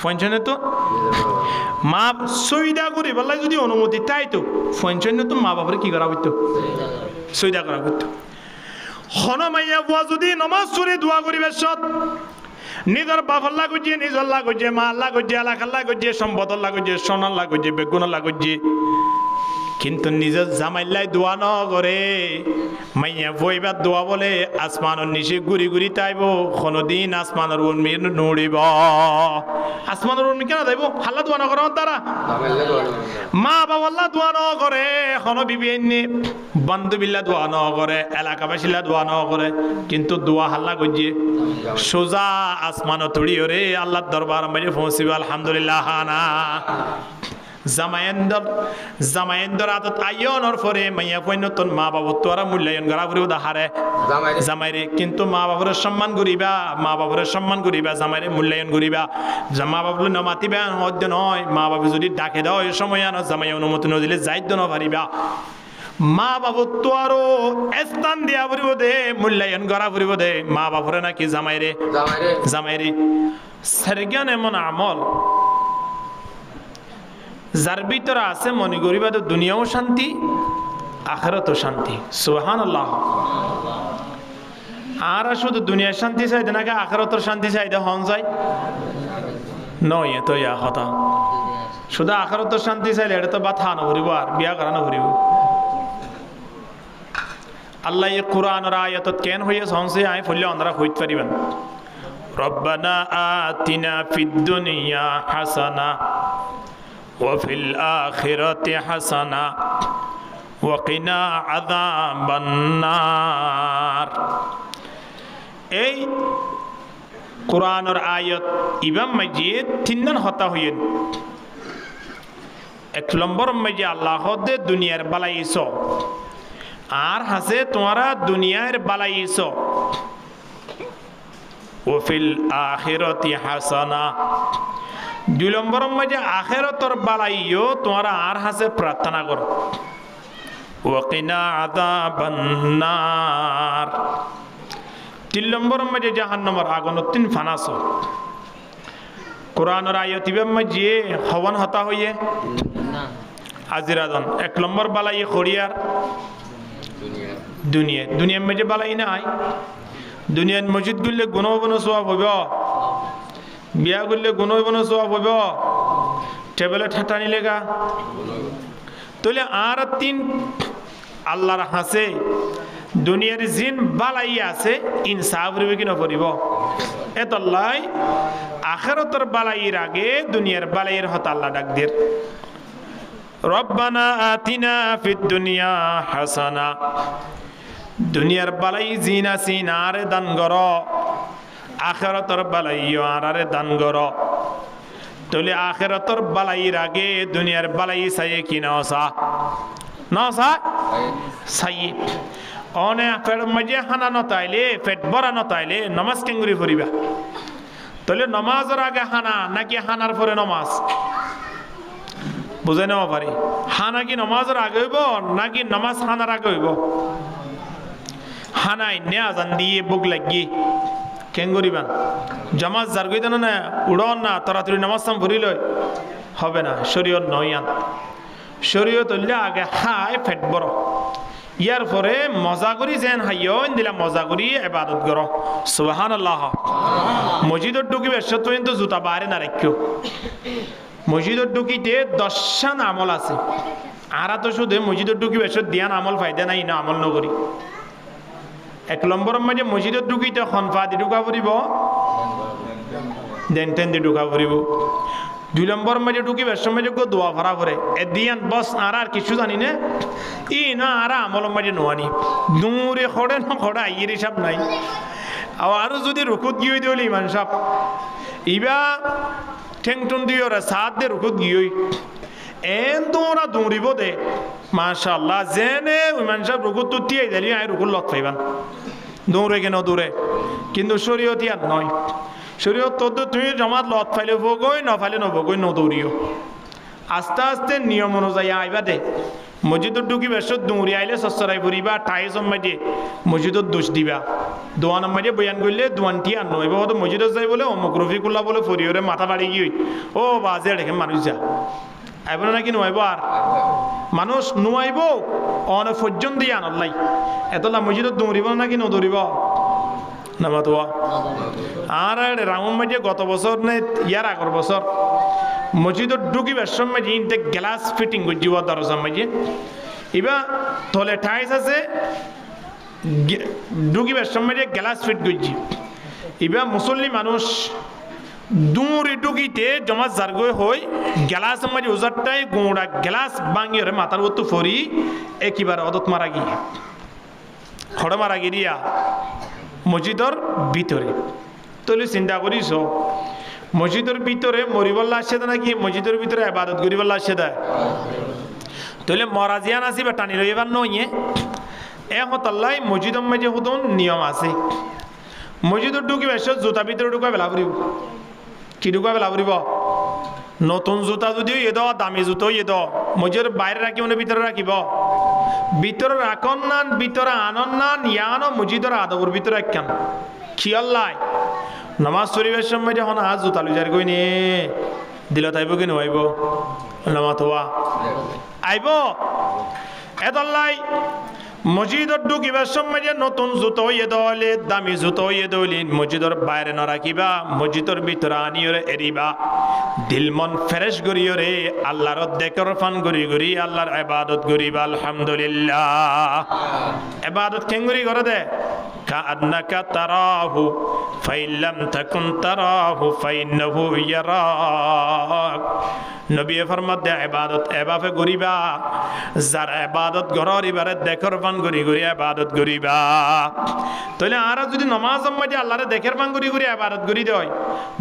ফঞ্চনে তো মা সইদা করি বললাই যদি অনুমতি তাই তো ফঞ্চনে তো মা বাবার কি করা হইতো সইদা করা হইতো হনমাইয়া বুয়া যদি নমাজ পড়ে দোয়া করিবে সৎ নিজের বাপর লাগুছে নিজের লাগুছে মা লাগুছে এলাকার লাগুছে সম্পদ লাগুছে সোনার লাগুছে বেগুন লাগুছে কিন্তু নিজের জামাইল্লাই দোয়া ন করে মাইয়া বইবার দোয়া বলে আসমানের নিচে ঘুরি ঘুরি তাইব কোনদিন আসমানের উর্মি নুড়িব আসমানের উর্মি কেন যাইব হাল্লা দোয়া ন করে তারা মা বাবাল্লা দোয়া ন করে কোনো বিবি এনে বান্ধবীল্লা দোয়া ন করে এলাকাবাসীলা দোয়া ন করে কিন্তু দোয়া হাল্লা করছে সোজা আসমানও তুড়ি ওরে আল্লাহর দরবার মাঝে পৌঁছিব আলহামদুলিল্লাহ না জামাইন্দর আদত আইয়নর পরে মাইয়া পয়নতন মা বাবু তোরা মূল্যায়ন করা করে উদাহারে জামাইরে কিন্তু মা বাবুর সম্মান করিবা মা বাবুর সম্মান করিবা জামাইরে মূল্যায়ন করিবা মা বাবুর নমাতিবা মধ্য নয় মা বাবু যদি ডাকে দাও এই সময় আনো জামাই অনুমতি নদিলে যাইত ন পারিবা মা বাবু তো আরো স্থান দিয়া পড়িব দে মূল্যায়ন করা পড়িব দে মা বাবুরে নাকি জামাইরে সারজ্ঞান এমন আমল যার ভিতরে আছে মনে করিবা তো দুনিয়াও শান্তি আখিরাতও শান্তি সুবহানাল্লাহ আর শুধু দুনিয়ার শান্তি চাইতে নাকি আখিরাতের শান্তি চাইতে হন যায় নয় তো ইয়া কথা শুধু আখিরাতের শান্তি চাইলে এটা তো বাথা নভরিব আর বিয়া করা নভরিব আল্লাহ এই কোরআনের আয়াতত কেন হইয়া সংশে আই ফলে অনরা হইতে পারিবেন রব্বানা আতিনা ফিদ দুনিয়া হাসানা وفي الآخرة حسنة وقنا عذاب النار এই কোরআনের আয়াত ইমাম মাজিদ তিনজন হতা হইয়েন এক নম্বর মাঝে আল্লাহ দে দুনিয়ার বালাইছ আর হাসে তোমারা দুনিয়ার বালাইছ ওফিল আখিরাতি হাসানা দুই নম্বর মাঝে আখিরাতের বালাইও তোমরা আর হাসে প্রার্থনা করো ওয়াকিনা আযাবান নার তিন নম্বর মাঝে জাহান্নামের আগুন তিন ফানাস কোরআনের আয়াত ইবাম মাঝে হওয়ান হতা হইয়ে আজিরাদন এক নম্বর বালাই খড়িয়ার দুনিয়ার মাঝে বালাই নাই দুনিয়ার মসজিদ গুললে গুণ সওয়াব হইব বিয়া করলে গুণ সওয়াব হইব টেবিলে ঠাটা নিলে গা তাহলে আর তিন আল্লাহর হাসে দুনিয়ার জিন বালাই আছে ইনসাফ রইবে কি নকরিব এতলাই আখিরাতের বালাইয়ের আগে দুনিয়ার বালাইয়ের হত আল্লাহ ডাক দের রব্বানা আতিনা ফিদ দুনিয়া হাসানা দুনিয়ার বালাই জিন আসিন আরে দান গর আখিরাতের বালাইও আরে দান গর তাহলে আখিরাতের বালাইয়ের আগে দুনিয়ার বালাই চাই কি না চাই অনে পেট মাঝে হানা নতাইলে পেট ভরা নতাইলে নমাজ কেঙ্গুরি ফুরিবা তাহলে নমাজের আগে হানা নাকি হানার পরে নমাজ বুঝে নেওয়া পারি হানা কি নমাজের আগে হইব নাকি নমাজ হানার আগে হইব হানাই নে আজান দিয়ে বুক লাগিয়ে কেঙ্গুরিবান জমাজ যার গই দেন না উড়ন না তাড়াতাড়ি নামাজ সাম ভরি লয় হবে না শরীয়ত নয়ান শরীয়ত হইলে আগে হাই পেট বড় ইয়ার পরে মজা করি যেন হাইও দিলা মজা করি ইবাদত করো সুবহানাল্লাহ মসজিদত ঢুকিবে সত্য কিন্তু জুতা বাইরে না রাখিও মসজিদত ঢুকিতে 10টা আমল আছে আরা তো শুধু মসজিদত ঢুকিবে সত দিয়ান আমল ফায়দা নাই না আমল নকরি এক নম্বর মাঝে মসজিদত ঢুকিতে খনফা দি ঢুকা পড়িব দেন টেন দি ঢুকা পড়িব দুই নম্বর মাঝে ঢুকিবে সময় দোয়া ভরা করে এদিয়ান বস আর কিছু জানি না ই না আর আমল মাঝে নোয়ানি দূরে খড়ে না খড়ে আইয়ের হিসাব নাই আরো যদি রুকুত গিয়ে দিলি ইমান সাপ ইবা ঠেংটুন দিয়ে ওরা সাত দিয়ে রুকুত গিয়ে এন তোরা দৌড়িব দে মাশাআল্লাহ জেনে ইমান সাহেব রুকুত তো টিয়ে দিলি আই রুকুত লত পাইবান দৌড়ে কেন দৌড়ে কিন্তু শরীয়ত ইয়ার নয় শরীয়ত তো তুমি জমাত লত ফাইলে ভোগই ন ফাইলে নভোগই ন দৌড়িও আস্তে আস্তে নিয়ম অনুযায়ী আইবা দে মসজিদত ঢুকি বেশত দৌড়ি আইলে সচ্চরাই ফুরিবা টাই জম্মাই দিয়ে মসজিদত দোষ দিবা দোয়ান আম্মাই দিয়ে বয়ান করলে দোয়ানটি আর নয় এবার হয়তো মসজিদত যাই বলে অমুক রফিকুল্লাহ বলে ফরিয়রে মাথা বাড়ি গিয়ে ও বাজে দেখে মানুষ যা আইব না নাকি নোয়াইব আর মানুষ নোয়াইব অনেক পর্যন্ত দিয়ে আনলাই এতলা মসজিদত দৌড়িব নাকি নদৌড়িব নামাতোয়া আর রামন মাঝে গত বছর নে ইয়ার আগর বছর মসজিদত ঢুকিবার সময় ইনতে গ্লাস ফিটিং করছি ও দরজার মাঝে এবার তলে টাইস আছে ঢুকিবার সময় গ্লাস ফিট করছি এবার মুসল্লি মানুষ দূরে ঢুকিতে জমা জারগৈ হই গ্লাস মাঝে ওজারটাই গোড়া গ্লাস ভাঙি ওরে মাথার ওতো ফরি একেবারে অদত মারা গিয়ে খড় মারা গিয়া মসজিদর ভিতরে তলে চিন্তা করিস মসজিদের ভিতরে মরিবল্লা আসে নাকি মসজিদের ভিতরে ইবাদত করিবল্লা আসে দেয় তাহলে মরাজিয়ান আসি বা টানি লইবার নইয়ে এ হতাল্লাই মসজিদের মাঝে হতন নিয়ম আছে মসজিদত ঢুকিবে জুতা ভিতরে ঢুকা বেলা ফুরিব কি ঢুকা বেলা ফুরিব নতুন জুতা যদিও ইয়ে দাও দামি জুতো ইয়ে দাও মসজিদের বাইরে রাখি মানে ভিতরে রাখিব ভিতরে রাখন না ভিতরে আনন না নিয়ানো মসজিদের আদবর ভিতরে একখান খিয়াল্লাই নামাজ শরীফের সময় যখন আজ জুতা লুজার কই নে দিল তাইব কি নইব নামাজ হওয়া আইব এদল্লাই মসজিদত ঢুকিবার সময় যে নতুন জুতো ইয়ে দলে দামি জুতো ইয়ে দলি মসজিদর বাইরে ন রাখিবা মসজিদর ভিতরে আনিয়রে এরিবা দিল মন ফ্রেশ করিয়রে আল্লাহর দেখর ফান করি করি আল্লাহর ইবাদত করিবা আলহামদুলিল্লাহ ইবাদত কেন করি করে দে কান্নাকা তারাহু ফাইল্লাম তাকুন তারাহু ফাইন্নাহু ইয়ারাক নবী ফরমাত দে ইবাদত এভাবে করিবা যার ইবাদত গরর ইবারে দেখর ফান করি করি ইবাদত করিবা তাহলে আর যদি নামাজ মাঝে আল্লাহরে দেখের ফান করি করি ইবাদত করি দেয়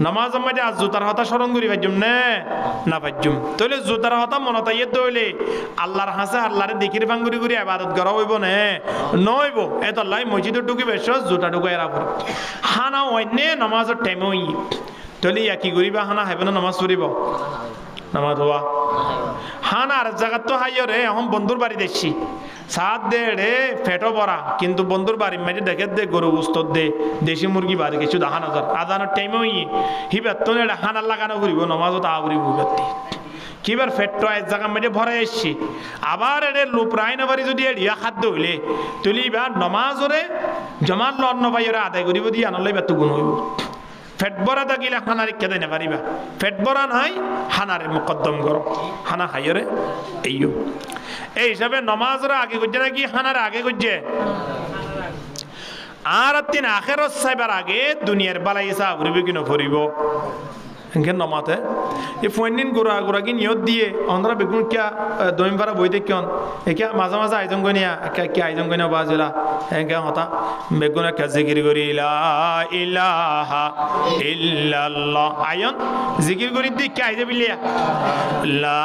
নামাজ মাঝে আজ জুতার হতা স্মরণ করি ভাজুম না ভাজুম তাহলে জুতার হতা মনত ইয়ে দইলে আল্লাহর হাসে আল্লাহরে দেখির ফান করি করি ইবাদত করা হইব না নইব এত আল্লাহ মসজিদে ঢুকি বেশ জুতা ঢুকাই রাখব হানা অন্যে নামাজের টাইম হই তাহলে ইয়া কি করিবা হানা হাইব না নামাজ পড়িব নামাজ হওয়া হানা আর জায়গা তো হাইয় রে এখন বন্ধুর বাড়ি দেখছি সাত দে রে ফেটো ভরা কিন্তু বন্ধুর বাড়ি মাঝে দেখে দে গরু উস্তর দে দেশি মুরগি বাড়ি কিছু দেখা নজর আদানোর টাইম হই হিবার তো হানার লাগানো ঘুরিব নামাজও তা ঘুরিব কিবার ফেটটো এক জায়গা মাঝে ভরা এসছি আবার এর লোপ রায় নাবারি যদি এড়িয়া খাদ্য হইলে তুলি বা নমাজরে জমার লন্ন ভাইরে আদায় করিব দিয়ে আনলাই বা তো গুণ হইব ফেট ভরা থাকিলে হানারে কেদে না পারিবা ফেট ভরা নাই হানারে মুকদ্দম করো হানা খাইরে এইও এই হিসাবে নমাজরে আগে করছে নাকি হানারে আগে করছে আর তিন আখেরত সাইবার আগে দুনিয়ার বালাই ইসা ঘুরিব কিনো ফুরিব এনকে নমাতে এই ফোনদিন গোড়া গোড়া কি নিয়ত দিয়ে অন্ধ্রা বেগুন কিয়া দইম ভাড়া বই দেখিয়ন একে মাঝে মাঝে আয়োজন করে নিয়া কি আয়োজন করে নেওয়া বাজিলা এনকে হতা বেগুন একটা জিকির করি লা ইলাহা ইল্লাল্লাহ আয়ন জিকির করি দি কি আইজে বিলিয়া লা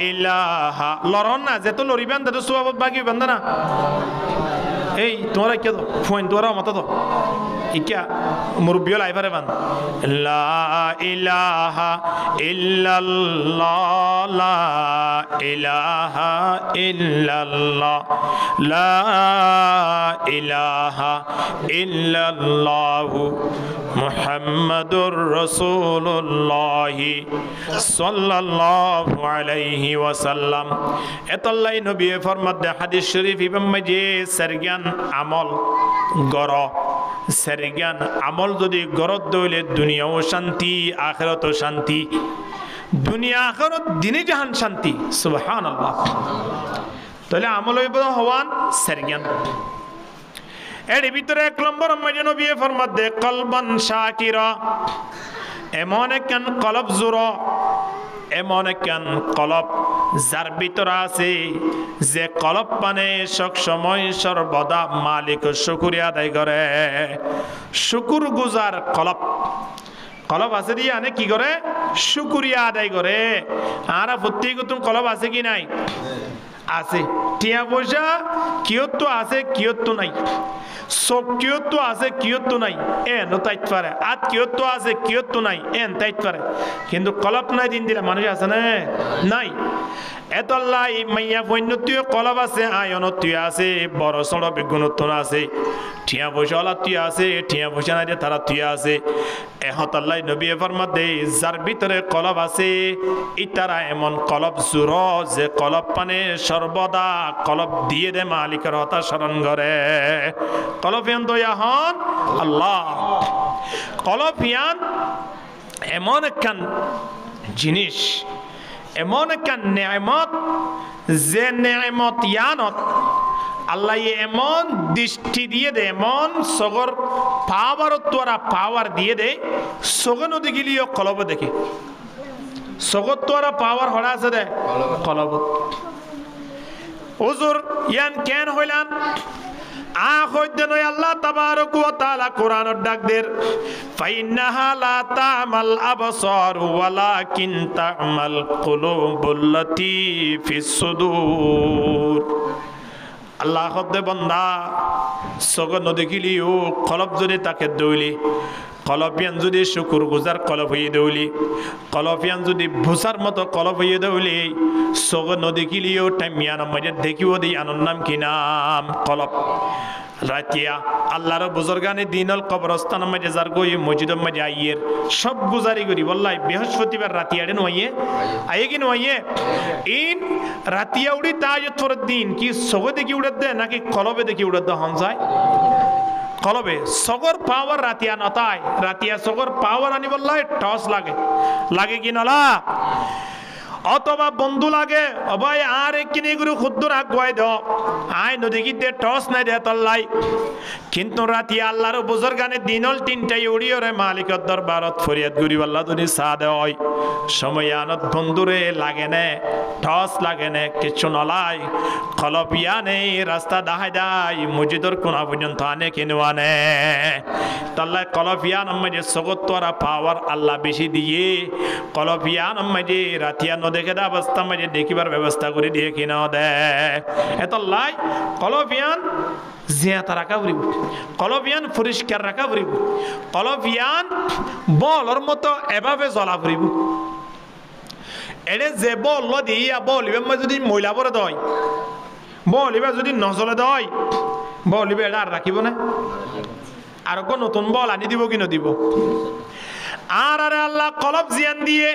ইলাহা লরন না যেত লরিবান তাতো সুবাবত বাকি বান্দা না এই তোমরা কে তো ফোন তোরা মত তো ইকা মুরব্বিও লাইফারে বান লা ইলাহা ইল্লাল্লাহ লা ইলাহা ইল্লাল্লাহ লা ইলাহা ইল্লাল্লাহ মুহাম্মাদুর রাসূলুল্লাহ সাল্লাল্লাহু আলাইহি ওয়াসাল্লাম এতল্লাই নবী ফরমাত দে হাদিস শরীফ ইমাম মাঝে সরগান আমল গর সরগান আমল যদি গরত দইলে দুনিয়াও শান্তি আখিরাতও শান্তি দুনিয়া আখিরাত দিনে জাহান শান্তি সুবহানাল্লাহ তাহলে আমল হইব হওয়ান সরগান এর ভিতরে এক নম্বর মাঝে নবী ফরমাত দে কলবান শাকিরা এমন একখান কলব জোর এমন একখান কলব যার ভিতরে আছে যে কলব মানে সব সময় সর্বদা মালিক শুকরিয়া আদায় করে শুকুর গুজার কলব কলব আছে দিয়ে আনে কি করে শুকরিয়া আদায় করে আর প্রত্যেক কলব আছে কি নাই আছে টিয়া পয়সা কিয়ত তো আছে কিয়ত তো নাই চোখ কিয়তো আছে কিয়তো নাই এন তাইত পারে, আত কিয়তো আছে কিয়তো নাই এন তাইত পারে, কিন্তু কলব নাই দিন দিলে মানুষ আছে না নাই। এত আল্লাহ মাইয়া বন্যতীয় কলব আছে, আয়নতীয় আছে, বড় সড় বিগুণত্ব আছে, ঠিয়া পয়সাওয়ালা তুই আছে, ঠিয়া পয়সা নাই তারা তুই আছে। এহত আল্লাহ নবী ফরমাত দে যার ভিতরে কলব আছে ইতারা এমন কলব জুর যে কলব পানে সর্বদা কলব দিয়ে দে মালিকের হতা স্মরণ করে। কলফিয়ান দয়া হন আল্লাহ। কলফিয়ান এমন একখান জিনিস, এমন একখান নেয়ামত, যে নেয়ামত ইয়ানত আল্লাহ এমন দৃষ্টি দিয়ে দে, এমন সগর পাওয়ার তোরা পাওয়ার দিয়ে দে, সগর নদী গিলিও কলব দেখে, সগর তোরা পাওয়ার হরা আছে দে কলব। হুজুর ইয়ান কেন হইলাম আল্লাহ তাবারক ওয়া তাআলা কোরআনের ডাক দের ফাইন্নাহা লা তা'মাল আবসার ওয়ালাকিন তা'মাল কুলুবুল্লাতী ফিস সুদূর। আল্লাহ হদ্দে বন্দা সগ নদী গিলিও কলব যদি তাকে দৌলি, কলফিয়ান যদি শুকুর গুজার কলব হয়ে দৌলি, কলফিয়ান যদি ভুসার মতো কলব হয়ে দৌলি, সগ নদী গিলিও টাইমিয়ান মাঝে দেখিও দিই আনন্দ নাম কি নাম কলব। রাতিয়া আল্লাহর বুজুর্গানে দিনল কবরস্থান মাঝে যার গই মসজিদের মাঝে আইয়ের সব গুজারি করি বললাই বৃহস্পতিবার রাতিয়াড়ে নইয়ে আইয়ে কি নইয়ে ইন রাতিয়া উড়ি তাজত ফরদ দিন কি সগো দেখি উড়াত দে নাকি কলবে দেখি উড়াত দে হন যায় কলবে সগর পাওয়ার রাতিয়া নতায় রাতিয়া সগর পাওয়ার আনি বললাই টস লাগে লাগে কি নলা অথবা বন্ধু লাগে ভাই আর কিনে গুরু খুদ্দুর আগুয়াই দাও আয় নদী গিতে টস নাই দে তল্লাই কিন্তু রাতি আল্লাহর বুজুর্গানে দিনল তিনটাই উড়িও রে মালিকের দরবারত ফরিয়াদ করি আল্লাহ তুমি সা দেয় সময় আনত বন্ধুরে লাগে নে টস লাগে নে কিছু নলাই কলপিয়া নেই রাস্তা দাহাই দাই মসজিদর কোনা পর্যন্ত আনে কিনে আনে তাল্লাই কলপিয়া নামে সগত্তরা পাওয়ার আল্লাহ বেশি দিয়ে কলপিয়া নামে রাতিয়া দেখে দা অবস্থা মাঝে দেখিবার ব্যবস্থা করে দিয়ে কিনা দে এত লাই কলফিয়ান জিয়াতা রাখা ফুরিব কলফিয়ান পরিষ্কার রাখা ফুরিব কলফিয়ান বলর মতো এভাবে জ্বলা ফুরিব এড়ে যে বল দিয়া বলিবে যদি ময়লা পরে দয় বলিবে যদি নজলে দয় বলিবে এটা আর রাখিব না আর কোন নতুন বল আনি দিব কি নদিব আর আরে আল্লাহ কলব জিয়ান দিয়ে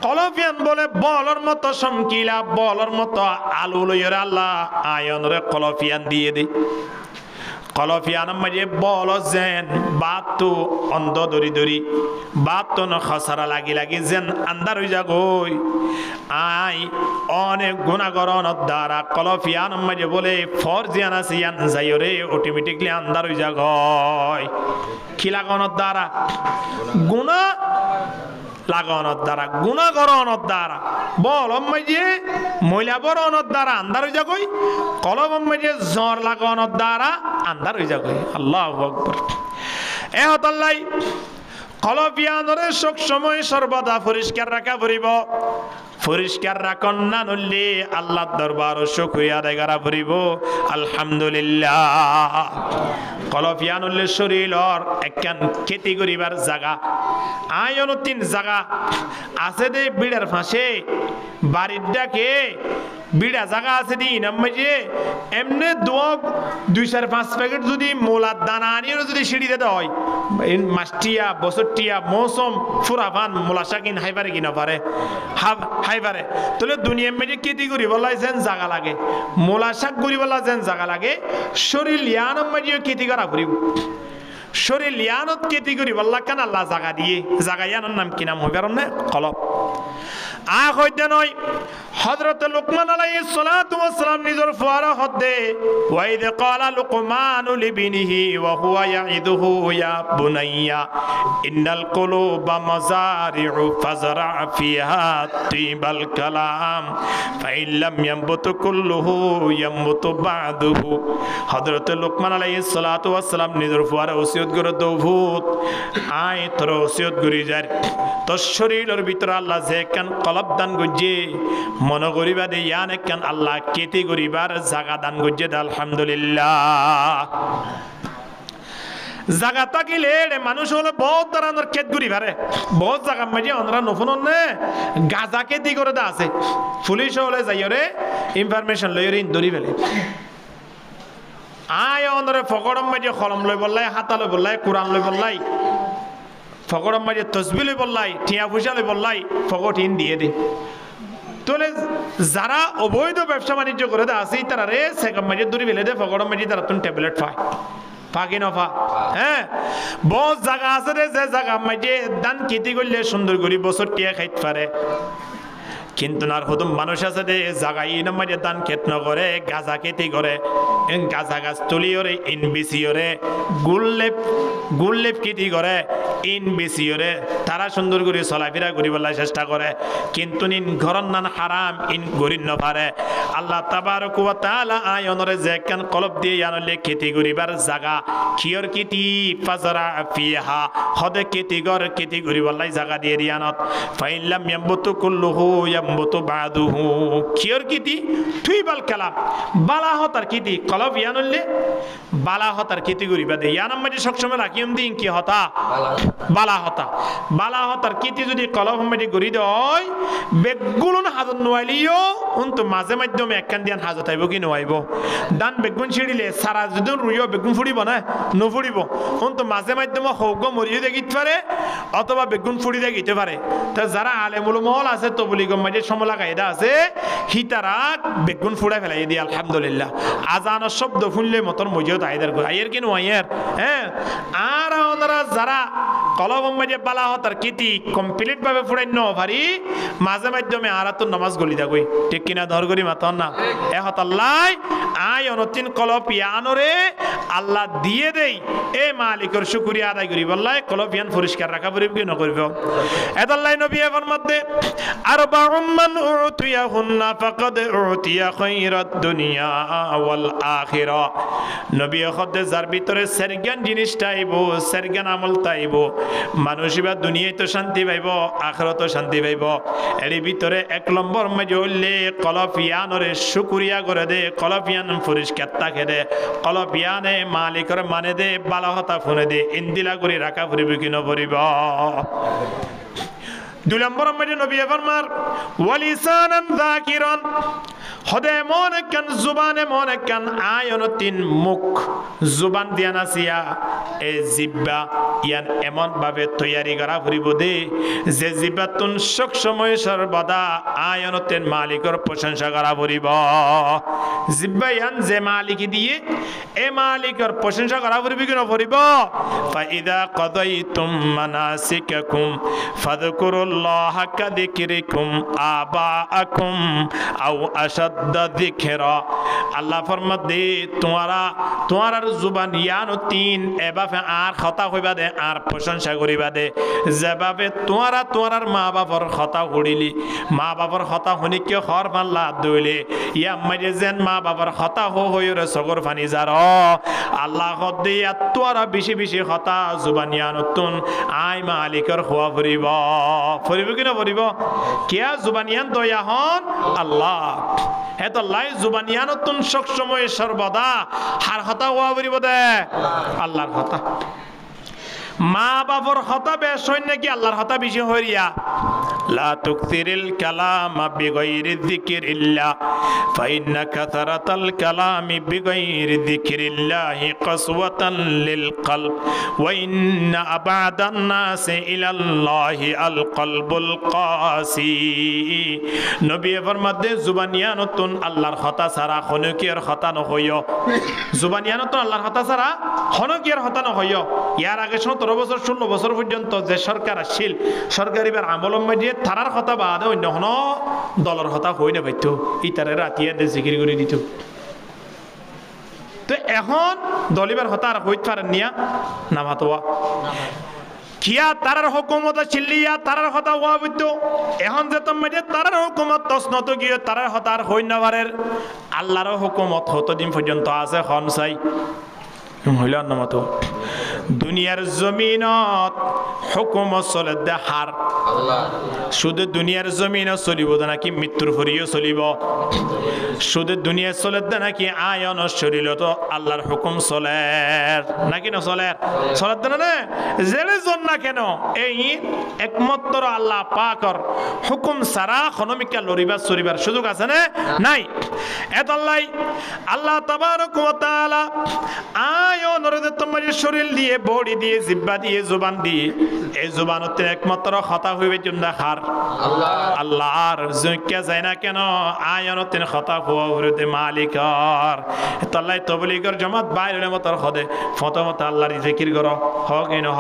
কলফিয়ান বলে বলর মতো সমকিলা বলর মতো আলু লইরে আল্লাহ আয়ন রে কলফিয়ান দিয়ে দে কলফিয়ান মাঝে বল যেন বাত তো অন্ধ দরি দরি বাত তো ন খসারা লাগি লাগি যেন আন্দার হয়ে যাগই আই অনেক গুণাগরণের দ্বারা কলফিয়ান মাঝে বলে ফরজিয়ান আছে ইয়ান যাইরে অটোমেটিকলি আন্দার হয়ে যাগই খিলাগণের দ্বারা গুণা লাগানোর দ্বারা গুণাগরণের দ্বারা বল মাঝে ময়লা বরণের দ্বারা আন্দার হয়ে যাগই কলম মাঝে জ্বর লাগানোর দ্বারা আন্দার হয়ে যাগই আল্লাহু আকবার এ হতাল্লাই কলফিয়ানরে সব সময় সর্বদা পরিষ্কার রাখা পড়িব পরিষ্কার রাখন না নলে আল্লাহর দরবার শুকরিয়া আদায় করা পড়িব আলহামদুলিল্লাহ কলফিয়ানুল্লে শরীরর একখান খেতি করিবার জায়গা আয়ন তিন জায়গা আছে দে বিড়ার ফাঁসে বাড়ির ডাকে বিড়া জায়গা আছে দি নামে এমনি দুই চার পাঁচ প্যাকেট যদি মোলার দানা আনিও যদি সিঁড়িতে দেয় মাসটিয়া বছরটিয়া মৌসুম ফুরাফান মোলা শাকিন হাইবারে কিনা পারে হাইবারে তাহলে দুনিয়া মেঝে খেতি করি বলাই যেন জায়গা লাগে মোলা শাক করি বলা যেন জায়গা লাগে শরীর লিয়ান মেঝে খেতি করা করিব শরীর লিয়ানত খেতি করি বল্লা কেন আল্লাহ জায়গা দিয়ে জায়গা ইয়ানোর নাম কি নাম হইবে না কলব হইতে নয় হযরত লুকমান আলাইহিস সালাতু ওয়াস সালাম নিজের ফুয়ারা হদে ওয়াইদ ক্বালা লুকমান লিবিনিহি ওয়া হুয়া ইয়াইদুহু ইয়া বুনাইয়া ইন্নাল কুলুবা মাযারি'ু ফাজরা ফিহা তিবাল কালাম ফাইন লাম ইয়ামবুতু কুল্লুহু ইয়ামবুতু বা'দুহু হযরত লুকমান আলাইহিস সালাতু ওয়াস সালাম নিজের ফুয়ারা ওসিয়ত করে দৌভূত আয় তোর ওসিয়ত করি যার তোর শরীরের ভিতরে আল্লাহ যে একখান কলব দান গজ্জে মনে করিবা দে ইয়ান একখান আল্লাহ কেতে করিবার জাগা দান গজ্জে দে আলহামদুলিল্লাহ জাগা থাকিলে মানুষ হলে বহুত ধরনের ক্ষেত ঘুরি পারে বহুত জায়গা মাঝে আমরা নফুন গাঁজা খেতি করে দা আছে পুলিশ হলে যাইরে ইনফরমেশন লইরে ধরি ফেলে আয় অনরে ফকরম মাঝে কলম লই বললাই হাতা লই বললাই কোরআন লই বললাই ফকরম মাঝে তসবি লই বললাই টিয়া পয়সা লই বললাই ফকট ইন দিয়ে দে তোলে যারা অবৈধ ব্যবসা বাণিজ্য করে দা আছে তারা রে সেকম মাঝে ধরি ফেলে দে ফকরম মাঝে তারা তুন ট্যাবলেট পায় পাকি নফা হ্যাঁ বহুত জায়গা আছে রে যে জায়গা মাঝে দান খেতি করলে সুন্দর করে বছর টিয়া খাইতে পারে কিন্তু নার হদম মানুষ আছে দে জায়গা ইন মাঝে দান খেত নকরে গাঁজা খেতি করে গাঁজা গাছ তুলিওরে ইন বিসিওরে গুল্লেপ খেতি করে ইন বিসিওরে তারা সুন্দর করে চলাফেরা করিবার চেষ্টা করে কিন্তু নিন ঘরন নান হারাম ইন গরিব নপারে আল্লাহ তাবারক ওয়া তাআলা আয়নরে যে কান কলব দিয়ে আনলে খেতি করিবার জায়গা কিয়র খেতি ফাজরা ফিহা হদে খেতি করিবার জায়গা দিয়ে রিয়ানত ফাইল্লাম ইয়ামবুতু কুল্লুহু ইয়ামবুতু বাদুহু কিয়র খেতি থুইবাল কালাম বালা হতার খেতি কলব ইয়ানলে বালা হতার খেতি করিবা দে ইয়ানাম মাঝে সবসময় রাখিম দিন কি হতা বালা হতার খেতি যদি কলব মাঝে গড়ি দেয় বেগুন হাজত নোয়াইলিও উন্ত মাঝে মাধ্যমে একখান দিয়ান হাজত আইব কি নোয়াইব দান বেগুন ছিড়িলে সারা যদি রুইও বেগুন ফুড়িব না নফুড়িব উন্ত মাঝে মাধ্যমে হৌগ মরিয়ে দেখিতে পারে অথবা বেগুন ফুড়ি দেখিতে পারে তা যারা আলেমুল মহল আছে তবলিগম মাঝে সমলা কায়দা আছে হিতারা বেগুন ফুড়াই ফেলাই দিয়ে আলহামদুলিল্লাহ আজানের শব্দ শুনলে মতন মজিও তাইদের আইয়ের কেন আইয়ের হ্যাঁ আর ওনারা যারা কলব মাঝে বালা হতার কিতি কমপ্লিট ভাবে ফুড়াই ন পারি মাঝে মাধ্যমে আর তো নামাজ গলি দাগই ঠিক কিনা ধর করি মাতন না এ হতাল্লাই আয় অনতিন কলব ইয়ানরে আল্লাহ দিয়ে দেই এ মালিকের শুকরিয়া আদায় করি বললাই কলব ইয়ান পরিষ্কার রাখা পরিব কি ন করিব এদাল্লাই নবী ফরমাতে আরবাউম মান উতিয়াহুন্না ফাকাদ উতিয়া খায়রাত দুনিয়া ওয়াল আখিরা নবী খদ্দে যার ভিতরে সেরগান জিনিসটা আইবো সেরগান আমল তাইবো মানুষিবা দুনিয়ায় তো শান্তি পাইব আখিরাতেও শান্তি পাইব এর ভিতরে এক নম্বর মাঝে হইলে কলফিয়ানরে শুকরিয়া করে দে কলফিয়ান পরিষ্কার থাকে দে কলফিয়ানে মালিকের মানে দে বালাহতা ফোনে দে ইন্দিলা করে রাখা ফুরিব কি নপরিব দুই নম্বর মাঝে নবী ফরমার ওয়ালিসানান যাকিরান হদে মনে কান জুবানে মনে কান আয়ন তিন মুখ জুবান দিয়ান আসিয়া এ জিব্বা ইয়ান এমন ভাবে তৈয়ারি করা ফুরিব দে যে জিব্বাতুন সব সময় সর্বদা আয়ন তিন মালিকের প্রশংসা করা ফুরিব জিব্বা ইয়ান যে মালিকি দিয়ে এ মালিকের প্রশংসা করা ফুরিব কি না ফুরিব ফাইদা কাদাইতুম মানাসিকাকুম ফাযকুরুল্লাহা কাযিকরিকুম আবাআকুম আও আশাদ্দ যিকরা আল্লাহ ফরমাত দে তোমার জুবান ইয়ান তিন এভাবে আর কথা কইবা দে আর প্রশংসা করিবা দে যেভাবে তোমার মা বাবার কথা করিলি মা বাবার কথা শুনি কিয় খর পাল্লা দইলে ইয়া মাঝে যেন মা বাবার কথা হইরে সগর ফানি যার আল্লাহ খদ্দে তোরা বেশি বেশি কথা জুবান ইয়ান তুন আই মালিকের খোয়া ফুরিব কি না ফুরিব কিয়া জুবান ইয়ান দয়া হন আল্লাহ এত লাই জুবান ইয়ান তুন সব সময় সর্বদা হার কথা হওয়া ফুরিব দে আল্লাহর কথা মা বাবার হতা বেশ হয় নাকি আল্লাহর হতা বেশি হইয়া লা তুকসিরিল কালামা বিগাইরি যিকরিল্লাহ ফাইন্না কাসারাতাল কালামি বিগাইরি যিকরিল্লাহি কাসওয়াতান লিল কলব ওয়া ইন্না আবাদান নাসি ইলাল্লাহি আল কলবুল কাসি নবী ফরমাতে জুবানিয়ানতুন আল্লাহর হতা ছাড়া খনকির হতা নহইও জুবানিয়ানতুন আল্লাহর হতা ছাড়া খনকির হতা নহইও ইয়ার আগে 17 বছর 16 বছর পর্যন্ত যে সরকার আসছিল সরকারিবার আমলম মাঝে তারার কথা বাদে অন্য কোনো দলের কথা হই না পাইতো ইতারে রাতিয়া দে জিকির করে দিত তো এখন দলিবার কথা আর হইতে পারেন নিয়া নামাতোয়া কিয়া তারার হুকুমত চিল্লিয়া তারার কথা হওয়া বৈদ্য এখন যে তোমাদের তারার হুকুমত তসনত গিয়ে তারার কথা আর হই না পারের আল্লাহর হুকুমত হতদিন পর্যন্ত আছে খন চাই হইল নামাতো দুনিয়ার জমিনত হুকুম চলে দেখার শুধু দুনিয়ার জমিনও চলিব নাকি মৃত্যুর পরেও চলিব শুধু দুনিয়া চলে নাকি আয়ন শরীর তো আল্লাহর হুকুম চলে নাকি না চলে চলে না জেলে জন না কেন এই একমাত্র আল্লাহ পাকর হুকুম ছাড়া খনমিকা লড়িবার চলিবার সুযোগ আছে না নাই এতাল্লাই আল্লাহ তাবারক ওয়া তাআলা আয়নের তোমার শরীর দিয়ে বডি দিয়ে জিহ্বা দিয়ে জবান দিয়ে এই জবানতে একমাত্র কথা হইবে জন্য খার আল্লাহর জুকিয়া যায় না কেন আয়নতে কথা হওয়া হইতে মালিকর তাল্লাই তবলিগর জামাত বাইরে মতর খদে ফতমত আল্লাহর জিকির করো হক ইন হ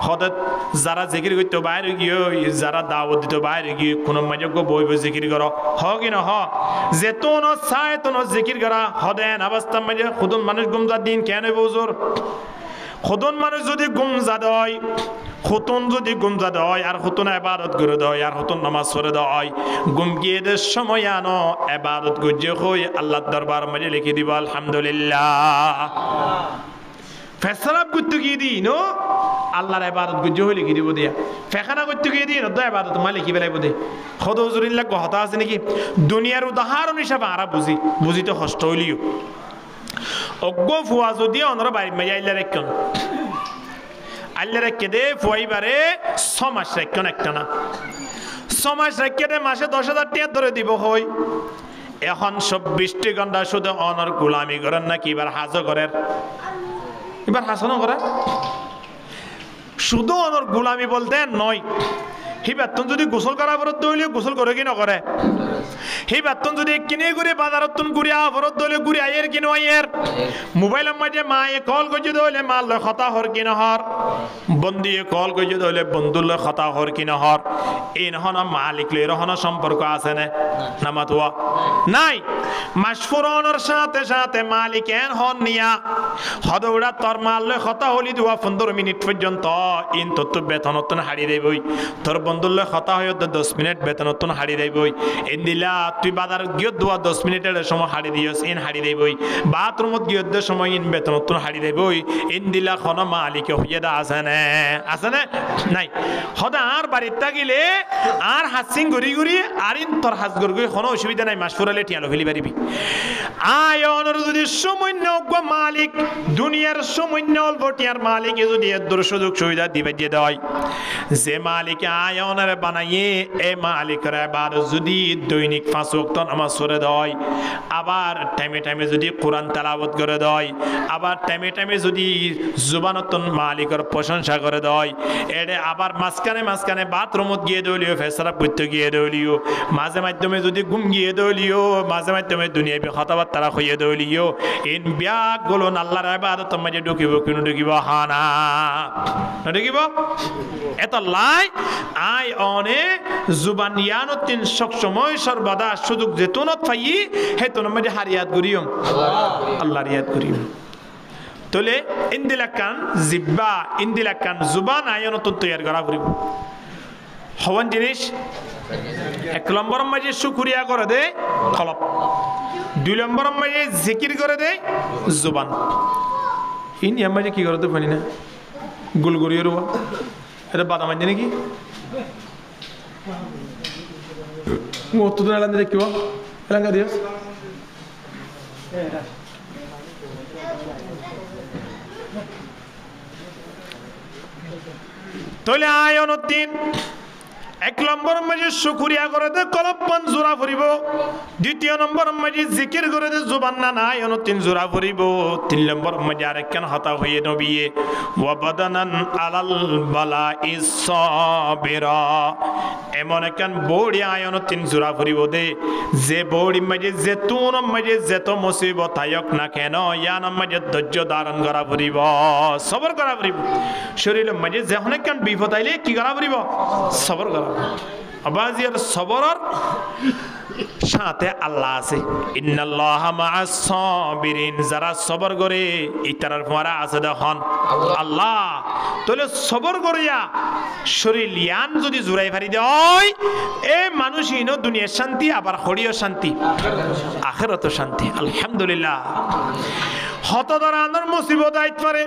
খদে যারা জিকির করতে বাইরে গিয়ে যারা দাওয়াত দিতে বাইরে গিয়ে কোন মাযজ্ঞ বইব জিকির করো হক ইন হ যেতন সায়তন জিকির করা হদেন অবস্থা মাঝে খুদন মানুষ গুমজা দিন কেন বুজুর খুদন মানুষ যদি গুমজা দেয় খুতুন যদি গুমজা দেয় আর খুতুন ইবাদত করে দেয় আর খুতুন নামাজ পড়ে দেয় গুমকিয়ে দে সময় আনো ইবাদত গুজে হই আল্লাহর দরবার মাঝে লিখে দিব আলহামদুলিল্লাহ ফেসরাব করতে গিয়ে দিই নো আল্লাহর ইবাদত গুজে হই লিখে দিব দিয়া ফেখানা করতে গিয়ে দিই না ইবাদত মালিক কি বেলাই বদে খোদ হুজুরিল্লাহ কথা আছে নাকি দুনিয়ার উদাহরণ হিসাবে আরা বুঝিতে কষ্ট হইলিও অজ্ঞ ফুয়া যদি অনর বাড়ি মাই আইলা রেখন আল্লাহ রেখে দে ফুয়াইবারে 6 মাস রেখন একটা না 6 মাস রেখে দে মাসে 10,000 টাকা ধরে দিব হই এখন 24 ঘন্টা শুধু অনর গোলামি করেন না কি এবার হাজো করেন এবার হাসনো করে শুধু অনর গোলামি বলতে নয় হি বেতন যদি গোসল করা ফরত হইলে গোসল করে কি নকরে হি বেতন যদি কিনে ঘুরে বাজারত ঘুরে ফরত হইলে ঘুরে আয়ের কিনো আয়ের মোবাইলের মাঝে মায়ে কল করছে হইলে মাল লয় কথা হর কি নহর বন্দিয়ে কল করছে হইলে বন্ধুর লয় কথা হর কি নহর এই নহন মালিক লয় রহন সম্পর্ক আছে না নামাতুয়া নাই মাসফুরনের সাথে সাথে মালিক এন হন নিয়া হদৌড়া তোর মাল লয় কথা হলি দুয়া 15 মিনিট পর্যন্ত ইন তত বেতনতন হাড়ি দেবই তোর বন্ধুল্লে কথা হয়ে 10 মিনিট বেতনতন হাড়ি দেবই ইন দিলা তুই বাজার গিয়ে দুয়া 10 মিনিটের সময় হাড়ি দিয়স ইন হাড়ি দেবই বাথরুমত গিয়ে দ সময় ইন বেতনতন হাড়ি দেবই ইন দিলা খন মালিক হইয়া দা আছে না নাই হদা আর বাড়িতে থাকিলে আর হাসিং ঘুরি ঘুরি আর ইন তোর হাস গড় গই কোনো অসুবিধা নাই মাস ফুরালে টিয়ালো ফেলি পারিবি আয়নের যদি সামান্য মালিক দুনিয়ার সামান্য অল্প টিয়ার মালিক যদি এর সুযোগ সুবিধা দিবে দিয়ে দেয় যে মালিক আয়নের বানাইয়ে এ মালিকের এবার যদি দৈনিক 5 ওয়াক্ত নামাজ পড়ে দেয় আবার টাইমে টাইমে যদি কোরআন তেলাওয়াত করে দেয় আবার টাইমে টাইমে যদি জুবানতন মালিকের প্রশংসা করে দেয় এডে আবার মাঝখানে বাথরুমত গিয়ে দলিও ফেসরাব করতে গিয়ে দলিও মাঝে মাধ্যমে যদি ঘুম গিয়ে দলিও মাঝে মাধ্যমে দুনিয়াবি কথাবার্তা হইয়ে দলিও ইন ব্যাগ গুলো আল্লাহর ইবাদত মাঝে ঢুকিব কিনো ঢুকিব হানা ঢুকিব এত লাই আই অনে জুবানিয়ানতিন সবসময় সর্বদা সুযোগ যেতনত পাই হেতন মাঝে হারিয়াত করিও আল্লাহর ইয়াদ করিও তোলে ইন্দিলাকান জিব্বা ইন্দিলাকান জুবান আয়নতন তৈয়ার করা করিব হওয়ান জিনিস 1 নম্বর মাঝে শুকরিয়া করে দে কলব 2 নম্বর মাঝে জিকির করে দে জুবান ইন ইয়ার মাঝে কি করে তো পানি না গুলগুরিয়ে রুবা এটা বাদাম আনছে নাকি মতো তো এলান দেখিব এলাঙ্কা দিও তাহলে আয়নউদ্দিন 1 নম্বর মাঝে শুকরিয়া করে দে কলবন জোড়া ফুরিব 2 নম্বর মাঝে জিকির করে দে জুবান না আয়নউদ্দিন জোড়া ফুরিব 3 নম্বর মাঝে আরেকখান হতা হয়ে নবিয়ে ওয়া বাদানান আলাল বালাইস সাবিরা এমন একখান বড়ি আয়নউদ্দিন জোড়া ফুরিব দে যে বড়ি মাঝে যেতুন মাঝে যেত মুসিবত আয়ক না কেন ইয়ান মাঝে ধৈর্য ধারণ করা ফুরিব সবর করা ফুরিব শরীরের মাঝে যখন একখান বিপদ আইলে কি করা ফুরিব সবর করা আবাজিয়ার সবরের সাথে আল্লাহ আছে ইন্নাল্লাহা মাআস সাবিরিন যারা সবর করে ইতারার পরে আছে দেখুন আল্লাহ তাহলে সবর করিয়া শরীর ইয়ান যদি জুরাই ফারি দেয় এই মানুষইনো দুনিয়ার শান্তি আবার হরিও শান্তি আখিরাতেও শান্তি আলহামদুলিল্লাহ হত ধরনের মুসিবত আইতে পারে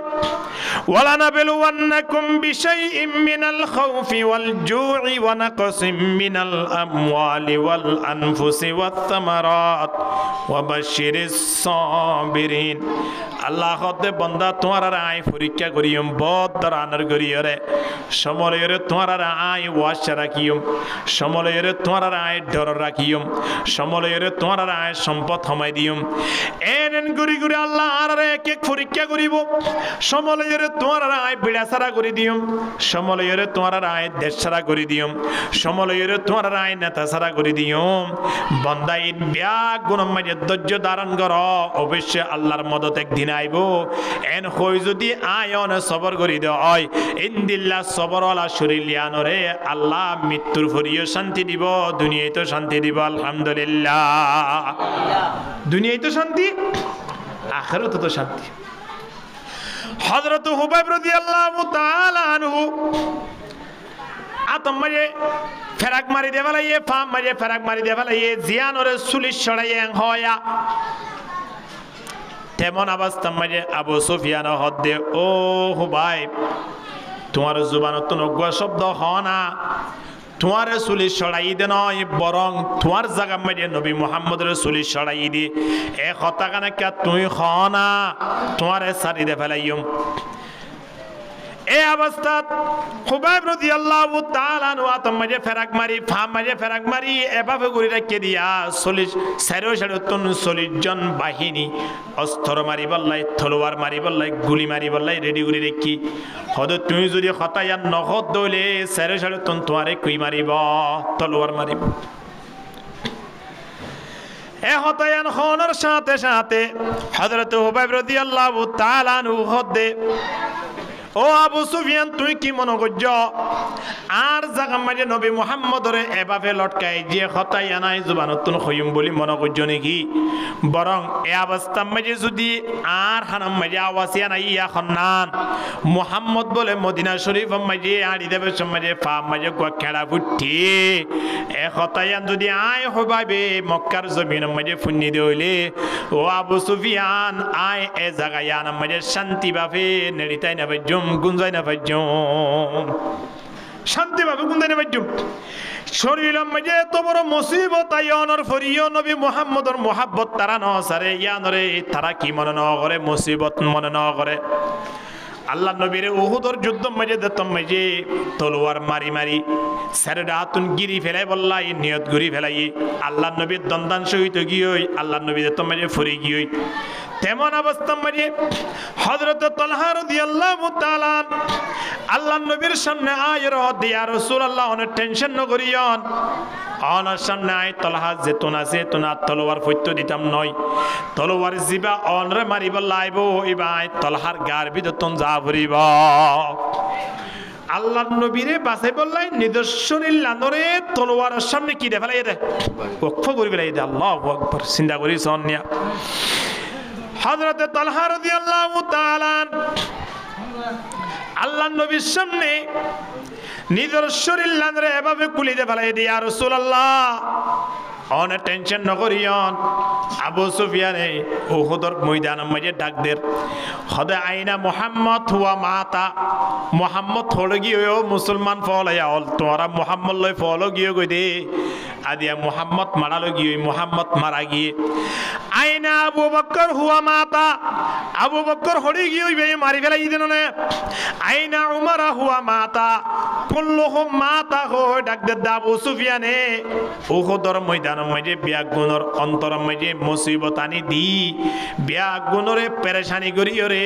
ওয়ালা নাবলুওয়ান্নাকুম বিশাইইম মিনাল খাউফি ওয়াল জুই ওয়া নাকসিম মিনাল আমওয়ালি ওয়াল আনফুসি ওয়াত তামারাত ওয়া বাশশিরিস সাবিরিন আল্লাহ হতে বান্দা তোমার আই পরীক্ষা করিয়ম বহুত ধরনের করিয়রে সমলয়রে তোমার আই ওয়াশ রাখিয়ম সমলয়রে তোমার আই ডর রাখিয়ম সমলয়রে তোমার আয় সম্পদ হমাই দিয়ম এন গুরি গুরি আল্লাহ আর এক এক পরীক্ষা করিব সমলয়রে তোমার আয় বিড়া সারা করে দিয়ম সমলয়রে তোমার আয় দেশ সারা করে দিয়ম সমলয়রে তোমার আয় নেতা সারা করে দিয়ম বান্দা ইন ব্যাগ গুণ মাঝে ধৈর্য ধারণ কর অবশ্যই আল্লাহর মদত একদিন আইব এন হই যদি আয়ন সবর করি দেয় হয় ইন্দিল্লা সবরওয়ালা শরীর লিয়ানরে আল্লাহ মৃত্যুর ফরিও শান্তি দিব দুনিয়ায় তো শান্তি দিব আলহামদুলিল্লাহ দুনিয়ায় তো শান্তি আখিরাতে তো শান্তি হযরত হুবাইব রাদিয়াল্লাহু তাআলা আনহু আতম মারে ফেরাক মারি দেবালাইয়ে ফাম মারে ফেরাক মারি দেবালাইয়ে জিয়ানরে সুলিশ ছড়াইয়ে হয়া তেমন অবস্থা মাঝে আবু সুফিয়ান হদ্দে ও হুবাইব তোমার জুবানত নগা শব্দ হ না তোমার চুলি সরাই দে নয় বরং তোমার জায়গা মাঝে নবী মুহাম্মদের চুলি সরাই দি এ কথা কানে কে তুই খ না তোমার সারি দে ফেলাইম এই অবস্থাত হুবাইব রাদিয়াল্লাহু তাআলা আনহু আতম মাঝে ফেরাক মারি ফাম মাঝে ফেরাক মারি এভাবে করে রেখে দিয়া 40 জন বাহিনী অস্ত্র মারি বললাই তলোয়ার মারি বললাই গুলি মারি বললাই রেডি করে রেখি হদ তুই যদি হতায়া নহদ দলে 40 তোমারে কুই মারিব তলোয়ার মারিব এ হতায়ান খনর সাথে সাথে হযরত হুবাইব রাদিয়াল্লাহু তাআলা আনহু হদে ও আবু সুফিয়ান তুই কি মনে করছ আর জায়গা মাঝে নবী মুহাম্মদরে এভাবে লটকাই যে হতাই আনাই জুবানতুন খয়ুম বলি মনে করছ নাকি বরং এ অবস্থা মাঝে যদি আর হানাম মাঝে আওয়াসিয়া নাই ইয়া খন্নান মুহাম্মদ বলে মদিনা শরীফ মাঝে আড়ি দেবে মাঝে ফা মাঝে খেড়া ফুটি এ হতায়ান যদি আয় হবাবে মক্কার জমিন মাঝে ফুন্নি দইলে ও আবু সুফিয়ান আয় এ জায়গায় আনাম মাঝে শান্তি ভাবে নেড়িতাই না গুঞ্জাই না পাইজম শান্তি ভাবে গুঞ্জাই না পাইজম শরীরের মাঝে এত বড় মুসিবত আয়নর ফরিও নবী মুহাম্মদর মোহাব্বত তারা ন সারে ইয়ানরে তারা কি মনে ন করে মুসিবত মনে ন করে আল্লাহ নবীর উহুদর যুদ্ধ মাঝে দতম মাঝে তলোয়ার মারি মারি সারেডা আতুন গিরি ফেলাই বললাই নিয়ত গরি ফেলাই আল্লাহ নবীর দন্দান সহিত গিয়ে আল্লাহ নবী দতম মাঝে ফরি গিয়ে তেমন অবস্থা মাঝে হযরত তালহা রাদিয়াল্লাহু তাআলা আল্লাহ নবীর সামনে আয় রহদ ইয়া রাসূলুল্লাহ অনেক টেনশন ন করিয়ন অনার সামনে আয় তালহা যেতন আছে তোনা তলোয়ার ফইত্য দিতাম নয় তলোয়ার জিবা অনরে মারিব লাইব ইবা আয় তালহার গার ভিতর যা ভরিব আল্লাহ নবীরে বাছাই বললাই নিদর্শনীল লানরে তলোয়ারের সামনে কি দে ফেলাই দে ওকফ করি ফেলাই দে আল্লাহু আকবার চিন্তা করি সন্নিয়া হযরত তালহা রাদিয়াল্লাহু তাআলা আল্লাহ নবীর সামনে নিজের শরীর লানরে এভাবে কুলিতে ফেলাই দিয়া রাসূলুল্লাহ অনেক টেনশন নকরিয়ন আবু সুফিয়ানে উহুদর ময়দানের মাঝে ডাক দের হদে আইনা মুহাম্মদ হুয়া মাতা মুহাম্মদ হলো গিয়ে মুসলমান ফলাইয়া হল তোরা মুহাম্মদ লই ফলো গিয়ে গই দে আদিয়া মুহাম্মদ মারালো গিয়ে মুহাম্মদ মারা গিয়ে আইনা আবু বকর হুয়া মাতা আবু বকর হলি গিয়ে মারি ফেলাই দিন না আইনা উমর হুয়া মাতা কুল্লুহুম মাতা হো ডাক দে আবু সুফিয়ানে উহুদর ময়দান মাঝে ব্যাগুণর অন্তর মাঝে মুসিবত আনি দি ব্যাগুণরে পেরেশানি করি রে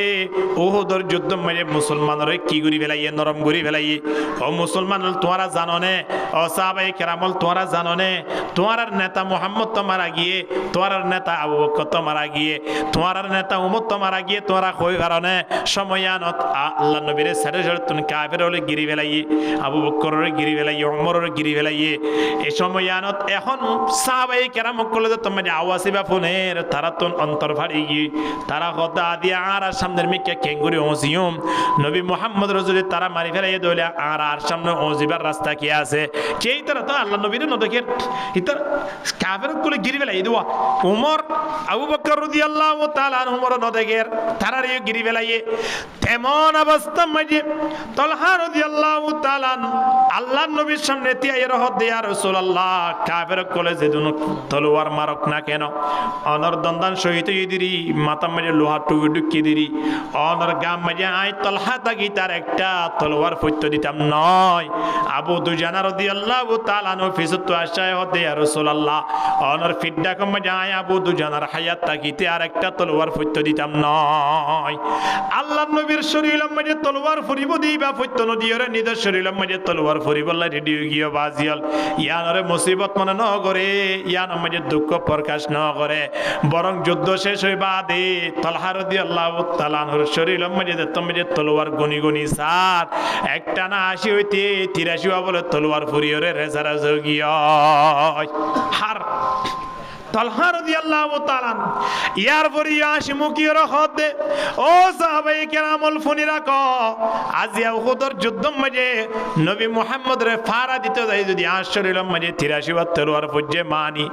উহুদর যুদ্ধ মাঝে মুসলমানরে কি করি ফেলাইয়ে নরম করি ফেলাইয়ে ও মুসলমান তোমরা জানো নে ও সাহাবায়ে কেরামল তোমরা জানো নে তোমার নেতা মুহাম্মদ তো মারা গিয়ে তোমার নেতা আবু বকর তো মারা গিয়ে তোমার নেতা উমর তো মারা গিয়ে তোমরা কই কারণে সময়ানত আল্লাহ নবীর সাথে সাথে তুমি কাফের হলে গিরি ফেলাইয়ে আবু বকরের গিরি ফেলাইয়ে উমরের গিরি ফেলাইয়ে এই সময়ানত এখন সাহাবায়ে কেরাম কলে তো মানে আওয়াজে বা ফোনের তারা তো অন্তর ফাড়ি গিয়ে তারা কথা দিয়া আর সামনের মিকে কেঙ্গুরি ওসিয়ম নবী মুহাম্মদ রাসূল তারা মারি ফেলাইয়ে দইলে আর সামনে ওজিবার রাস্তা কি আছে কেই তারা তো আল্লাহ নবীর ন দেখে ইতার কাফের কলে গিরি ফেলাই দেওয়া উমর আবু বকর রাদিয়াল্লাহু তাআলা আনহু মরণ দেখের তারারে গিরি বেলাইয়ে তেমন অবস্থা মাঝে তালহা রাদিয়াল্লাহু তাআলা আল্লাহর নবীর সামনে তিয়াই রহত দে ইয়া রাসূলুল্লাহ কাফের কোলে যেদুন তলোয়ার মারক না কেন অনর দন্দান শহীদ ইদিরি মাথা মাঝে লোহা টুকি ঢুকি দিরি অনর গাম মাঝে আই তালহা তাকি তার একটা তলোয়ার ফইত্য দিতাম নয় আবু দুজানা রাদিয়াল্লাহু তাআলা আনহু ফিসত আশায় হতে ইয়া রাসূলুল্লাহ অনর ফিড্ডা কম মাঝে আই আবু দুজানার হায়াত তাকিতে আর একটা তলোয়ার ফইত্য দিতাম নয় আল্লাহর নবীর শরীরের মাঝে তলোয়ার ফুরিব দিবা ফইত্য নদিয়রে নিদের শরীরের মাঝে তলোয়ার ফুরিব লাই রেডি গিয়ে বাজিয়াল ইয়ানরে মুসিবত মনে ন করে ইয়ান মাঝে দুঃখ প্রকাশ ন করে বরং যুদ্ধ শেষ হইবা দে তালহা রাদিয়াল্লাহু তাআলা আনহুর শরীরের মাঝে তোমাদের তলোয়ার গনি গনি সার একটা না 80 হইতে 83 বলে তলোয়ার ফুরিয়রে রেজারা যোগিয় হার তালহা রাদিয়াল্লাহু তাআলা ইয়ার পরিয়া শিমুকি রহত দে ও সাহাবায়ে কেরামল ফুনিরা ক আজিয়া উহুদের যুদ্ধ মাঝে নবী মুহাম্মদ রে ফারা দিতে যাই যদি আশরিলম মাঝে 83 বার তলোয়ার ফুজে মানি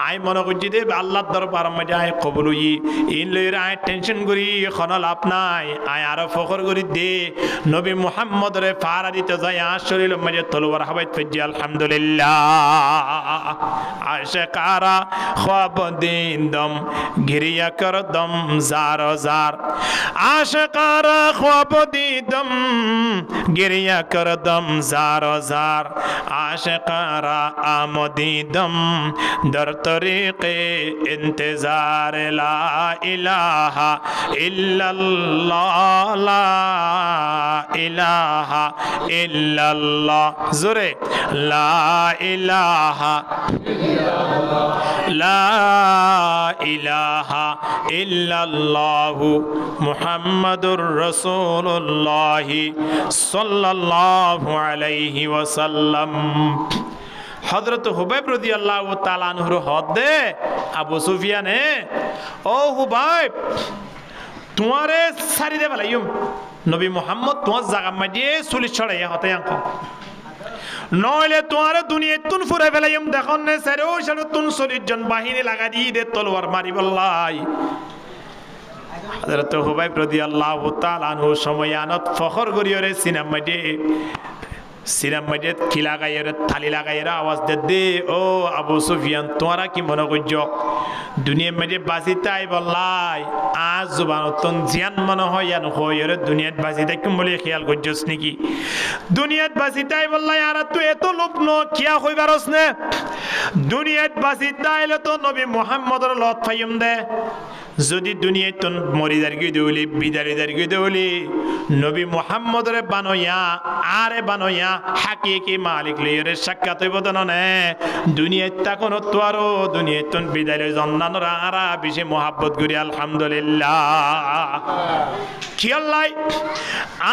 আই মনে করছি দে আল্লাহর দরবার মাঝে আই কবুল হই ইন লইরা আই টেনশন করি এখন লাভ নাই আই আর ফখর করি দে নবী মুহাম্মদ রে ফারা দিতে যাই আশরিলম মাঝে তলোয়ার হাবাইত ফুজে আলহামদুলিল্লাহ আশকারা ख्वाब दीन दम गिरिया कर दम जार जार आशिकार ख्वाब दी दम गिरिया कर दम जार जार आशिकार आमदी दम दर तरीक़े इंतजार ला इलाहा इल्लल्लाह ला इलाहा इल्लल्लाह जुरे ला इलाहा ला इलाहा इल्लल्लाहु मुहम्मदुर रसूलुल्लाह सल्लल्लाहु अलैहि वसल्लम हजरत हुबैब রাদিয়াল্লাহু তাআলা আনহুর হদে আবু সুফিয়ানে ও হুবাইব তোমারে সারি দে বলাইম নবী মুহাম্মদ তোমার জায়গা মাঝে চুলি ছড়াইয়া হতে আঙ্ক নইলে তোমার দুনিয়া তুন ফুরে ফেলাইম দেখুন না সেরো সেরো তুন 40 জন বাহিনী লাগা দিয়ে দে তলোয়ার মারি বললাই হযরত হুবাইব রাদিয়াল্লাহু তাআলা আনহু সময়য়ানত ফখর করিয়রে সিনাম মাঝে সিনাম মাঝে কি লাগাইরে থালি লাগাইরা আওয়াজ দে ও আবু সুফিয়ান তোমরা কি মনে করছো দুনিয়ার মাঝে বাজিতাই বললাই আজ জবানতন জিয়ান মনে হয় ইয়ান হইরে দুনিয়াত বাজিতাই কি বলে খেয়াল করছস নাকি দুনিয়াত বাজিতাই বললাই আর তুই এত লোভ ন কিয়া হইবারস না দুনিয়াত বাজিতাইলে তো নবী মুহাম্মদর লত ফাইম দে যদি দুনিয়ায় তুন মরিদার গই দেউলি বিদারিদার গই দেউলি নবী মুহাম্মদরে বানয়া আরে বানয়া হাকিকি মালিক লইরে সাক্ষাৎ হইব দননে দুনিয়ায় তা কোন তোয়ারো দুনিয়ায় তুন বিদারে জন্নানরা আরা বেশি মোহাব্বত করি আলহামদুলিল্লাহ কিয়াল্লাই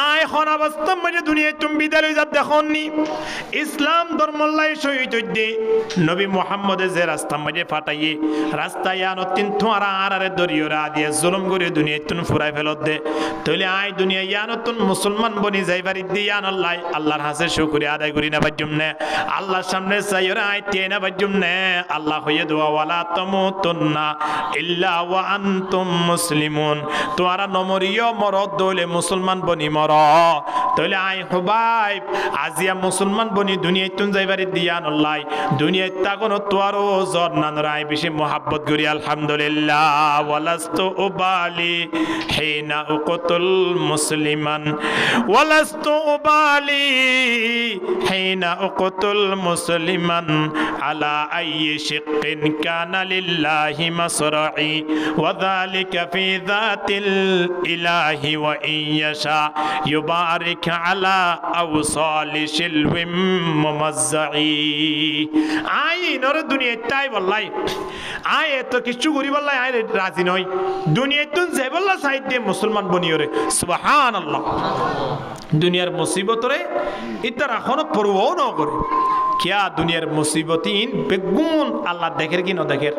আয় খন অবস্থা মধ্যে দুনিয়ায় তুমি বিদারে যা দেখনি ইসলাম ধর্মলাই শহীদ হইতে নবী মুহাম্মদে যে রাস্তা মধ্যে ফাটাইয়ে রাস্তায় আনো তিন তোয়ারা আরারে দরিয়রা দিয়ে জুলুম করে দুনিয়ায় তুন ফুরাই ফেলত দে তাহলে আয় দুনিয়া ইয়ানো তুন মুসলমান বনি যাইবারি দিয়ান আল্লাহ আল্লাহর হাসে শুকরিয়া আদায় করি না বাজুম নে আল্লাহর সামনে চাইরা আয় তে না বাজুম নে আল্লাহ হইয়ে দোয়া ওয়ালা তামুতুন্না ইল্লা ওয়া আনতুম মুসলিমুন তোরা নমরিয় মরদ দলে মুসলমান বনি মর তাহলে আয় হুবাইব আজিয়া মুসলমান বনি দুনিয়ায় তুন যাইবারি দিয়ান আল্লাহ দুনিয়ায় তা কোন তোয়ারো জন্নান রায় বেশি মোহাব্বত করি আলহামদুলিল্লাহ ওয়ালাস্তু উবালি হিনা উকতুল মুসলিমান ওয়ালাস্তু উবালি হিনা উকতুল মুসলিমান আলা আইয়ি শিক্কিন কানা লিল্লাহি মাসরাই ওয়া যালিকা ফি যাতিল ইলাহি ওয়া ইয়াশা ইউবারিক আলা আওসালি শিলবিম মুমাজ্জাই আই নর দুনিয়া তাই বললাই আই এত কিছু করি বললাই আই রাজি নই দুনিয়া তুন যে বললা সাইড দিয়ে মুসলমান বনিয়রে সুবহানাল্লাহ দুনিয়ার মুসিবতরে ইতার এখনো পরোয়াও না করে কিয়া দুনিয়ার মুসিবতিন বেগুন আল্লাহ দেখের কি ন দেখের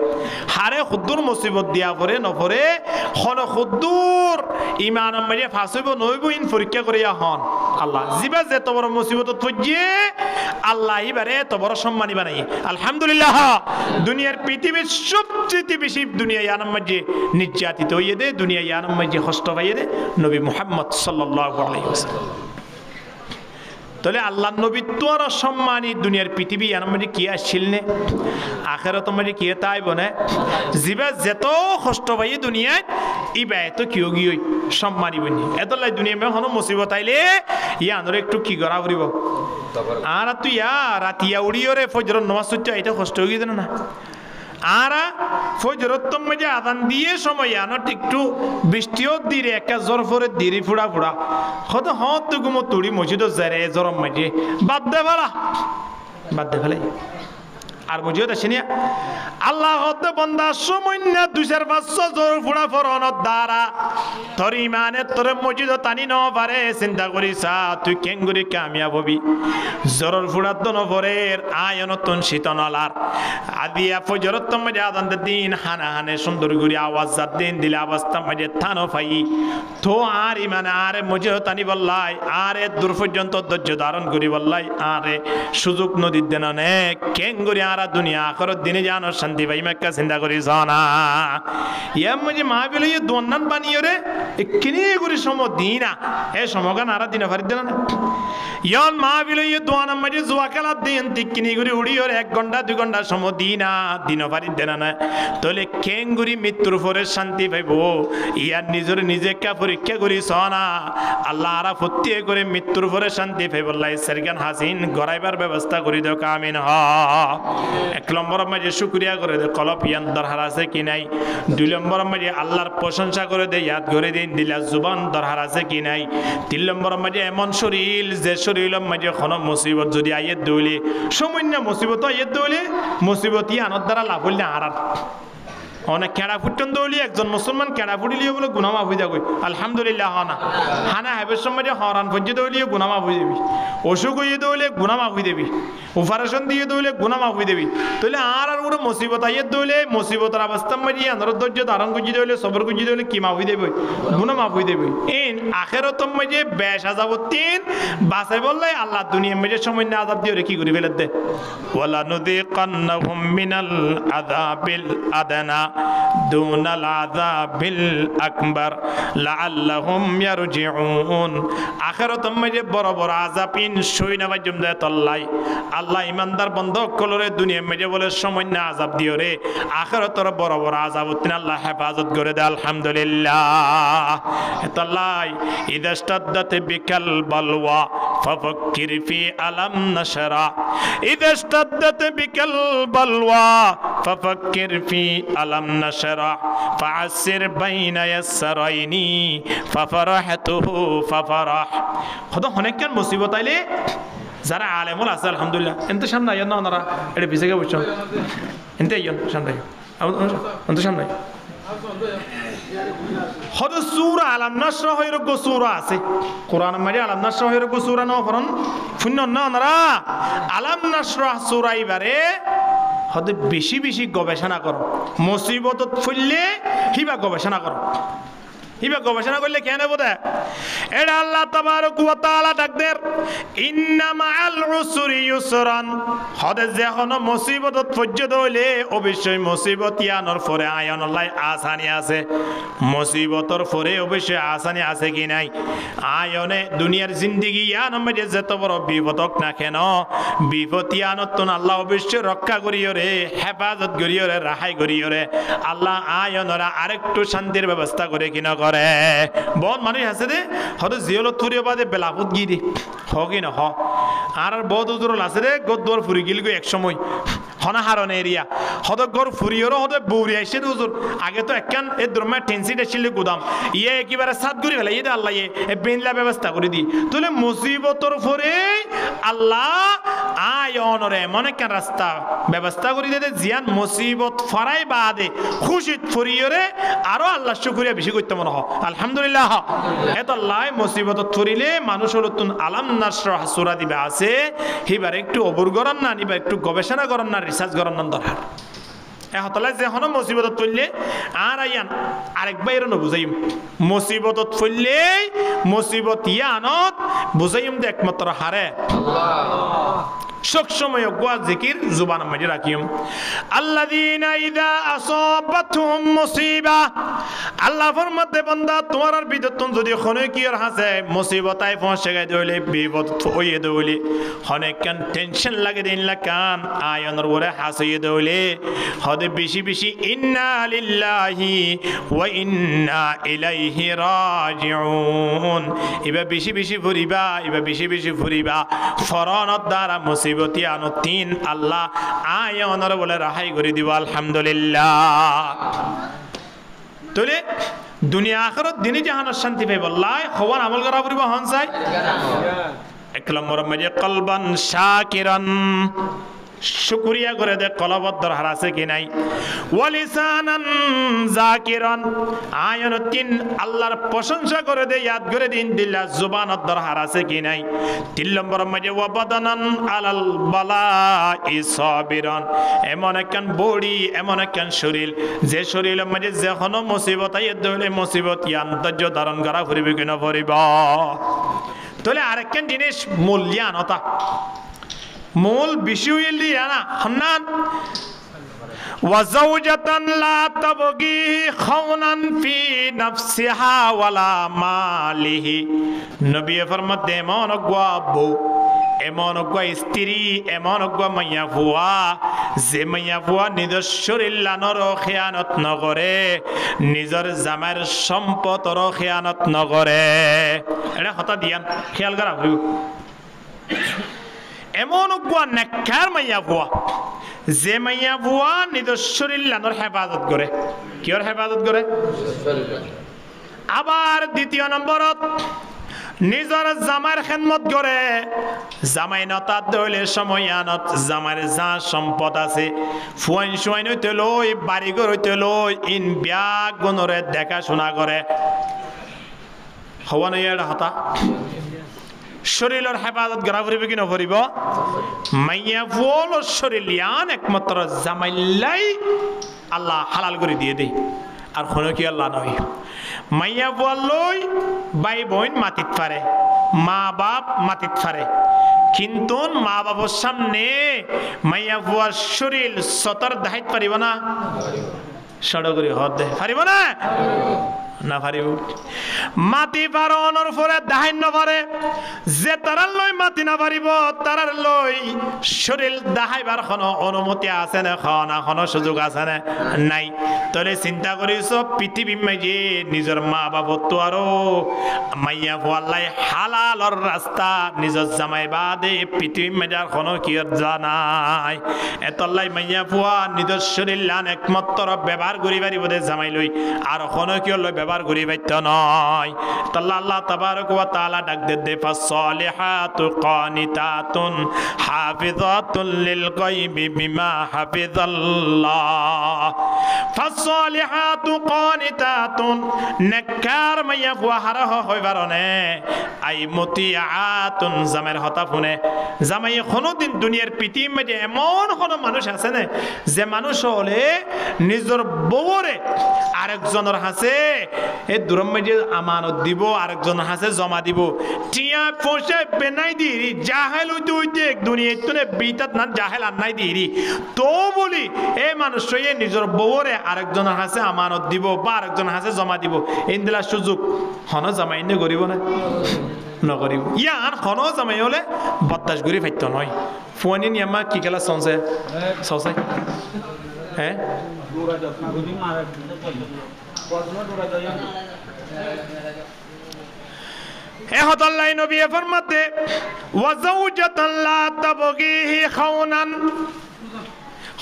হারে খুদ্দুর মুসিবত দিয়া পরে নপরে হন খুদ্দুর ইমান মারিয়া ফাঁসইব নইব ইন পরীক্ষা করিয়া হন আল্লাহ জিবা যে তো বড় মুসিবত থইয়ে আল্লাহ এবারে এত বড় সম্মানী বানাই আলহামদুলিল্লাহ দুনিয়ার পৃথিবীর সবচেয়ে বেশি দুনিয়া ইয়ানাম মাঝে নির্যাতিত হইয়ে দে দুনিয়া ইয়ানাম মাঝে কষ্ট পাইয়ে দে নবী মুহাম্মদ সাল্লাল্লাহু আলাইহি ওয়াসাল্লাম তাহলে আল্লাহ নবীত্ব আর সম্মানী দুনিয়ার পৃথিবী ইয়ানাম মাঝে কি আসছিল নে আখিরাত মাঝে কি তাই বনে জিবা যেত কষ্ট পাইয়ে দুনিয়ায় ইবা এত কিও গিয়ে সম্মানী বনি এত লাই দুনিয়া মে হনো মুসিবত আইলে ইয়ানরে একটু কি করা করিব আর তুই রাতিয়া উড়িও রে ফজর নামাজ পড়তে এটা কষ্ট হয়ে গেছে না আর ফজরত মাঝে আদান দিয়ে সময় আনত একটু বৃষ্টিও দিরে একা জ্বর ফরে দিরি ফুড়া ফুড়া হত হত গুমো তুড়ি মসজিদ যারে জ্বরম মাঝে বাদ দে ফেলাই আর বুঝিও দেশিনিয়া আল্লাহ হতে বন্দা সমন্য 2-500 জোর ফুড়া ফরনত দ্বারা তোর ইমানে তোর মসজিদ টানি ন পারে চিন্তা করিসা তুই কেঙ্গুরি কামিয়াব হবি জোর ফুড়ার দন ফরের আয়নতন শীতনলার আদিয়া ফজরত মাঝে আদান দিন হানা হানে সুন্দর করে আওয়াজ জাত দিন দিলে আওয়াজটা মাঝে থানো ফাই তো আর ইমানে আরে মসজিদ টানি বললাই আরে দূর পর্যন্ত ধৈর্য ধারণ করি বললাই আরে সুযোগ নদীর দেন অনেক কেঙ্গুরি আর দুনিয়া আখরত দিনে জানো শান্তি ভাই মেক্কা চিন্তা করিস না ইয়া মুঝে মাহফিল ইয়ে দোনান বানিয়ে রে কিনে করে দিনা এ সমগান আর দিন ফারিদ দেন না ইয়ন মাহফিল ইয়ে দোয়ানা মাঝে জুয়া খেলা দিন তিকিনি করে উড়ি ওর 1 ঘন্টা 2 ঘন্টা সময় দিন ফারিদ দেন না তাহলে কেঙ্গুরি মৃত্যুর পরে শান্তি পাইব ইয়ার নিজের নিজে কা পরীক্ষা করিস না আল্লাহ আরা ফতিয়ে করে মৃত্যুর পরে শান্তি পাইব আল্লাহ সারগান হাসিন গড়াইবার ব্যবস্থা করি দাও কামিন হ 1 নম্বর মাঝে শুকরিয়া করে দে কলপ ইয়ান দরহার আছে কি নাই 2 নম্বর মাঝে আল্লাহর প্রশংসা করে দে ইয়াদ করে দিন দিলা জুবান দরহার আছে কি নাই 3 নম্বর মাঝে এমন শরীর যে শরীরের মাঝে কোনো মুসিবত যদি আইয়ে দইলে সামান্য মুসিবত আইয়ে দইলে মুসিবত ইয়ানোর দ্বারা লাভ হইলে আর অনেক কেড়া ফুটন দৌলি একজন মুসলমান কেড়া ফুটিলিও বলে গুনাহ মাফ হয়ে যাবে আলহামদুলিল্লাহ হানা হাবের সময় হরান ফজ্জে দৌলিও গুনাহ মাফ হয়ে যাবি অসুখ হয়ে দৌলে গুনাহ মাফ হয়ে দেবি অপারেশন দিয়ে দৌলে গুনাহ মাফ হয়ে দেবি তাহলে আর কোনো মুসিবত আইয়ে দৌলে মুসিবতের অবস্থা মাঝে আন্দর ধৈর্য ধারণ করছি দৌলে সবর করছি দৌলে কি মাফ হয়ে দেবে গুনাহ মাফ হয়ে দেবে ইন আখেরত মাঝে বেশ আযাবতিন বাঁচাই বললে আল্লাহ দুনিয়ার মাঝে সময় না আযাব দিয়ে কি করে ফেলে দে ওয়ালা নুযিকান্নাহুম মিনাল আযাবিল আদনা দুনাল আযাবিল আকবার লাআল্লাহুম ইয়ারজিউন আখিরাত মাঝে বড় বড় আযাবিন সইনা বাজুম দে তল্লাই আল্লাহ ইমানদার বন্ধ কলরে দুনিয়া মাঝে বলে সামান্য আযাব দিও রে আখিরাতের বড় বড় আযাব উত্তিন আল্লাহ হেফাজত করে দে আলহামদুলিল্লাহ তল্লাই ইদাস্তাদাত বিকাল বালওয়া ফাফাক্কির ফি আলাম নাশরা ইদাস্তাদাত বিকাল বালওয়া ফাফাক্কির ফি আলাম نشرح فعسر بين يسرين ففرحته ففرح خدا অনেক কেন মুসিবত আইলে যারা আলেমুল আছে আলহামদুলিল্লাহ এনতে সামনে আইন না ওনারা এটা বিসেকে বুঝছো এনতে আইন সামনে এনতে সামনে হদ সূরা আলাম নাশরা হইর গো সূরা আছে কোরআন মাঝে আলাম নাশরা হইর গো সূরা ন ফরন শূন্য না ওনারা আলাম নাশরা সূরা ইবারে হতে বেশি বেশি গবেষণা করো মুসিবতত ফেললে হিবা গবেষণা করো হিবা গবেষণা করলে কেন বোধ এটা আল্লাহ তাবারক ওয়া তাআলা ডাকদের ইন্না মাআল উসরি ইউসরান হদে যখন মুসিবতত পর্যন্ত হইলে অবশ্যই মুসিবত ইয়ানোর পরে আয়নলাই আসানি আছে মুসিবতর পরে অবশ্যই আসানি আছে কি নাই আয়নে দুনিয়ার জিন্দেগি ইয়ান মধ্যে যত বড় বিপদক না কেন বিপদ ইয়ানতন আল্লাহ অবশ্যই রক্ষা করিও রে হেফাজত করিও রে রাহাই করিও রে আল্লাহ আয়নরা আরেকটু শান্তির ব্যবস্থা করে কিনা করে বহুত মানুষ আছে রে হয়তো জিয়লত ফুরিয়ে বাদে বেলাপুত গিয়ে দে হ কি না হ আর বহুত উজরল আছে রে গদ্দর ফুরি গিল গো এক সময় হনা হারন এরিয়া হদ গর ফুরিয়র হদ বৌরি আইসে হুজুর আগে তো একখান এ দ্রমা টেন্সিট আসলে গুদাম ইয়ে একেবারে সাত গুড়ি ফেলে ইয়ে আল্লাহ ইয়ে বেনলা ব্যবস্থা করে দি তাহলে মুসিবতর ফরে আল্লাহ আয় অনরে মনে কেন রাস্তা ব্যবস্থা করে দিতে জিয়ান মুসিবত ফরাই বাদে খুশিত ফুরিয়রে আরো আল্লাহ শুকরিয়া বেশি করতে মনে হয় আলহামদুলিল্লাহ এত আল্লাহ মুসিবতত ফুরিলে মানুষ নতুন আলাম নাসরাহ সূরা দিবে আছে হিবার একটু অবুর করার না নিবা একটু গবেষণা করার না রিসার্চ করার না দরকার এহতলায় যখন মুসিবতত পড়লে আর আইয়ান আরেক বাইরে বুঝাইম মুসিবতত পড়লে মুসিবত ইয়ানত বুঝাইম দে একমাত্র হারে সব সময় গোয়া জিকির জুবান মাঝে রাখিম আল্লাযীনা ইযা আসাবাতহুম মুসিবা আল্লাহ ফরমাতে বান্দা তোমার ভিতর যদি খনে কি আর হাসে মুসিবতায় পৌঁছে গেছে দইলে বিপদ হইয়ে দইলে খনে কান টেনশন লাগে দিন লাকান আয়নর ওরে হাসিয়ে দইলে হদে বেশি বেশি ইন্না লিল্লাহি ওয়া ইন্না ইলাইহি রাজিউন এবা বেশি বেশি ফুরিবা এবা বেশি বেশি ফুরিবা ফরনত দ্বারা মুসিবতি আনো তিন আল্লাহ আয়নর বলে রাহাই করে দিব আলহামদুলিল্লাহ তোলে দুনিয়া আখিরাত দিনে জাহান্নাত শান্তি পাইব আল্লাহ খবর আমল করা পড়িব হন চাই এক নম্বর মাঝে কলবান শাকিরান শুকরিয়া করে দে কলবত দরকার আছে কি নাই ওয়ালিসানান যাকিরান আয়ন তিন আল্লাহর প্রশংসা করে দে ইয়াদ করে দিন দিল্লা জুবানত দরকার আছে কি নাই তিন নম্বর মাঝে ওয়াবাদানান আলাল বালাই সাবিরান এমন একখান বডি এমন একখান শরীর যে শরীরের মাঝে যখন মুসিবত আইয়ে দলে মুসিবত ইয়ান ধৈর্য ধারণ করা ফুরিবে কিনা ফুরিব তাহলে আরেকখান জিনিস মূল্যায়নতা মূল বিষয় লিয়ানা হান্নান ওয়াজাওজাতান লা তাবগি খাওনান ফি নাফসিহা ওয়ালা মালিহি নবী ফরমাতে এমন গো বউ এমন গো স্ত্রী এমন গো মাইয়া ফুয়া যে মাইয়া ফুয়া নিজের শরীর লানর খেয়ানত নকরে নিজের জামার সম্পদর খেয়ানত নকরে এটা কথা দিয়ান খেয়াল করা হইব এমন গুয়া নেককার মাইয়া বুয়া যে মাইয়া বুয়া নিজের শরীর লানোর হেফাজত করে কিয়র হেফাজত করে আবার দ্বিতীয় নম্বরত নিজের জামার খেদমত করে জামাই নতাত দইলে সময়য়ানত জামার যা সম্পদ আছে ফুয়াইন সুয়াইন হইতে লই বাড়িঘর হইতে লই ইন ব্যাগ গুণরে দেখাশোনা করে হওয়া নয় এটা হতা শরীরের হেফাজত করা ফুরিবে কি নফরিব মাইয়া ফুল শরীর লিয়ান একমাত্র জামাইলাই আল্লাহ হালাল করে দিয়ে দেই আর কোনো কি আল্লাহ নয় মাইয়া ফুয়াল লই ভাই বোন মাতিত পারে মা বাপ মাতিত পারে কিন্তু মা বাবার সামনে মাইয়া ফুয়ার শরীর সতর দাহিত পারিব না সড়গরি হদ দে পারিব না না পারিব মাটি পারনের পরে দাহাই নপারে যে তারার লই মাটি না পারিব তারার লই শরীর দাহাইবার কোনো অনুমতি আছে না খানা কোনো সুযোগ আছে না নাই তলে চিন্তা করিস পৃথিবী মাঝে নিজের মা বাবা তো আরো মাইয়া ফুয়াল্লাই হালালর রাস্তা নিজের জামাই বাদে পৃথিবী মাঝার কোনো কি জানাই এতলাই মাইয়া ফুয়া নিজের শরীর লান একমাত্র ব্যবহার করি পারিব দে জামাই লই আর কোনো কি লই ব্যবহার করি পাইত নয় তাল্লা আল্লাহ তাবারক ওয়া তাআলা ডাক দে ফাসসালিহাতু কানিতাতুন হাফিজাতুল লিল গায়বি বিমা হাফিজাল্লাহ ফাসসালিহাতু কানিতাতুন নেককার মাইয়া ফুয়া হারা হইবারনে আই মুতিআতুন জামের হতা ফুনে জামাই কোনদিন দুনিয়ার পৃথিবীর মধ্যে এমন কোন মানুষ আছে না যে মানুষ হলে নিজের বউরে আরেকজনের হাসে এই দুরম মাঝে আমানত দিব আরেকজনের হাসে জমা দিব টিয়া পয়সা বেনাই দিরি জাহেল হইতে হইতে দুনিয়ার তুলে বিতাত না জাহেল আনাই দিরি তো বলি এই মানুষ নিজের বউরে আরেকজনের হাসে আমানত দিব বা আরেকজনের হাসে জমা দিব ইন্দিলা সুযোগ হন জামাই নে করিব না নকরিব ইয়ার হন জামাই হলে বদাস করি ফাইত নয় ফোনে নিয়ামা কি খেলা চলছে চলছে হ্যাঁ এহতাল্লাহ নবী ফরমাতে ওয়াজাওজাতান লা তাবগিহি খাওনান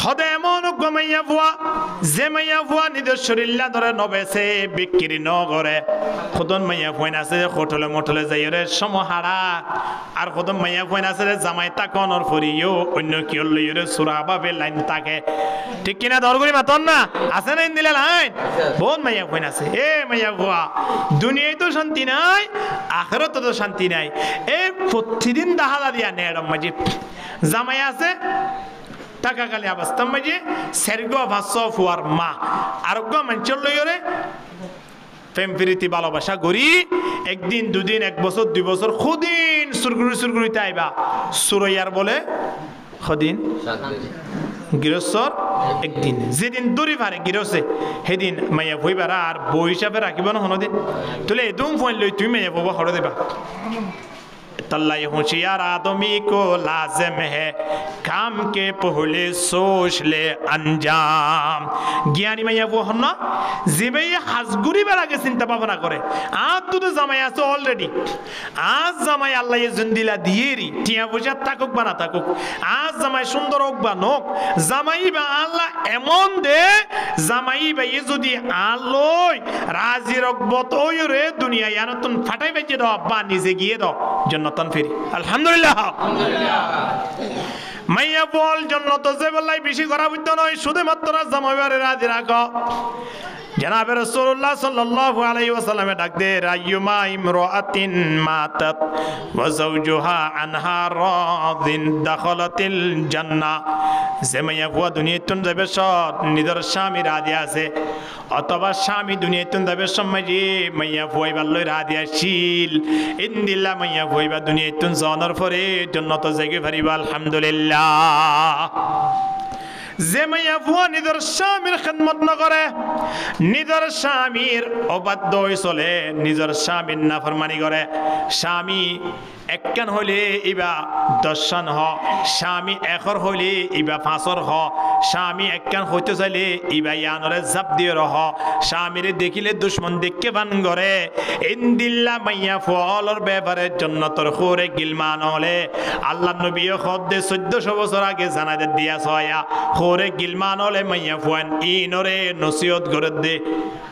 হদে এমন মাইয়া ফুয়া যে মাইয়া ফুয়া নিজের শরীরলা ধরে নবেছে বিক্রি ন করে খোদন মাইয়া ফুয়াইন আছে হোটেলে মোটলে যাই রে সমহারা আর খোদন মাইয়া ফুয়াইন আছে জামাই তাকনর ফরিও অন্য কি লইরে সুরা ভাবে লাইন তাকে ঠিক কিনা দরগুরি মাতন না আছে না দিলে লাইন বহুত মাইয়া ফুয়াইন আছে এ মাইয়া ফুয়া দুনিয়ায় তো শান্তি নাই আখিরাতে তো শান্তি নাই এই প্রতিদিন দাহালা দিয়া নেড়ম মাঝে জামাই আছে টাকা কালি অবস্থা মাঝে সেরগ ভাষ্য ফুয়ার মা আরোগ্য মঞ্চল লইরে প্রেম প্রীতি ভালোবাসা করি একদিন দুদিন এক বছর 2 বছর খুদিন সুরগুড়িতে আইবা সুরইয়ার বলে খুদিন গৃহস্থর একদিন যেদিন দূরি পারে গৃহস্থে সেদিন মাইয়া ভইবারা আর বই হিসাবে রাখিব না হনদিন তুলে এদম ফোন লই তুমি মাইয়া ববা হরে দেবা तल्लाई होशियार आदमी को लाजिम है काम के पहले सोच ले अंजाम জ্ঞানী মাইয়া বো হন না জিবে হাজগুড়ি বেড়াকে চিন্তা ভাবনা করে আজ তো জামাই আছে অলরেডি আজ জামাই আল্লাহ জন্দিলা দিয়েরি টিয়া পয়সা থাকুক বা না থাকুক আজ জামাই সুন্দর হোক বা নোক জামাই বা আল্লাহ এমন দে জামাই বা যদি আলোয় রাজি রকবত ওই রে দুনিয়া ইয়ানতন ফাটাই বেঁচে দাও বা নিজে গিয়ে দাও জন্নতন ফিরি আলহামদুলিল্লাহ মাইয়া বল জন্নত যে বললাই বেশি করা বুঝতো নয় শুধুমাত্র জামাইবারে রাজি রাখো জনাবে রাসূলুল্লাহ সাল্লাল্লাহু আলাইহি ওয়াসাল্লামে ডাক দে আইয়ুমা ইমরাআতিন মাতাত ওয়া যাওজুহা আনহা রাদিন দাখালাতিল জান্নাহ যে মাইয়া বুয়া দুনিয়াতুন যাবে সব নিজের স্বামী রাজি আছে অথবা স্বামী দুনিয়াতুন যাবে সমাজে মাইয়া বুয়াইবার লই রাজি আছিল ইনদিল্লাহ মাইয়া বুয়াইবা দুনিয়াতুন জানার পরে জান্নাত যাইগে পারিবা আলহামদুলিল্লাহ যে মাইয়া বুয়া নিজের স্বামীর খেদমত না করে নিজের স্বামীর অবাধ্য হয়ে চলে নিজের স্বামীর নাফরমানি করে স্বামী একখান হইলে ইবা 10 হ স্বামী একর হইলে ইবা 5 হ স্বামী একখান হইতে চাইলে ইবা ইয়ানরে জাপ দিয়ে রহ স্বামীরে দেখিলে দুশ্মন দেখকে বান করে ইনদিল্লা মাইয়া ফলর ব্যাপারে জান্নাতের খোরে গিলমান হলে আল্লাহ নবী খদ্দে 1400 বছর আগে জানাতে দিয়া ছয়া খোরে গিলমান হলে মাইয়া ফুয়ান ইনরে নসিহত করে দে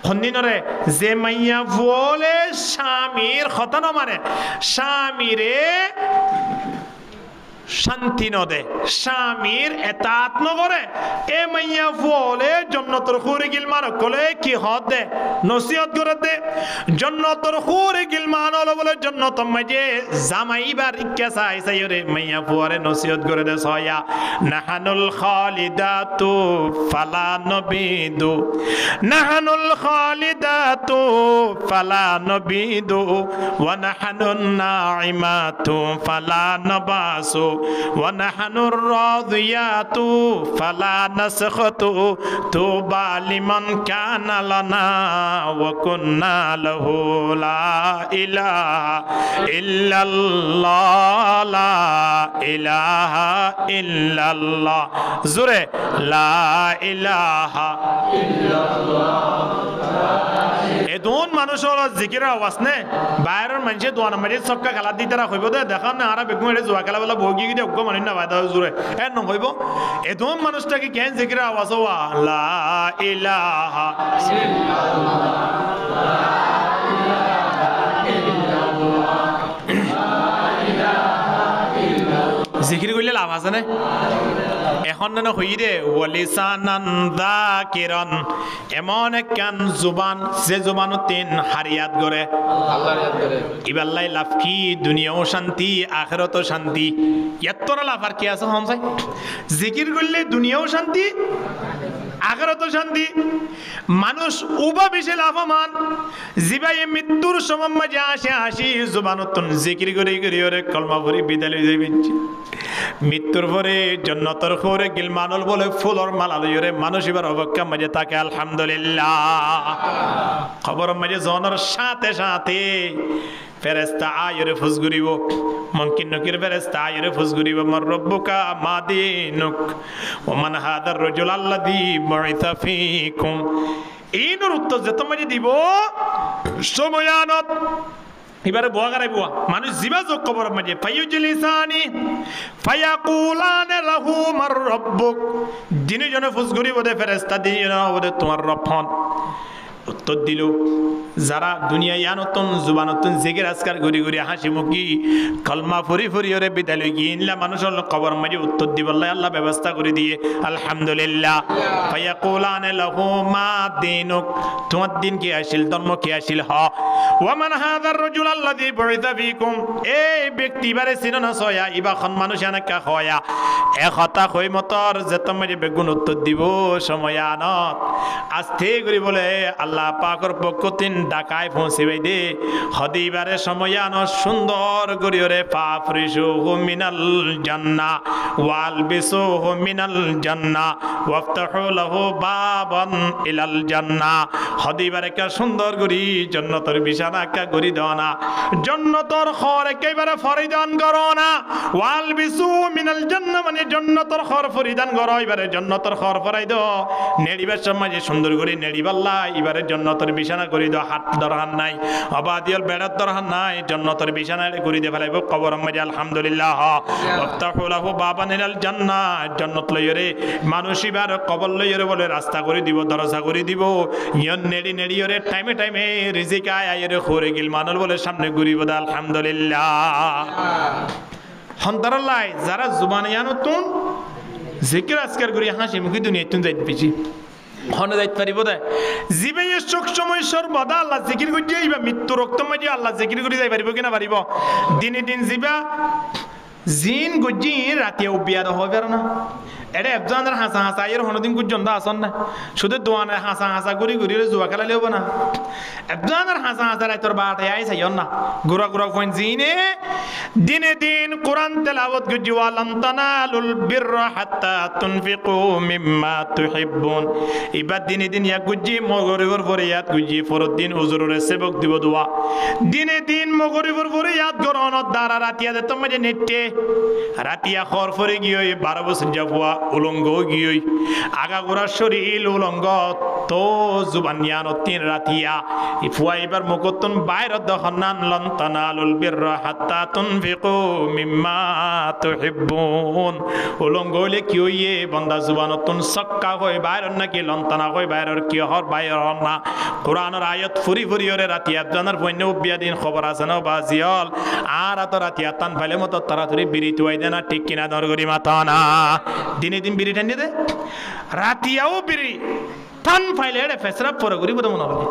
খন্দিনরে যে মাইয়া ফুলে স্বামীর কথা না মানে স্বামীরে শান্তি নদে স্বামীর এতাত নগরে এ মাইয়া ফুলে জন্নতর খুরে গিলমান কলে কি হদ দে নসিহত করে দে জন্নতর খুরে গিলমান হলো বলে জন্নত মাঝে জামাইবার ইচ্ছা চাই চাই রে মাইয়া ফুয়ারে নসিহত করে দে ছয়া নাহানুল খালিদাতু ফালা নবিদু নাহানুল খালিদাতু ফালা নবিদু ওয়া নাহানুন নাইমাতু ফালা নবাসু ونحن الراضيات فلا نسخط طوبى لمن كان لنا وكنا له لا إله إلا الله لا إله إلا الله زوره لا إله إلا الله এদন মানুষের জিকিরের আওয়াজ নে বাইরের মানুষে দোয়া নামাজে সবকা খেলা দিতে রাখব দে দেখান না আর বেগুন এটা জোয়া খেলা বলা বগি গিয়ে অজ্ঞ মানি না বাইদা জোরে এর নম হইব এদন মানুষটাকে কেন জিকিরের আওয়াজ হওয়া লা ইলাহা জিকির করলে লাভ আছে না এখন না হই রে ওয়ালিসানান যাকিরান এমন একখান জুবান যে জুবান তিন হারিয়াত করে আল্লাহর ইয়াদ করে ইবাল্লাই লাভ কি দুনিয়াও শান্তি আখিরাতও শান্তি এতরা লাভ আর কি আছে হামসাই জিকির করলে দুনিয়াও শান্তি আখিরাতও শান্তি মানুষ উবা বেশি লাভবান জিবাই মৃত্যুর সময় মাঝে আসে আসি জুবানতন জিকির করে করে ওরে কলমা পড়ি বিদায় লই যাইবেন মৃত্যুর পরে জান্নাতের খোরে গিলমানল বলে ফুলর মালা লইরে মানুষ এবার অবক্কা মাঝে থাকে আলহামদুলিল্লাহ খবর মাঝে জনের সাথে সাথে ফেরেশতা আয়রে ফুসগুরিব মুমকিন নকির ফেরেশতা আয়রে ফুসগুরিব মার রব্বুকা মা দীনুক ওয়া মান হাদার রাজুল আল্লাযী বুইসা ফীকুম ইনর উত্তর যে তোমাকে দিব সময়ানত এবারে বুয়া গারাই বুয়া মানুষ জিবা যোগ কবর মাঝে ফাইয়ুজলিসানি ফায়াকুলানে লাহু মার রাব্বুক যিনি জনে ফুসগুরি বদে ফেরেশতা দিয়ে না বদে তোমার রব হন উত্তর দিল যারা দুনিয়ায় আনতন জুবানতন জিকির আজকার ঘুরি ঘুরি হাসি মুখি কলমা ফুরি ফুরি ওরে বিদ্যালয় গিয়ে ইনলা মানুষের কবর মাঝে উত্তর দিব আল্লাহ ব্যবস্থা করে দিয়ে আলহামদুলিল্লাহ ফায়াকুলানে লাহু মা দীনুক তোমার দিন কি আসিল ধর্ম কি আসিল হ ওয়ামান হাযার রাজুল আল্লাযী বুইসা ফীকুম এই ব্যক্তি বারে সিননা সয়া ইবা খন মানুষ আনাকা হয়া এক হতা কই মতর যে তোমারে বেগুন উত্তর দিব সময় আনত আস্তে করে বলে আল্লাহ পাকের পক্ষ তিন ডাকায় পৌঁছিবাই দে হদিবারে সময় আনো সুন্দর গরিয়রে ফাফরিসুহু মিনাল জান্নাহ ওয়ালবিসুহু মিনাল জান্নাহ ওয়াফতাহু লাহু বাবান ইলাল জান্নাহ হদিবারে কা সুন্দর গরি জান্নাতের বিছানা কা গরি দাও না জান্নাতের খর একেবারে ফরিদান করো না ওয়ালবিসুহু মিনাল জান্নাহ মানে জান্নাতের খর ফরিদান করো এবারে জান্নাতের খর ফরাই দাও নেড়িবার সময় যে সুন্দর গরি নেড়িবাল্লা এবারে জান্নাতের বিছানা করি দাও হাত দরহান নাই অবাদিয়াল বেড়ার দরহান নাই জান্নাতের বিছানা করি দে ফেলাইব কবর মধ্যে আলহামদুলিল্লাহ ওয়াফতাহু লাহু বাবান ইলাল জান্নাহ জান্নাত লইরে মানুষ এবার কবর লইরে বলে রাস্তা করে দিব দরজা করে দিব ইয়ন নেড়ি নেড়ি ওরে টাইমে টাইমে রিজিক আয় আয়রে খরে গিল মানুষ বলে সামনে ঘুরিব দা আলহামদুলিল্লাহ হন্তারাল্লাহ যারা জুবানে আনতুন জিকির আজকার করি হাসি মুখি দুনিয়ায় তুন যাইতে পেছি হনে যাইতে পারিব দে জীবে চোখ সময় সর্বদা আল্লাহ জিকির করি যাইবা মৃত্যু রক্ত মাঝে আল্লাহ জিকির করি যাই পারিব কিনা পারিব দিনে দিন যাবা জিন গজি রাতে উবিয়া হবে না এটা একজনের হাসা হাসা এর হনদিন কুজন্দা আসন না শুধু দোয়ানে হাসা হাসা ঘুরি ঘুরি জুয়া খেলা লেব না একজনের হাসা হাসা রাইতর বাটে আই চাইন না গুরা গুরা ফোন জিনে দিনে দিন কোরআন তেলাওয়াত গজি ওয়ালান তানালুল বিররা হাত্তা তুনফিকু মিম্মা তুহিব্বুন ইবাদ দিনে দিন ইয়া গজি মগরিবর ফরিয়াত গজি ফরদিন হুজুরের সেবক দিব দোয়া দিনে দিন মগরিবর ফরিয়াত গরনত দ্বারা রাতিয়া দে তোমারে নেটে রাতিয়া খর ফরে গিয়ে 12 বছর যাবুয়া উলঙ্গ গিয়ে আগাগোড়া শরীর উলঙ্গ তো জুবানিয়ান তিন রাতিয়া ইফুয়া এবার মুকতন বাইরে দহনান লন্তানালুল বিররা হাত্তা তুনফিকু মিম্মা তুহিব্বুন উলঙ্গ হলে কি হইয়ে বন্দা জুবানতন সক্কা হয় বাইরে নাকি লন্তানা হয় বাইরের কি হর বাইরে না কোরআনের আয়াত ফুরি ফুরি ওরে রাতিয়া জানার বন্য উবিয়া দিন খবর আছে না বাজিয়াল আর এত রাতিয়া তান ফাইলে মতো তাড়াতাড়ি বিড়ি তুয়াই দে না ঠিক কিনা দরগরি মাথা না দিনে দিন বিড়ি টানিয়ে দে রাতিয়াও বিড়ি টান ফাইলে এটা ফেসরা পরে করি বোধ মনে হবে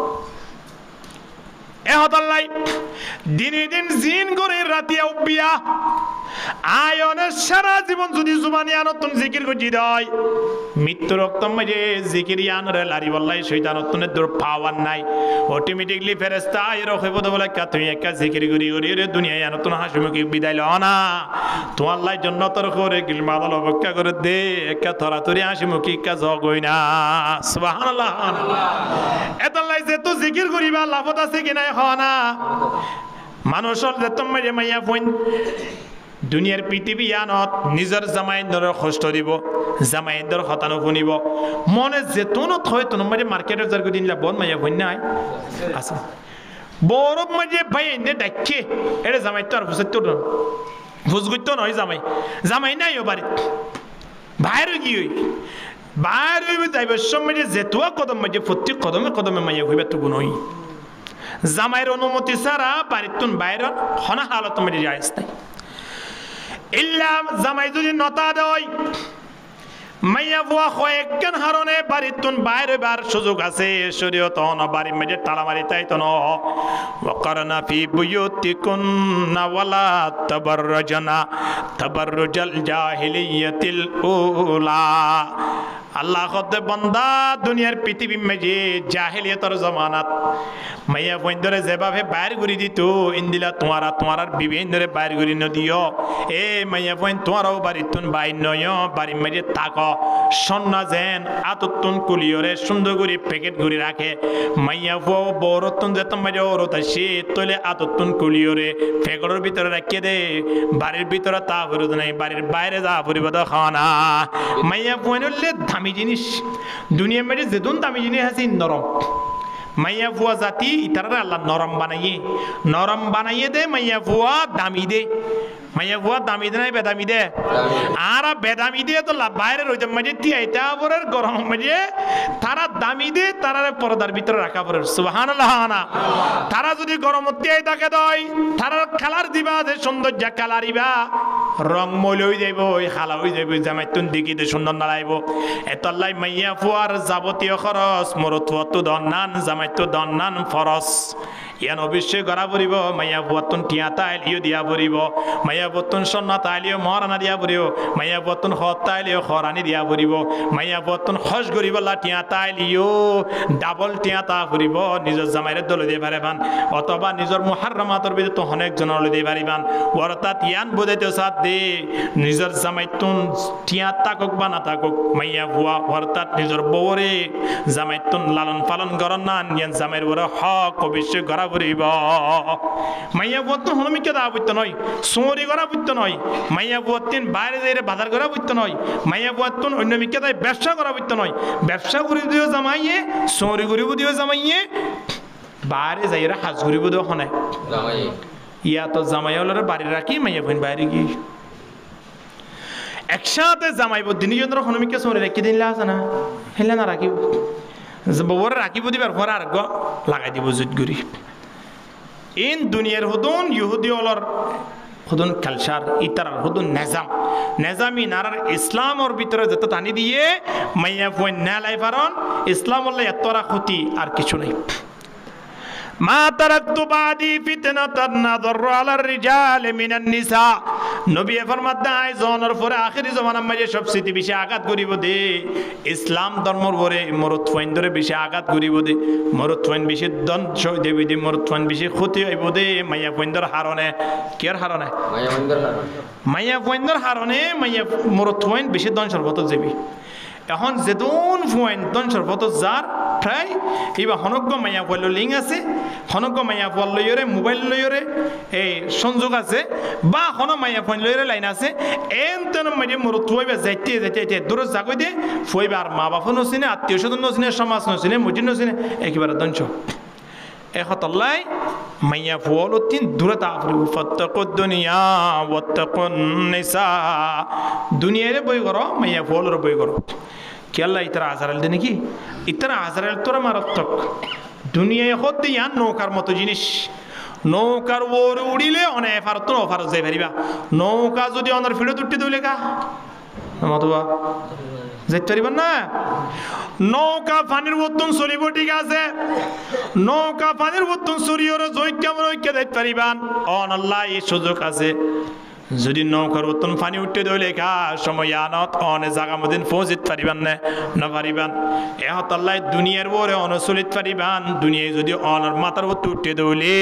এ হতাল্লাই দিনে দিন জিন করে রাতিয়াও বিয়া আয়নের সারা জীবন যদি জুবানি আনতন জিকির গজি দেয় মৃত্যু রক্তম মাঝে জিকির আনরে লারি বললাই শয়তানতনের দূর পাওয়ার নাই অটোমেটিকলি ফেরেশতা আয়র হইব তো বলে কা তুই একা জিকির করি করি রে দুনিয়ায় আনতন হাসিমুখী বিদায় ল না তোমার আল্লাহ জান্নাতের করে গিল মাদল অপেক্ষা করে দে একা তরাতরি হাসিমুখী কা জগই না সুবহানাল্লাহ এতলাই যে তো জিকির করিবা লাভত আছে কি নাই হয় না মানুষের যে তুমি মাইয়া ফোন দুনিয়ার পৃথিবী আনত নিজের জামাইন্দর কষ্ট দিব জামাইন্দর হতানো শুনিব মনে যেতনত হয় তোমার মার্কেটের যার দিন বন মাইয়া ফোন নাই আছে বরফ মাঝে ভাই এনে ডাকে এটা জামাই তো আর বুঝতে তো বুঝগুত নয় জামাই জামাই নাই ও বাড়ি বাইরে গিয়ে বাইরে হইবে যাইবার সময় যেতুয়া কদম মাঝে প্রত্যেক কদমে কদমে মাইয়া হইবে তো গুণই জামাইয়ের অনুমতি ছাড়া বাড়ির বাইরে হনা হালত মাঝে যাইস নাই ইল্লা জামাই যদি নতা দেয় মাইয়া বুয়া কয়েকজন হারণে বাড়িতুন বাইরে বার সুযোগ আছে শরীয়ত না বাড়ি মেজে তালা মারি তাই তো ওয়াকারনা ফি বুয়ুতিকুন্না ওয়ালা তাবাররাজনা তাবাররুজাল জাহিলিয়াতিল উলা আল্লাহ খতে বান্দা দুনিয়ার পৃথিবী মেজে জাহিলিয়াতের জমানাত মাইয়া বন্ধরে যেভাবে বাইর করে দিত ইন্দিলা তোমারা তোমার বিবেন ধরে বাইর করে নদিও এ মাইয়া বইন তোমারও বাড়িতুন বাইর নয় বাড়ি মেজে থাক সন্না যেন আততুন কুলিয়রে সুন্দর করে প্যাকেট ঘুরে রাখে মাইয়া বউ বৌরতুন যেত মাঝে ওরত আসে তলে আততুন কুলিয়রে প্যাকেটের ভিতরে রাখিয়ে দে বাড়ির ভিতরে তা ফুরত নাই বাড়ির বাইরে যা ফুরিব তো খাওয়া না মাইয়া বইন হলে দামি জিনিস দুনিয়া মেজে যেতুন দামি জিনিস আছে নরম মাইয়া ফুয়া জাতি ইতারা আল্লাহ নরম বানাইয়ে দে মাইয়া ফুয়া দামি দে মাইয়া ফুয়া দামি দে নাই বেদামি দে আর বেদামি দিয়ে তো বাইরে রইতে মাঝে তিয়াইতে পরের গরম মাঝে তারা দামি দে তারা পর্দার ভিতরে রাখা পড়ে সুবহানাল্লাহ না তারা যদি গরম তিয়াই থাকে দই তারা কালার দিবা যে সৌন্দর্য কালারিবা রং মল হয়ে যাইব খালা হয়ে যাইব জামাইতুন দিকিতে সুন্দর নাড়াইব এতলাই মাইয়া ফুয়ার যাবতীয় খরচ মরুত দন্নান জামাইতো দন্নান ফরস ইয়ান অবশ্যই গড়া পড়িব মাইয়া বুয়াতুন টিয়া তাইলিও দিয়া পড়িব মাইয়া বুয়াতুন সন্না তাইলিও মহারানা দিয়া পড়িব মাইয়া বুয়াতুন হত তাইলিও খরানি দিয়া পড়িব মাইয়া বুয়াতুন খস গরিবলা টিয়া তাইলিও ডাবল টিয়া তা পড়িব নিজের জামাইরে দল দিয়ে পারিবান অথবা নিজের মুহাররমাতর ভিতরে তো অনেক জনের দিয়ে পারিবান অর্থাৎ ইয়ান বোঝাইতে সাথ দে নিজের জামাইতুন টিয়া তাকক বা না তাকক মাইয়া বুয়া অর্থাৎ নিজের বউরে জামাইতুন লালন পালন করন না ইয়ান জামাইর বড় হক অবশ্যই গড়া পড়িব মাইয়া বুয়াতুন হনমিকে দা বুঝতে নয় সোরি গড়া বুঝতে নয় মাইয়া বুয়াতুন বাইরে যাইরে বাজার গড়া বুঝতে নয় মাইয়া বুয়াতুন অন্য মিকে তাই ব্যবসা করা বুঝতে নয় ব্যবসা করি দিও জামাইয়ে সোরি করিব দিও জামাইয়ে বাইরে যাইরে হাজ করিব দিও হনে জামাই ইয়া তো জামাই হলরে বাড়ি রাখি মাইয়া বোন বাইরে কি একসাথে জামাইব দিনজনের হনমিকে সোরি রেখে দিলে আছে না হেলে না রাখিব বউরে রাখিব দিবার পর আর লাগাই দিব জুত গুড়ি ইন দুনিয়ার হুদুন ইহুদি অলর হুদুন কালচার ইতার হুদুন নেজামি নারার ইসলামর ভিতরে যত টানি দিয়ে মাইয়া ফুয়ে নেলাই পারন ইসলাম হলে এতরা ক্ষতি আর কিছু নাই মা তারাকতু বাদি ফিতনাতান নাযারু আলার রিজাল মিনান নিসা নবী ফরমাতে আই জনের পরে আখেরি জামানার মাঝে সবচেয়ে বেশি আঘাত করিব দে ইসলাম ধর্মর পরে মরদ ফাইন ধরে বেশি আঘাত করিব দে মরদ ফাইন বেশি দঞ্চ দেবি দে মরদ ফাইন বেশি ক্ষতি হইব দে মাইয়া ফাইনদের হারনে কের হারনে মাইয়া ফাইনদের হারনে মাইয়া মরদ ফাইন বেশি দঞ্চ সর্বত যাবি এখন যেদন ফুয়াইন দন সর্বত যার প্রায় এবার হনজ্ঞ মাইয়া পোয়াল লিঙ্ক আছে হনজ্ঞ মাইয়া পোয়াল লইরে মোবাইল লইরে এই সংযোগ আছে বা হন মাইয়া ফোন লইরে লাইন আছে এন তেন মাইয়ে মরত ফুয়াইবা যাইতে দূর জাগই দে ফুয়াইবা আর মা বাপও নচিনে আত্মীয় স্বজন নচিনে সমাজ নচিনে মসজিদ নচিনে একেবারে দঞ্চ এখতল্লাই মাইয়া ফুয়াল তিন দূরে তাফরিব ফাত্তাকুদ দুনিয়া ওয়াত্তাকুন নিসা দুনিয়ারে বই করো মাইয়া ফুয়ালের বই করো কি আল্লাহ ইতারা আজারাল দে নাকি ইতারা আজারাল তোরা মারাত্মক দুনিয়ায় হতে ইয়ান নৌকার মতো জিনিস নৌকার ওর উড়িলে অনেক ফারত অফারত যাই পারিবা নৌকা যদি অনার ফিরত উঠতে দিলে কা মতবা যাইতে পারিবেন না নৌকা পানির বর্তন চলিব ঠিক আছে নৌকা পানির বর্তন চলিওর জয় কেমন ঐক্য যাইতে পারিবান অন আল্লাহ এই সুযোগ আছে যদি নৌকার উত্তন পানি উঠতে দইলে কা সময় আনত অনে জায়গা মদিন পৌঁছিত পারিবান না পারিবান এহত আল্লাহ দুনিয়ার ওরে অনচলিত পারিবান দুনিয়ায় যদি অনর মাথার উপর উঠতে দইলে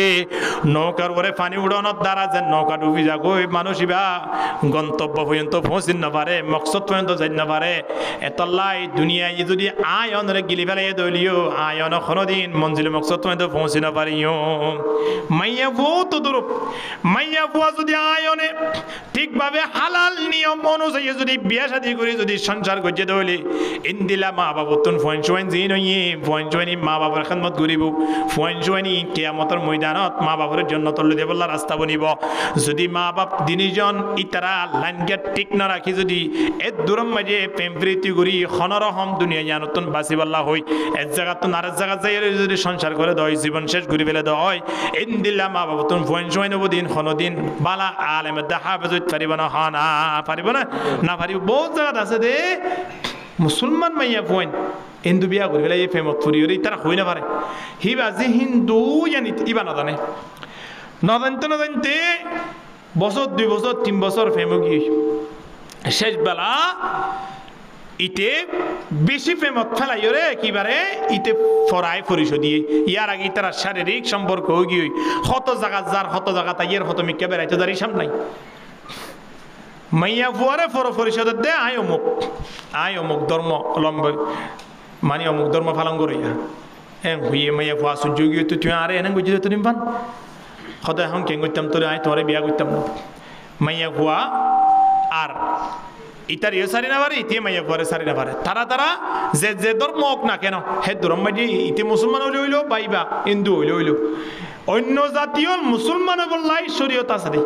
নৌকার ওরে পানি উড়ানোর দ্বারা যে নৌকা ডুবি যাগই মানুষ ইবা গন্তব্য পর্যন্ত পৌঁছিত না পারে মকসদ পর্যন্ত যাই না পারে এতল্লাহ দুনিয়ায় যদি আয়নরে গিলি ফেলাই দইলিও আয়ন কোনোদিন মঞ্জিল মকসদ পর্যন্ত পৌঁছি না পারিও মাইয়া বউ তো দূরপ মাইয়া বুয়া যদি আয়নে ঠিকভাবে হালাল নিয়ম অনুযায়ী যদি বিয়া শাদী করে যদি সংসার করছে তাহলে ইন্দিলা মা বাবতুন ফোন সোয়াইন জিন হইয়ে ফোন সোয়াইনি মা বাবার খেদমত করিব ফোন সোয়াইনি কিয়ামতের ময়দানত মা বাবার জন্য তল্লু দেবল্লা রাস্তা বনিব যদি মা বাপ দিনিজন ইতারা লাইন গেট ঠিক না রাখি যদি এর দূরম মাঝে প্রেম প্রীতি করি খনরহম দুনিয়া জানতন বাঁচিবাল্লা হই এক জায়গা তো আর এক জায়গা যাই যদি সংসার করে দেয় জীবন শেষ ঘুরি ফেলে দেয় ইন্দিলা মা বাবতুন ফোন সোয়াইন দিন খনদিন বালা আলেমের হাফেজত পারিব না হ না পারিব না পারিব বহুত জায়গা আছে দে মুসলমান মাইয়া পয়েন্ট হিন্দু বিয়া করি পেলাই এই ফেমত ফুরিয়ে তারা হই না পারে হিবা যে হিন্দু জানি ইবা নজানতে বছর 2 বছর 3 বছর ফেমো গিয়ে শেষ বেলা ইতে বেশি ফেমত ফেলাই রে একেবারে ইতে ফরাই পরিশোধ দিয়ে ইয়ার আগে তারা শারীরিক সম্পর্ক গিয়ে কত জায়গা যার কত জায়গা তাই এর হত মিকে বেড়াইতে দাঁড়িয়ে সামলাই মাইয়া ফুয়ারে ফর পরিষদের দে আয় অমুক ধর্ম অবলম্বন মানে অমুক ধর্ম পালন করিয়া হ্যাঁ হুইয়ে মাইয়া ফুয়া সূর্য গিয়ে তুই আরে এনে বুঝিলে তুমি পান সদায় এখন কেন করতাম তোর আয় তোরে বিয়া করতাম না মাইয়া ফুয়া আর ইতার ইয়ে সারি না পারে ইতিয়ে মাইয়া পরে সারি না পারে তারা যে ধর্ম হোক না কেন হে ধর্ম মাঝে ইতি মুসলমান হইলে হইলো বাইবা হিন্দু হইলে হইলো অন্য জাতীয় মুসলমান বললাই শরীয়ত আছে দে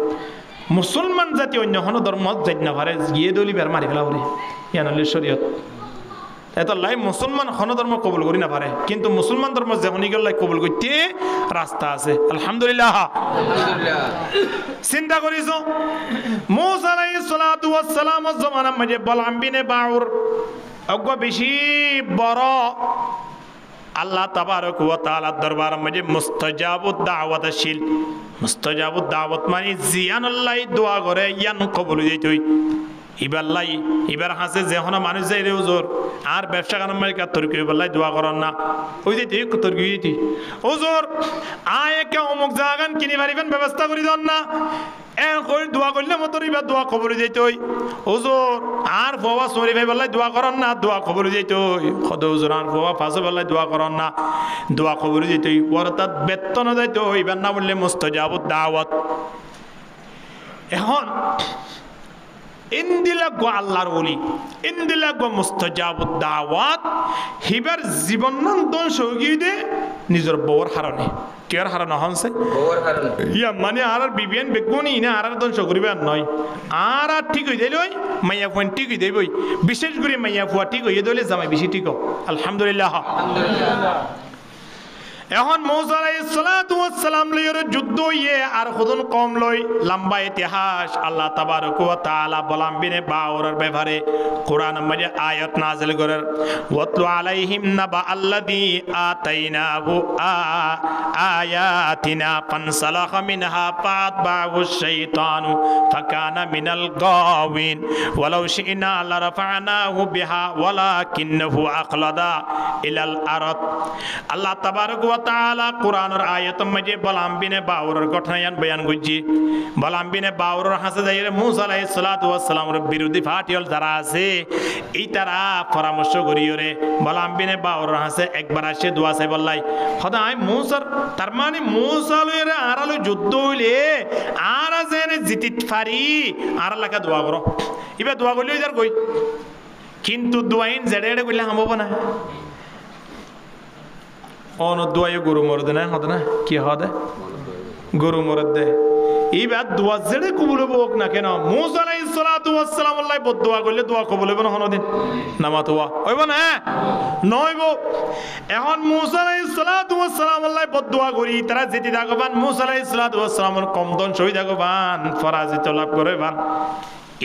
মুসলমান জাতি অন্য কোনো ধর্ম যাই না পারে গিয়ে দলি বের মারি ফেলা বলে ইয়ানলে শরীয়ত এত লাই মুসলমান কোনো ধর্ম কবুল করি না পারে কিন্তু মুসলমান ধর্ম যেমন গেলাই কবুল করতে রাস্তা আছে আলহামদুলিল্লাহ চিন্তা করিস মুসা আলাইহিস সালাতু ওয়াস সালাম জমানার মাঝে বলআম বিনে বাউর অজ্ঞ বেশি বড় আল্লাহ তাবারক ওয়া তাআলার দরবার মাঝে মুস্তাজাবুদ দাওয়াত শিল মুস্তাজাবুদ দাওয়াত মানে জিয়ানুল্লাহ দোয়া করে ইয়ান কবুল হইতই এবার হাসে যখন মানুষ যাই রে হুজুর আর ব্যবসা কারণ মালিকা তরকি বললাই দোয়া করেন না ওই যে তরকি হুজুর আয় একে অমুক জায়গান কিনে পারিবেন ব্যবস্থা করে দেন না দোয়া করলে মতো এবার দোয়া খবর যেত হুজুর আর বাবা সরি ভাই বললাই দোয়া করেন না দোয়া খবর যেত খদ হুজুর আর বাবা ফাঁসে বললাই দোয়া করেন না দোয়া খবর যেত অর্থাৎ বেতন যাইত এবার না বললে মুস্তাজাবুদ দাওয়াত এখন ইন্দিলাগ আল্লাহর ওলি ইন্দিলাগ মুস্তাজাবুদ দাওয়াত হিবার জীবন ধ্বংস হয়ে দে নিজের বউর হারণে কেয়ার হারানো হনছে বউর হারণে ইয়া মানে আর বিবিয়ান বেগুনি না আর ধ্বংস করিবে আর নয় আর ঠিক হই দেই লই মাইয়া ফোন ঠিক হই দেই বিশেষ করে মাইয়া ফুয়া ঠিক হই দলে জামাই বেশি ঠিক আলহামদুলিল্লাহ আলহামদুলিল্লাহ এখন মুসা আলাইহিস সালাতু ওয়াস সালাম লইর যুদ্ধ ইয়ে আর খুদন কম লই লম্বা ইতিহাস আল্লাহ তাবারক ওয়া তাআলা বলাম বিনে বাউরের ব্যাপারে কোরআন মাঝে আয়াত নাযিল করেন ওয়াতলু আলাইহিম নাবা আল্লাযী আতাইনাহু আয়াতিনা ফানসালাখা মিনহা ফাতবাহু শাইতানু ফাকানা মিনাল গাওয়িন ওয়ালাউ শি'না লারাফা'নাহু বিহা ওয়ালাকিন্নাহু আখলাদা ইলাল আরদ আল্লাহ তাবারক ওয়া তাআলা কোরআনের আয়াত মাঝে বলাম বিনে বাউরের ঘটনায়ান বয়ান করছি বলাম বিনে বাউরের হাসে যাইরে মুসা আলাইহিস সালাতু ওয়াস সালামের বিরোধী পার্টিল যারা আছে এই তারা পরামর্শ করিও রে বলাম বিনে বাউরের হাসে একবার আসে দোয়া চাই বললাই খোদাই মুসার তার মানে মুসা লইরে আরালো যুদ্ধ হইলে আর যেন জিতিত পারি আর লাগা দোয়া করো ইবা দোয়া করলে যার কই কিন্তু দোয়াইন জেডে জেডে কইলে হামব না অন দোয়াই গরু মর দে না হদ না কি হদে গরু মর দে এইবার দোয়া জেডে কবুল হোক না কেন মুসা আলাইহিস সালাতু ওয়াস সালাম আল্লাহ বদদোয়া করলে দোয়া কবুল হবে না কোনদিন নামাত হওয়া হইব না নইব এখন মুসা আলাইহিস সালাতু ওয়াস সালাম আল্লাহ বদদোয়া করি তারা যেতে থাকবান মুসা আলাইহিস সালাতু ওয়াস সালামের কমদন শহীদ থাকবান পরাজিত লাভ করে বান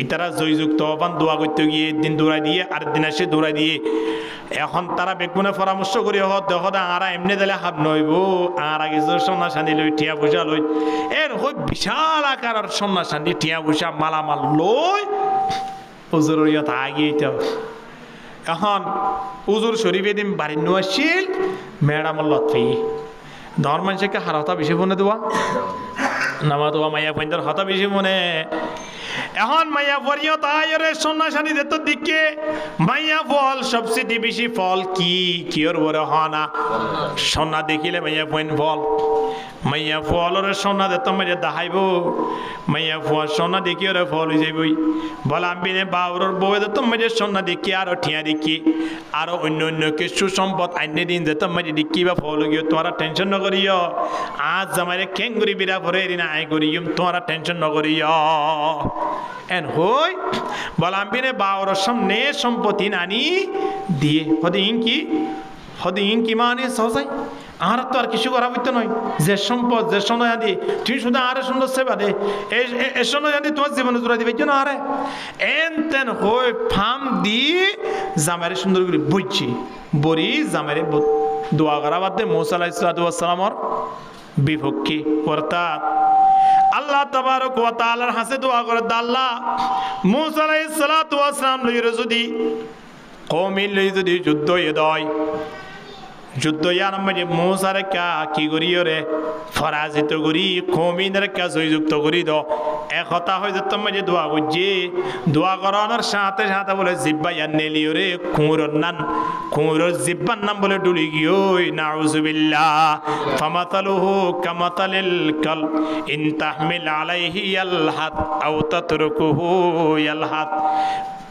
ইতারা জয়যুক্ত হবান দোয়া করতে গিয়ে একদিন দৌড়াই দিয়ে আর দিন আসে দৌড়াই দিয়ে এখন তারা বেগুনে পরামর্শ করি দেখ আরা এমনি দিলে হাব নইব আর আগে সোনা চান্দি লই টিয়া পয়সা লই এর হই বিশাল আকার সোনা চান্দি টিয়া পয়সা মালামাল লই হুজুরের ইয়াত আগিয়ে এখন হুজুর শরীফ এদিন বাড়ি নো আসছিল ম্যাডাম লতফি ধর মানুষকে হার হতা বেশি ফোনে দেওয়া নামা দেওয়া মাইয়া পয়েন্টের হতা বেশি মনে এখন মাইয়া ফরিও তাইরে সোনা শানি দে তো দিকে মাইয়া ফল সবচেয়ে বেশি ফল কি কিওর বড় হনা সোনা দেখিলে মাইয়া পয়েন্ট ফল মাইয়া ফলরে সোনা দে তো মাইয়া দাহাইব মাইয়া ফল সোনা দেখি ওরে ফল হয়ে যাইবই বলাম বিনে বাউরর বউ দে তো মাইয়া সোনা দেখি আর ঠিয়া দেখি আর অন্য অন্য কিছু সম্পদ আইনে দিন দে তো মাইয়া দেখি বা ফল গিয়ে তোরা টেনশন ন করিও আজ জামাইরে কেঙ্গুরি বিরা ভরে রিনা আই করিম তোরা টেনশন ন করিও এন হই বলাম বিনে বাউরর সামনে সম্পত্তি নানি দিয়ে হদিন কি মানে সহজাই আর তো আর কিছু করা হইতো নয় যে সম্পদ যে সোনা আদি তুই শুধু আরে সুন্দর সেবা দে এই সোনা আদি তোমার জীবনে জোড়া দিবে না আরে এন তেন হই ফার্ম দিয়ে জামারে সুন্দর করে বইছি বরি জামারে দোয়া করা বাদ দে মুসা আলাইহিস সালামের বিপক্ষে অর্থাৎ আল্লাহ তাবারক ওয়া তাআলার হাসে দোয়া করে আল্লাহ মুসা আলাইহিস সালাম লইরে যদি কওমি লই যদি যুদ্ধ এদয় যুদ্ধ ইয়ার মাঝে মুসারে কা কি করিও রে ফরাজিত করি কওমিনের কা জয়যুক্ত করি দ এক কথা হয়ে যেত মাঝে দোয়া করছি দোয়া করানোর সাথে সাথে বলে জিব্বা ইয়ার নেলিও রে কুমুর জিব্বার নাম বলে ডুলি গিয়ে নাউজুবিল্লাহ ফামাতালুহু কামাতালিল কাল ইন তাহমিল আলাইহি ইয়ালহাত আও তাতরুকুহু ইয়ালহাত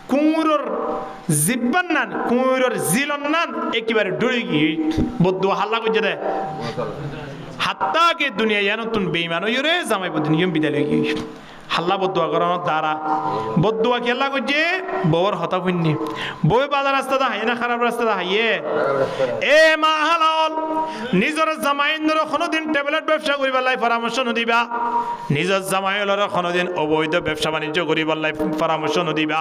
কুমুরর জিব্বান নান কুমুরর জিলন নান একেবারে ডুড়ে গিয়ে বদুয়া হাল্লা করছে দে হাত্তাকে দুনিয়া নতুন বেইমান হইরে জামাই বদ নিয়ম বিদায় গিয়ে হাল্লা বদুয়া করানোর দ্বারা বদুয়া খেলা করছে বউর হতা পুণ্যি বউ বাজার রাস্তাটা হাইয়ে না খারাপ রাস্তাটা হাইয়ে এ মা হালাল নিজের জামাইন্দর কোনোদিন ট্যাবলেট ব্যবসা করিবার লাই পরামর্শ নদিবা নিজের জামাইলর কোনোদিন অবৈধ ব্যবসা বাণিজ্য করিবার লাই পরামর্শ নদিবা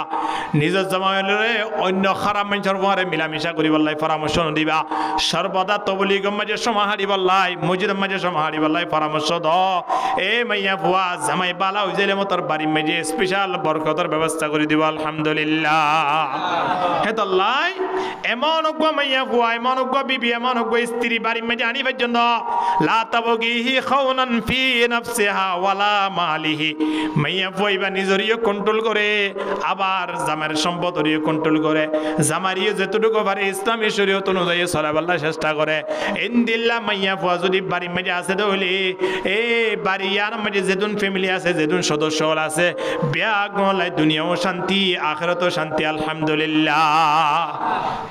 নিজের জামাইলরে অন্য খারাপ মানুষের পরে মিলামিশা করিবার লাই পরামর্শ নদিবা সর্বদা তবলিগের মাঝে সমাহারিবার লাই মসজিদের মাঝে সমাহারিবার লাই পরামর্শ দ এ মাইয়া বুয়া জামাই বালা হই যাইলে তোর বাড়ির মেজে স্পেশাল বরকতের ব্যবস্থা করে দিব আলহামদুলিল্লাহ হেতাল্লাই এমন অজ্ঞ মাইয়া বুয়া এমন অজ্ঞ বিবি এমন অজ্ঞ স্ত্রী বাড়ির মেজে আনি পর্যন্ত লা তাবগিহি খাওনান ফি নাফসিহা ওয়ালা মালিহি মাইয়া বুয়া নিজরিও কন্ট্রোল করে আবার জামার সম্পদরিও কন্ট্রোল করে জামারিও যতটুকু পারে ইসলামী শরীয়ত অনুযায়ী চলাবার চেষ্টা করে ইনদিল্লাহ মাইয়া বুয়া যদি বাড়ির মেজে আছে তাহলে এই বাড়িয়ার মাঝে যেতুন ফ্যামিলি আছে যেতুন সদস্য আছে ব্যাগলাই দুনিয়াও শান্তি আখিরাতও শান্তি আলহামদুলিল্লাহ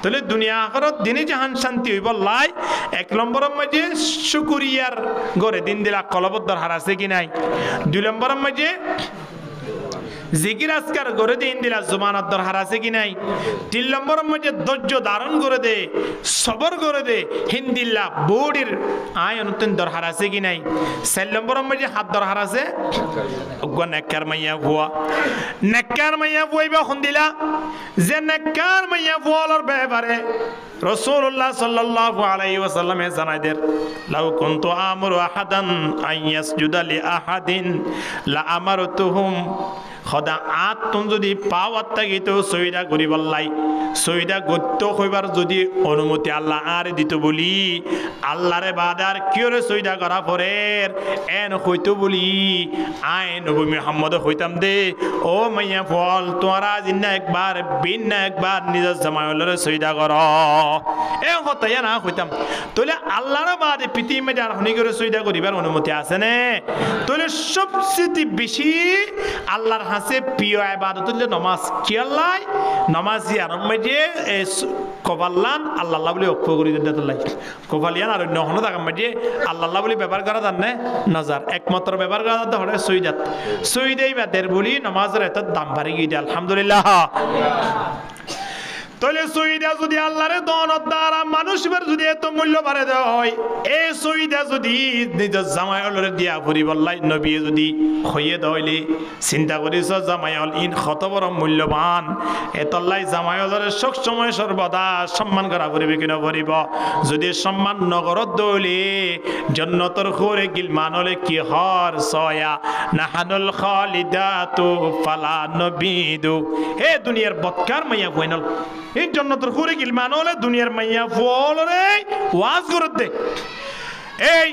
তাহলে দুনিয়া আখিরাত দিনে জাহান শান্তি হইব লাই এক নম্বরের মাঝে শুকরিয়ার গরে দিন দিলা কলবদ্দর হার আছে কি নাই দুই নম্বরের মাঝে জিকির আজকার করে দে ইন্দিলা জুমানাত দরকার আছে কি নাই তিন নম্বরের মধ্যে ধৈর্য ধারণ করে দে সবর করে দে হিন্দিল্লা বডির আয়নতন দরকার আছে কি নাই চার নম্বরের মধ্যে হাত দরকার আছে নেককার মাইয়া ভুয়া হিন্দিলা যে নেককার মাইয়া ভুয়ার ব্যাপারে রাসূলুল্লাহ সাল্লাল্লাহু আলাইহি ওয়াসাল্লামে জানাইদের লাউ কুনতু আমরু আহাদান আইয়াসজুদা লি আহাদিন লা আমারতুহুম খদা আত্ম যদি পাওয়ার থাকিত সইদা করিবাল্লাই সইদা গত্য হইবার যদি অনুমতি আল্লাহ আর দিত বলি আল্লাহরে বাদার কিয়রে সইদা করা পরে এন হইতো বলি আয় নবী মুহাম্মদ হইতাম দে ও মাইয়া ফল তোরা জিন্না একবার বিন্না একবার নিজের জামাইলরে সইদা কর এ হতাই না হইতাম তোলে আল্লাহর বাদে পৃথিবী যার হনি করে সইদা করিবার অনুমতি আছে নে তোলে সবচেয়ে বেশি আল্লাহর হাসে প্রিয় ইবাদত হলো নামাজ কি আল্লাহ নামাজ ইয়ার মধ্যে কবাল্লান আল্লাহ বলে অক্ষ করে দিতে লাই কবালিয়ান আর অন্য হনো তার মধ্যে আল্লাহ বলে ব্যবহার করা জানে নজর একমাত্র ব্যবহার করা জানতে হলে সইদাত সইদেই বাদের বলি নামাজের এত দাম বাড়ি গিয়ে আলহামদুলিল্লাহ তাহলে সইদা যদি আল্লাহরে দনত দ্বারা মানুষের যদি এত মূল্য বাড়ে দেওয়া হয় এই সইদা যদি নিজের জামাইলরে দিয়া পরিবল্লাই নবী যদি হইয়ে দইলে চিন্তা করিস জামাইল ইন কত বড় মূল্যবান এতলাই জামাইলরে সব সময় সর্বদা সম্মান করা পড়বে কিনা পড়িব যদি সম্মান নগরত দইলে জান্নাতের খোরে গিলমানলে কি হর সয়া নাহানুল খালিদাতু ফালা নবিদু হে দুনিয়ার বদকার মাইয়া বইনল এই জান্নাতের খুরে গিলমান হলে দুনিয়ার মাইয়া ফল রে ওয়াজ করে দে এই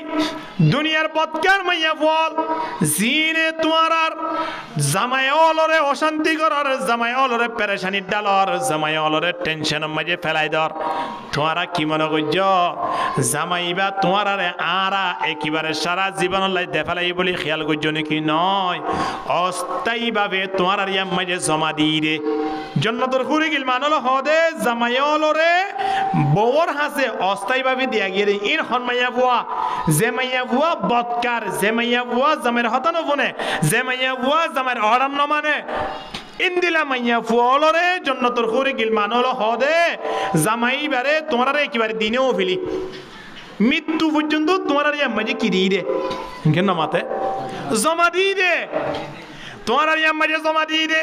দুনিয়ার বদকার মাইয়া ফল জিনে তোমার জামাইলরে অশান্তি করার জামাইলরে পেরেশানি ডালর জামাইলরে টেনশন মাঝে ফেলাই দর তোমারা কি মনে করছ জামাইবা তোমার আরা একেবারে সারা জীবন লাই দেখালাই বলে খেয়াল করছ নাকি নয় অস্থায়ীভাবে তোমার আর ইয়ার মাঝে জমা দিয়ে রে জান্নাতের খুরে গিলমান হলো হদে জামাইলরে বউর হাসে অস্থায়ীভাবে দিয়া গিয়ে ইন হন মাইয়া বুয়া যে মাইয়া বুয়া বদকার যে মাইয়া বুয়া জামের হতানো বনে যে মাইয়া বুয়া জামের অরাম ন মানে ইন্দিলা মাইয়া ফুলরে জান্নাতের খুরে গিলমান হলো হদে জামাই বারে তোমার একেবারে দিনেও ফেলি মৃত্যু পর্যন্ত তোমার আর ইয়ার মাঝে কি দিয়ে দে কেন মাতে জমা দিয়ে দে তোমার আর ইয়ার মাঝে জমা দিয়ে দে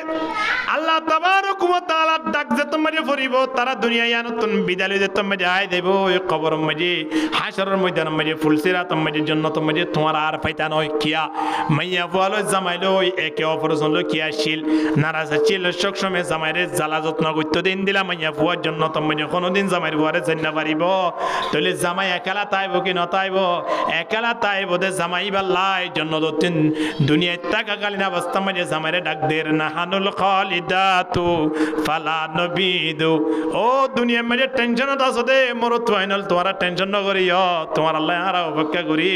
আল্লাহ তাবারক ওয়া তাআলা ডাক যে তোমারে ফরিব তারা দুনিয়ায় নতুন বিদায় যে তোমারে আয় দেব ওই কবরের মাঝে হাশরের ময়দানের মাঝে ফুলসিরাতের মাঝে জান্নাতের মাঝে তোমার আর পাইতা নয় কিয়া মাইয়া বলো জামাইলো একে অপরের জন্য কিয়া শিল নারাজ ছিল সব সময় জামাইরে জ্বালা যত্ন করতে দিন দিলা মাইয়া বুয়ার জান্নাতের মাঝে কোনোদিন জামাইর বুয়ারে জান্না পারিব তাহলে জামাই একালা তাইব কি নতাইব একালা তাইব দে জামাই বাল্লাই জান্নাত দুনিয়ায় থাকাকালীন অবস্থা মাঝে জামাইরে ডাক দের নাহানুল খালি খালিদাতু ফালা নবিদু। ও দুনিয়া মেরে টেনশনত আছো দে মরত ফাইনাল তোমার টেনশন ন করিও, তোমার আল্লাহ আর অপেক্ষা করি।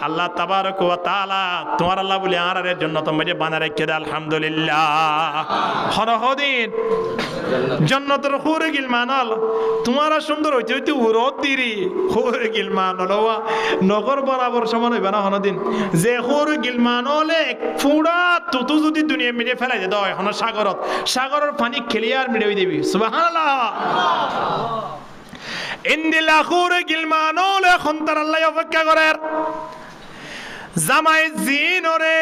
আল্লাহ তাবারক ওয়া তাআলা তোমার আল্লাহ বলে আরারের জন্য তোমাকে বানা রেখে দে। আলহামদুলিল্লাহ। হরহদিন জান্নাতের হুরে গিলমানল তোমার সুন্দর হইতে হইতে উরত দিরি হুরে গিলমানল নগর বরাবর সমান হইবে না হনদিন। যে হুরে গিলমানলে পুরা তুতু যদি দুনিয়া মিলে ফেলাই দে দয় হন সাগরত, সাগরের পানি খেলিয়ার মিলে দিবি। সুবহানাল্লাহ। ইন্দিলা হুরে গিলমানলে এখন তার আল্লাহ অপেক্ষা করেন। জামাই জিনরে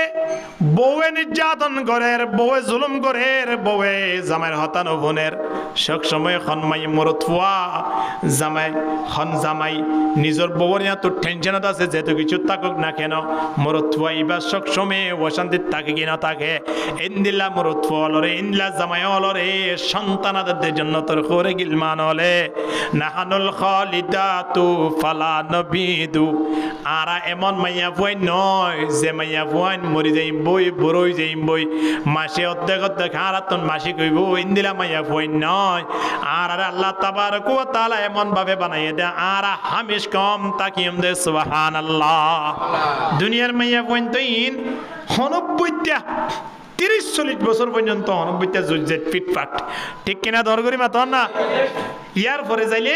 বউয়ে নির্যাতন করের, বউয়ে জুলুম করের, বউয়ে জামাইয়ের হতানো বোনের সব সময় খনমাই মরত ফুয়া জামাই খন জামাই নিজের বউর এত টেনশনত আছে যেহেতু কিছু থাকুক না কেন মরত ফুয়া এবার সব সময় অশান্তির থাকে কিনা থাকে। ইন্দিল্লা মরত ফুয়া অলরে ইন্দিল্লা জামাই অলরে সন্তানাদের জন্য তোর করে গিলমান হলে নাহানুল খালিদাতু ফালা নবিদু। আরা এমন মাইয়া ফুয়াই নয় যে মাইয়া ফুয়াইন মরি যাই বই বড়ই যাই বই মাসে অর্ধেক অর্ধেক হারাতন মাসি কইব ইন্দিলা মাইয়া ফুয়াইন নয়। আর আল্লাহ তাবারক ওয়া তাআলা এমন ভাবে বানাইয়ে দেয় আর হামিশ কম তাকিম দে। সুবহানাল্লাহ। দুনিয়ার মাইয়া ফুয়াইন তো ইন 90টা 30-40 বছর পর্যন্ত 90টা জুজেট ফিটফাট ঠিক কিনা দর করি মাত না। ইয়ার পরে যাইলে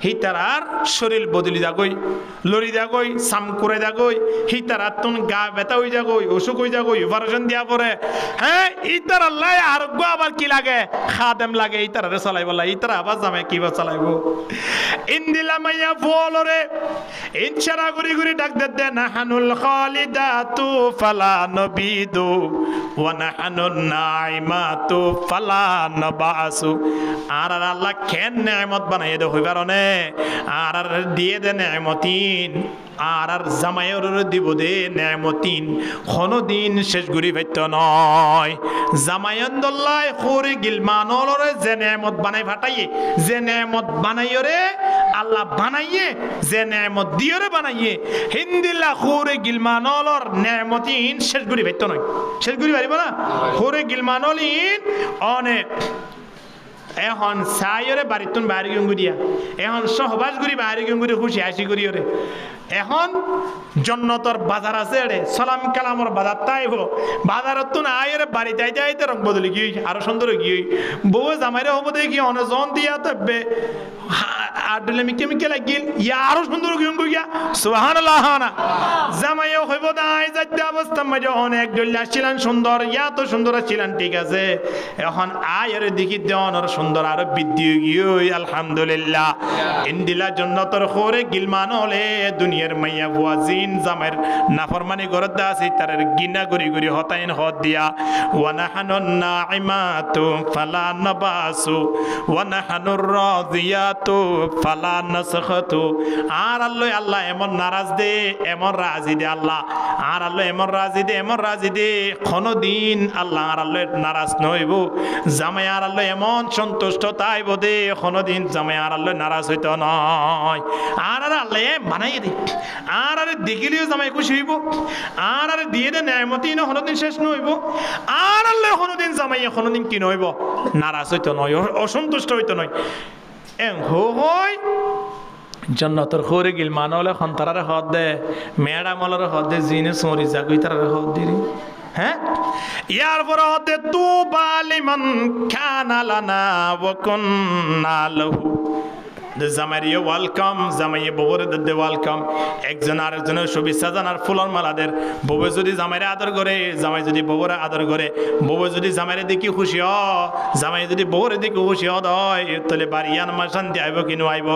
হিতারার শরীর বদলি যাগই লড়ি যাগই সাম করে যাগই হিতারার তুন গা ব্যথা হয়ে যাগই অসুখ হয়ে যাগই অপারেশন দিয়া পরে। হ্যাঁ ইতার আল্লাহ আরোগ্য আবার কি লাগে খাদেম লাগে ইতারারে চালাইব লাগে ইতারা আবার জামে কিবা চালাইব। ইন্দিলা মাইয়া ফলরে ইনশারা গুরি গুরি ডাক দে নাহানুল খালিদাতু ফালা নবিদু ওয়া নাহানুন নাইমাতু ফালা নবাসু। আর আল্লাহ কেন নেয়ামত বানাইয়ে দে হইবার নে আর দিয়ে দে নেয়ামতিন আর জামাইয়ের দিব দে নেয়ামতিন কোনদিন শেষ গুরি ভাইত নয়। জামাইন্দল্লাহ খরে গিলমানলরে যে নেয়ামত বানাই ফাটাইয়ে যে নেয়ামত বানাইরে আল্লাহ বানাইয়ে যে নেয়ামত দিয়রে বানাইয়ে হিন্দিল্লা খরে গিলমানলর নেয়ামতিন শেষ গুরি ভাইত নয়। শেষ গুরি পারিব না খরে গিলমানলিন অনেক এখন সাইরে বাড়িতুন বাইরে গঙ্গু দিয়া এখন সহবাস করি বাইরে গঙ্গুরি খুশি হাসি করি ওরে। এখন জন্নতর বাজার আছে রে সালাম কালামর বাজার তাইব বাজারত তো না আইরে বাড়ি যাইতে আইতে রং বদলি গিয়ে আরো সুন্দর গিয়ে বউ জামাইরে হবো দেখি অনেজন দিয়া তবে আডলে মিকে মিকে লাগিল ইয়া আরো সুন্দর গঙ্গু গিয়া। সুবহানাল্লাহ। না জামাইও হইব না আই যাইতে অবস্থা মাঝে অনেক ডল্লা ছিলেন সুন্দর ইয়া তো সুন্দর ছিলেন ঠিক আছে এখন আইরে দেখি দেওয়ানোর সুন্দর আরো বৃদ্ধি গিয়ে আলহামদুলিল্লাহ। ইন্দিলা জন্নতর খোরে গিলমান হলে দুনিয়ার মাইয়া বুয়াজিন জামের নাফরমানি গরত দা আছে তার গিনা গরি গরি হতাইন হদ দিয়া ওয়া নাহানুন নাইমাতু ফালা নাবাসু ওয়া নাহানুর রাদিয়াতু ফালা নাসখাতু। আর আল্লাহ এমন নারাজ দে এমন রাজি দে আল্লাহ আর আল্লাহ এমন রাজি দে এমন রাজি দে কোনদিন আল্লাহ আর আল্লাহ নারাজ নইব। জামাই আর আল্লাহ এমন সন্তুষ্ট তাইব দে কোনদিন জামাই আর আল্লাহ নারাজ হইতো নয়। আর আল্লাহ বানাই দে আর দেখিলেও জামাই খুশি হইব আর দিয়ে দে নেয়ামতি না কোনদিন শেষ নইব। আর আল্লাহ কোনদিন জামাই কোনদিন কি নইব নারাজ হইতো নয় অসন্তুষ্ট হইতো নয়। হয় জন্নতর খোরে গিল মানলে খন্তারারে হদ দে মেডামলরে হদ দে জিনে সরি জাগুই তারারে হদ দিরি। হ্যাঁ ইয়ার পর হতে তু বালিমান খানা লানা ওয়া কুননা লাহু। জামাইয়ে ওয়েলকাম জামাইয়ে বউরে দে ওয়েলকাম একজন আরেকজনের শুভেচ্ছা জানার ফুলর মালাদের। বউ যদি জামাইরে আদর করে জামাই যদি বউরে আদর করে বউ যদি জামাইরে দেখি খুশি হ জামাই যদি বউরে দেখি খুশি হয় তাহলে বাড়িয়ান মা শান্তি আইব কিনো আইব।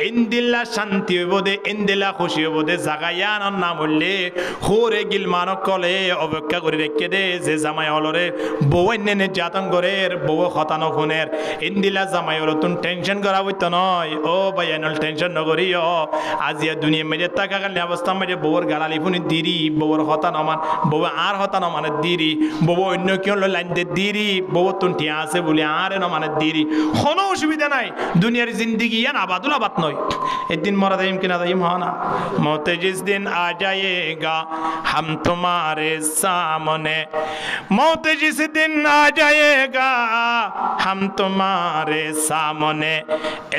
ইন্দিল্লা শান্তি হইব দে ইন্দিল্লা খুশি হইব দে জাগাইয়ান নাম হইলে হোরে গিল মানক কলে অপেক্ষা করে রেখে দে যে জামাই অলরে বউ এনে নির্যাতন করে বউ হতানো ফোনের ইন্দিল্লা জামাই ওর তুন টেনশন করা হইতো নয় ও ভাই এনল টেনশন নগরিও আজিয়া দুনিয়া মেজে টাকা কালে অবস্থা মেজে বউর গালালি ফুনি দিরি বউর হতা নমান বউ আর হতা নমানে দিরি বউ অন্য কেউ লাইন দে দিরি বউ তুনটি আছে বলে আর নমানে দিরি কোনো অসুবিধা নাই দুনিয়ার জিন্দগি ইয়ান আবাদুল আবাদ নয় একদিন মরা দাইম কিনা দাইম হয় না মতে জিস দিন আ যায়েগা हम तुम्हारे सामने मौत जिस दिन आ जाएगा हम तुम्हारे सामने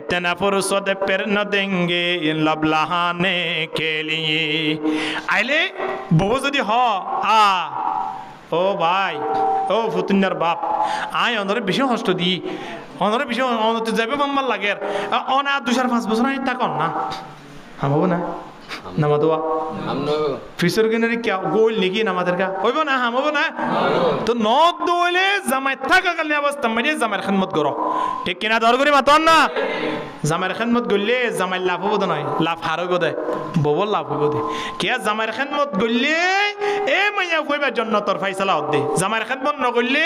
इतना फुर्सत फिर न देंगे लब लहाने के लिए आइले बहु যদি হ আ ও ভাই ও ফুতুন্নার বাপ আয় অনরে বেশি কষ্ট দি অনরে বেশি অনতে যাবে মাম্মার লাগে অনা 2-5 বছর আই তাকন না হামবো না নামাদোয়া ফিসর গেনারি কি গোল নাকি নামাদের কা হইব না হামবো না তো নদ দোলে জামাই থাকা কালে অবস্থা মানে জামাইর খিদমত করো ঠিক কিনা দর করি মাতন না জামাইর খিদমত গললে জামাই লাভ হবো নয় লাভ হারব দে ববল লাভ হবো দে কে জামাইর খিদমত গললে এ মাইয়া কইবা জান্নাতের ফয়সালা হদে জামাইর খিদমত ন গললে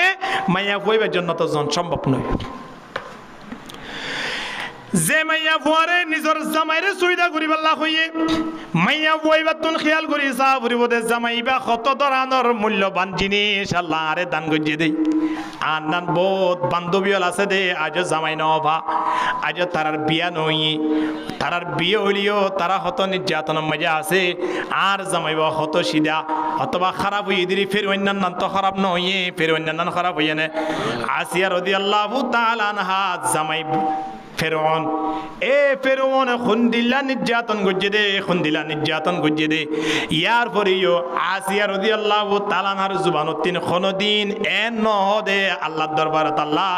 মাইয়া কইবা জান্নাতের জন সম্ভব নয় যে মাইয়া ফুয়ারে নিজর জামাইরে সুবিধা করিব আল্লাহ হইয়ে মাইয়া ফুয়াইবাতুন খেয়াল করি সা ফুরিব দে জামাইবা কত ধরনের মূল্যবান জিনিস আল্লাহ আরে দান গজ্জে দেই আর নান বহুত বান্ধবীল আছে দে আজ জামাই নভা আজ তারার বিয়া নই তারার বিয়ে হইলিও তারা হত নির্যাতন মজা আছে আর জামাইবা হত সিধা অথবা খারাপ হইয়ে দিলি ফের অন্যান্য তো খারাপ নয় ফের অন্যান্য খারাপ হইয়ে নে আসিয়া রাদিয়াল্লাহু তাআলা আনহা জামাই ফেরৌন এ ফেরৌন খুন্দিলা নির্যাতন গজ্জে দে খুন্দিলা নির্যাতন গজ্জে দে ইয়ার পরেও আসিয়া রাদিয়াল্লাহু তাআলা আনহার জুবানত তিন কোনদিন এন নহদে আল্লাহর দরবারত আল্লাহ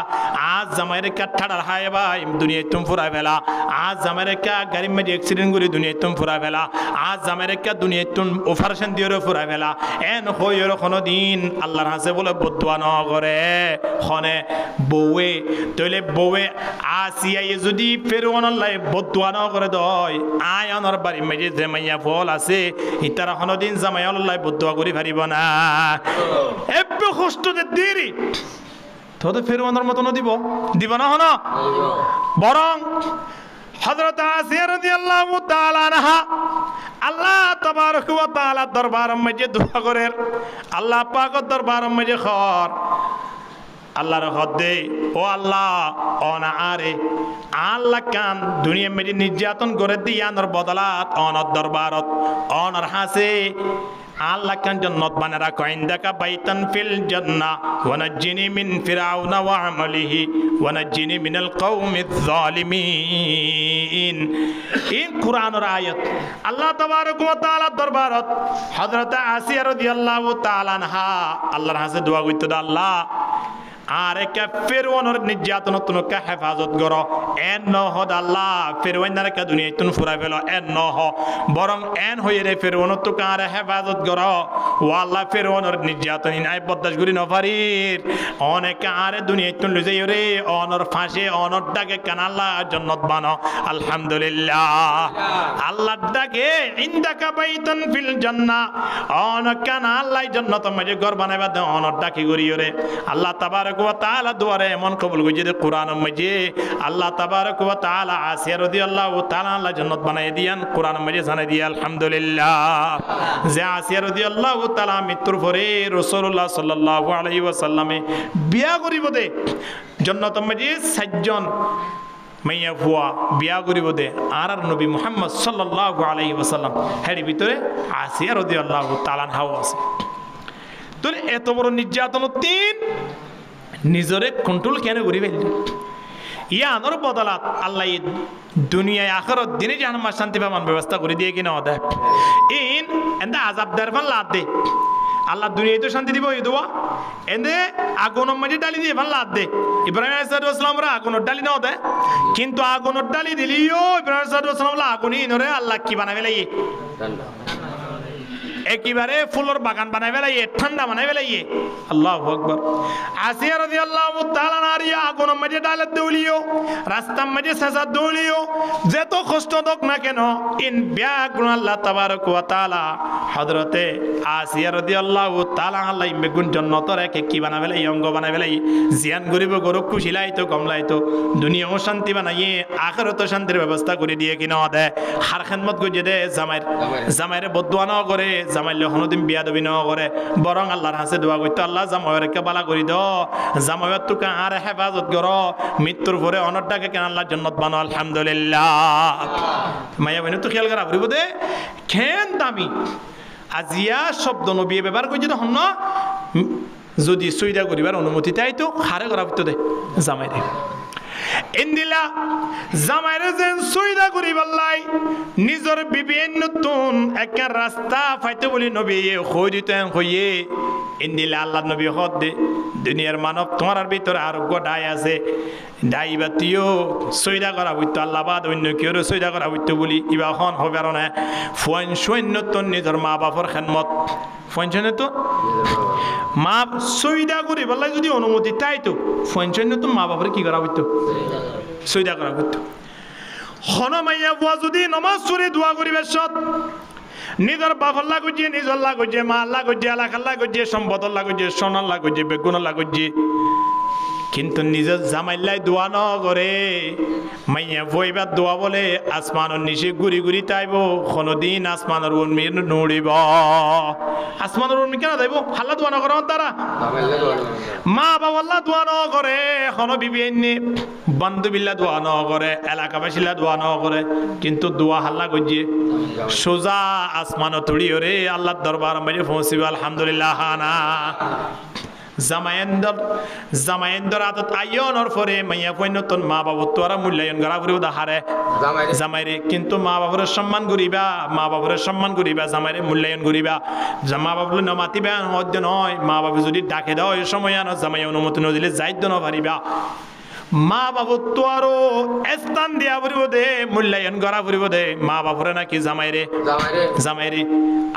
আজ জামাইরে কাঠাড়ার হায় ভাই দুনিয়ায় তুম ফুরা বেলা আজ জামাইরে কা গাড়ি মে অ্যাক্সিডেন্ট করে দুনিয়ায় তুম ফুরা বেলা আজ জামাইরে কা দুনিয়ায় তুম অপারেশন দিওরে ফুরা বেলা এন হইর কোনদিন আল্লাহর হাসে বলে বদুয়া ন করে খনে বউয়ে তইলে বউয়ে আসিয়া যদি ফেরৌন আল্লাহ বদুয়া ন করে দয় আয় অনর বাড়ি মেজে যে মাইয়া ফল আছে ইতারা কোনদিন জামাই আল্লাহ বদুয়া করি পারিব না এবে কষ্ট দে দেরি তো ফেরৌনের মতন দিব না হন বরং হযরত আসিয়া রাদিয়াল্লাহু তাআলা আনহা আল্লাহ তাবারক ওয়া তাআলা দরবার মধ্যে দোয়া করে আল্লাহ পাকের দরবার মধ্যে খর আল্লাহর হদে ও আল্লাহ অনা আরে আল্লাহ কান দুনিয়া মেজি নির্যাতন করে দিয়ানোর বদলাত অনর দরবারত অনর হাসে আল্লাহ কান জান্নাত বানা রাখো ইনদাকা বাইতান ফিল জান্নাহ ওয়া নাজ্জিনি মিন ফিরাউনা ওয়া আমালিহি ওয়া নাজ্জিনি মিনাল কওমিজ জালিমিন এই কুরআনের আয়াত আল্লাহ তাবারক ওয়া তাআলা দরবারত হযরত আসিয়া রাদিয়াল্লাহু তাআলা আনহা আল্লাহর হাসে দোয়া করতে আল্লাহ আর একা ফেরৌনের নির্যাতন তুনকা হেফাজত করো এন নহদ আল্লাহ ফেরৌনার কা দুনিয়া তুন ফুরাই ফেলো এন নহ বরং এন হয়ে রে ফেরৌন তো কার হেফাজত করো ও আল্লাহ ফেরৌনের নির্যাতন নাই বরদাস্ত করি নফারির অনেক আরে দুনিয়া তুন লই যাই রে অনর ফাঁসে অনর ডাকে কান আল্লাহ জান্নাত বানো আলহামদুলিল্লাহ আল্লাহ ডাকে ইনদাকা বাইতান ফিল জান্নাহ অন কান আল্লাহ জান্নাত মাঝে ঘর বানাইবা দে অনর ডাকে করি রে আল্লাহ তাবারক ওয়া তাআলা দুয়ারে এমন কবুল গজে দে কুরআন মজে আল্লাহ তাবারক ওয়া তাআলা আসিয়া রাদিয়াল্লাহু তাআলা আল্লাহ জান্নাত বানায় দিয়ান কুরআন মজে জানাই দিয়া আলহামদুলিল্লাহ যে আসিয়া রাদিয়াল্লাহু তাআলা মৃত্যুর পরে রাসূলুল্লাহ সাল্লাল্লাহু আলাইহি ওয়াসাল্লামে বিয়া করিব দে জান্নাত মজে সাতজন মাইয়া ফুয়া বিয়া করিব দে আর নবী মুহাম্মদ সাল্লাল্লাহু আলাইহি ওয়াসাল্লাম হেরি ভিতরে আসিয়া রাদিয়াল্লাহু তাআলা হাও আছে তোর এত বড় নির্যাতন তিন নিজরে কন্ট্রোল কেন করি ফেললি ইয়ানোর বদলাত আল্লাহ দুনিয়ায় আখরত দিনে জাহান্নাম শান্তি পাবার ব্যবস্থা করে দিয়ে কিনা ওদা ইন এন্দা আযাব দারফান লাদ দে আল্লাহ দুনিয়ায় তো শান্তি দিব এই দোয়া এন্দে আগুনের মাঝে ডালি দিয়ে ভাল লাদ দে ইব্রাহিম আলাইহিস সালামরা আগুনের ডালি না ওদা কিন্তু আগুনের ডালি দিলিও ইব্রাহিম আলাইহিস সালাম আগুনই নরে আল্লাহ কি বানাবে লাগি একেবারে ফুলের বাগান বানাই ফেলাইয়ে ঠান্ডা বানাই ফেলাইয়ে আল্লাহু আকবার আসিয়া রাদিয়াল্লাহু তাআলা নারিয়া আগুনের মাঝে ডালে দৌলিও রাস্তার মাঝে সাজা দৌলিও যত কষ্ট হোক না কেন ইন ব্যাগুন আল্লাহ তাবারক ওয়া তাআলা হযরতে আসিয়া রাদিয়াল্লাহু তাআলা আল্লাহ বেগুন জান্নাতের একে কি বানাই ফেলাই অঙ্গ বানাই ফেলাই জিয়ান গরিব গরব খুশিলাই তো কমলাই তো দুনিয়াও শান্তি বানাইয়ে আখিরাতেও শান্তির ব্যবস্থা করে দিয়ে কিনা দে হার খেদমত করে দে জামাইরে বদদুয়া না করে জামাইলে কোনোদিন বিয়া দবি না করে বরং আল্লাহর কাছে দোয়া করতে আল্লাহ জামাইরে বালা করে দাও জামাইয়ের তোকে আর হেফাজত করো মৃত্যুর পরে অনরটাকে কেন আল্লাহর জান্নাত বানাও আলহামদুলিল্লাহ মায়া বনে তো খেয়াল করা বলিব দে খেন দামি আজিয়া শব্দ নবী ব্যবহার করছে তখন না যদি সুইদা করিবার অনুমতি তাই তো হারে করা হইতো দে জামাইরে ইন্দিলা জামাইরে যেন সুইদা করিবার লাই নিজের বিবিএন নতুন একটা রাস্তা ফাইতে বলি নবী কই দিতেন কইয়ে ইন্দিলা আল্লাহ নবী হদ দে দুনিয়ার মানব তোমার ভিতরে আরোগ্য ডাই আছে ডাই বাতিও সৈদা করা হইতো আল্লাহ বাদ অন্য কেউ সৈদা করা হইতো বলি ইবাখন হবে আর না ফোন সৈন্যতন নিজের মা বাপর খেদমত ফোন সৈন্যত মা সৈদা করি বললাই যদি অনুমতি তাই তো ফোন সৈন্যত মা বাপরে কি করা হইতো সৈদা করা হইতো হনমাইয়া বুয়া যদি নমাজ পড়ে দোয়া করিবে সৎ নিজের বাপর লাগুছে নিজের লাগুছে মা লাগুছে এলাকার লাগুছে সম্পদ লাগুছে সোনার লাগুছে বেগুন লাগুছে কিন্তু নিজের জামাইল্লাই দোয়া ন করে মাইয়া বইবার দোয়া বলে আসমানের নিচে ঘুরি ঘুরি তাইব কোনদিন আসমানের উর্মি নড়িব আসমানের উর্মি কেন যাইব হাল্লা দোয়া ন করে তারা মা বাবাল্লা দোয়া ন করে কোনো বিবি এনে বান্ধবিল্লা দোয়া ন করে এলাকাবাসীলা দোয়া ন করে কিন্তু দোয়া হাল্লা করছে সোজা আসমান তুড়ি ওরে আল্লাহর দরবার মাঝে পৌঁছিব আলহামদুলিল্লাহ না জামাইন্দর আদত আইয়নর পরে মাইয়া পয়নতন মা বাবা তোরা মূল্যায়ন করা পরে উদাহারে জামাইরে কিন্তু মা বাবার সম্মান করিবা জামাইরে মূল্যায়ন করিবা মা বাবা নমাতিবা হদ্য নয় মা বাবা যদি ডাকে দাও এই সময় আনো জামাই অনুমতি নদিলে যাইদ্য ন পারিবা মা বাবু তো আরো স্থান দিয়া পড়িব দে মূল্যায়ন করা পড়িব দে মা বাবুরে নাকি জামাইরে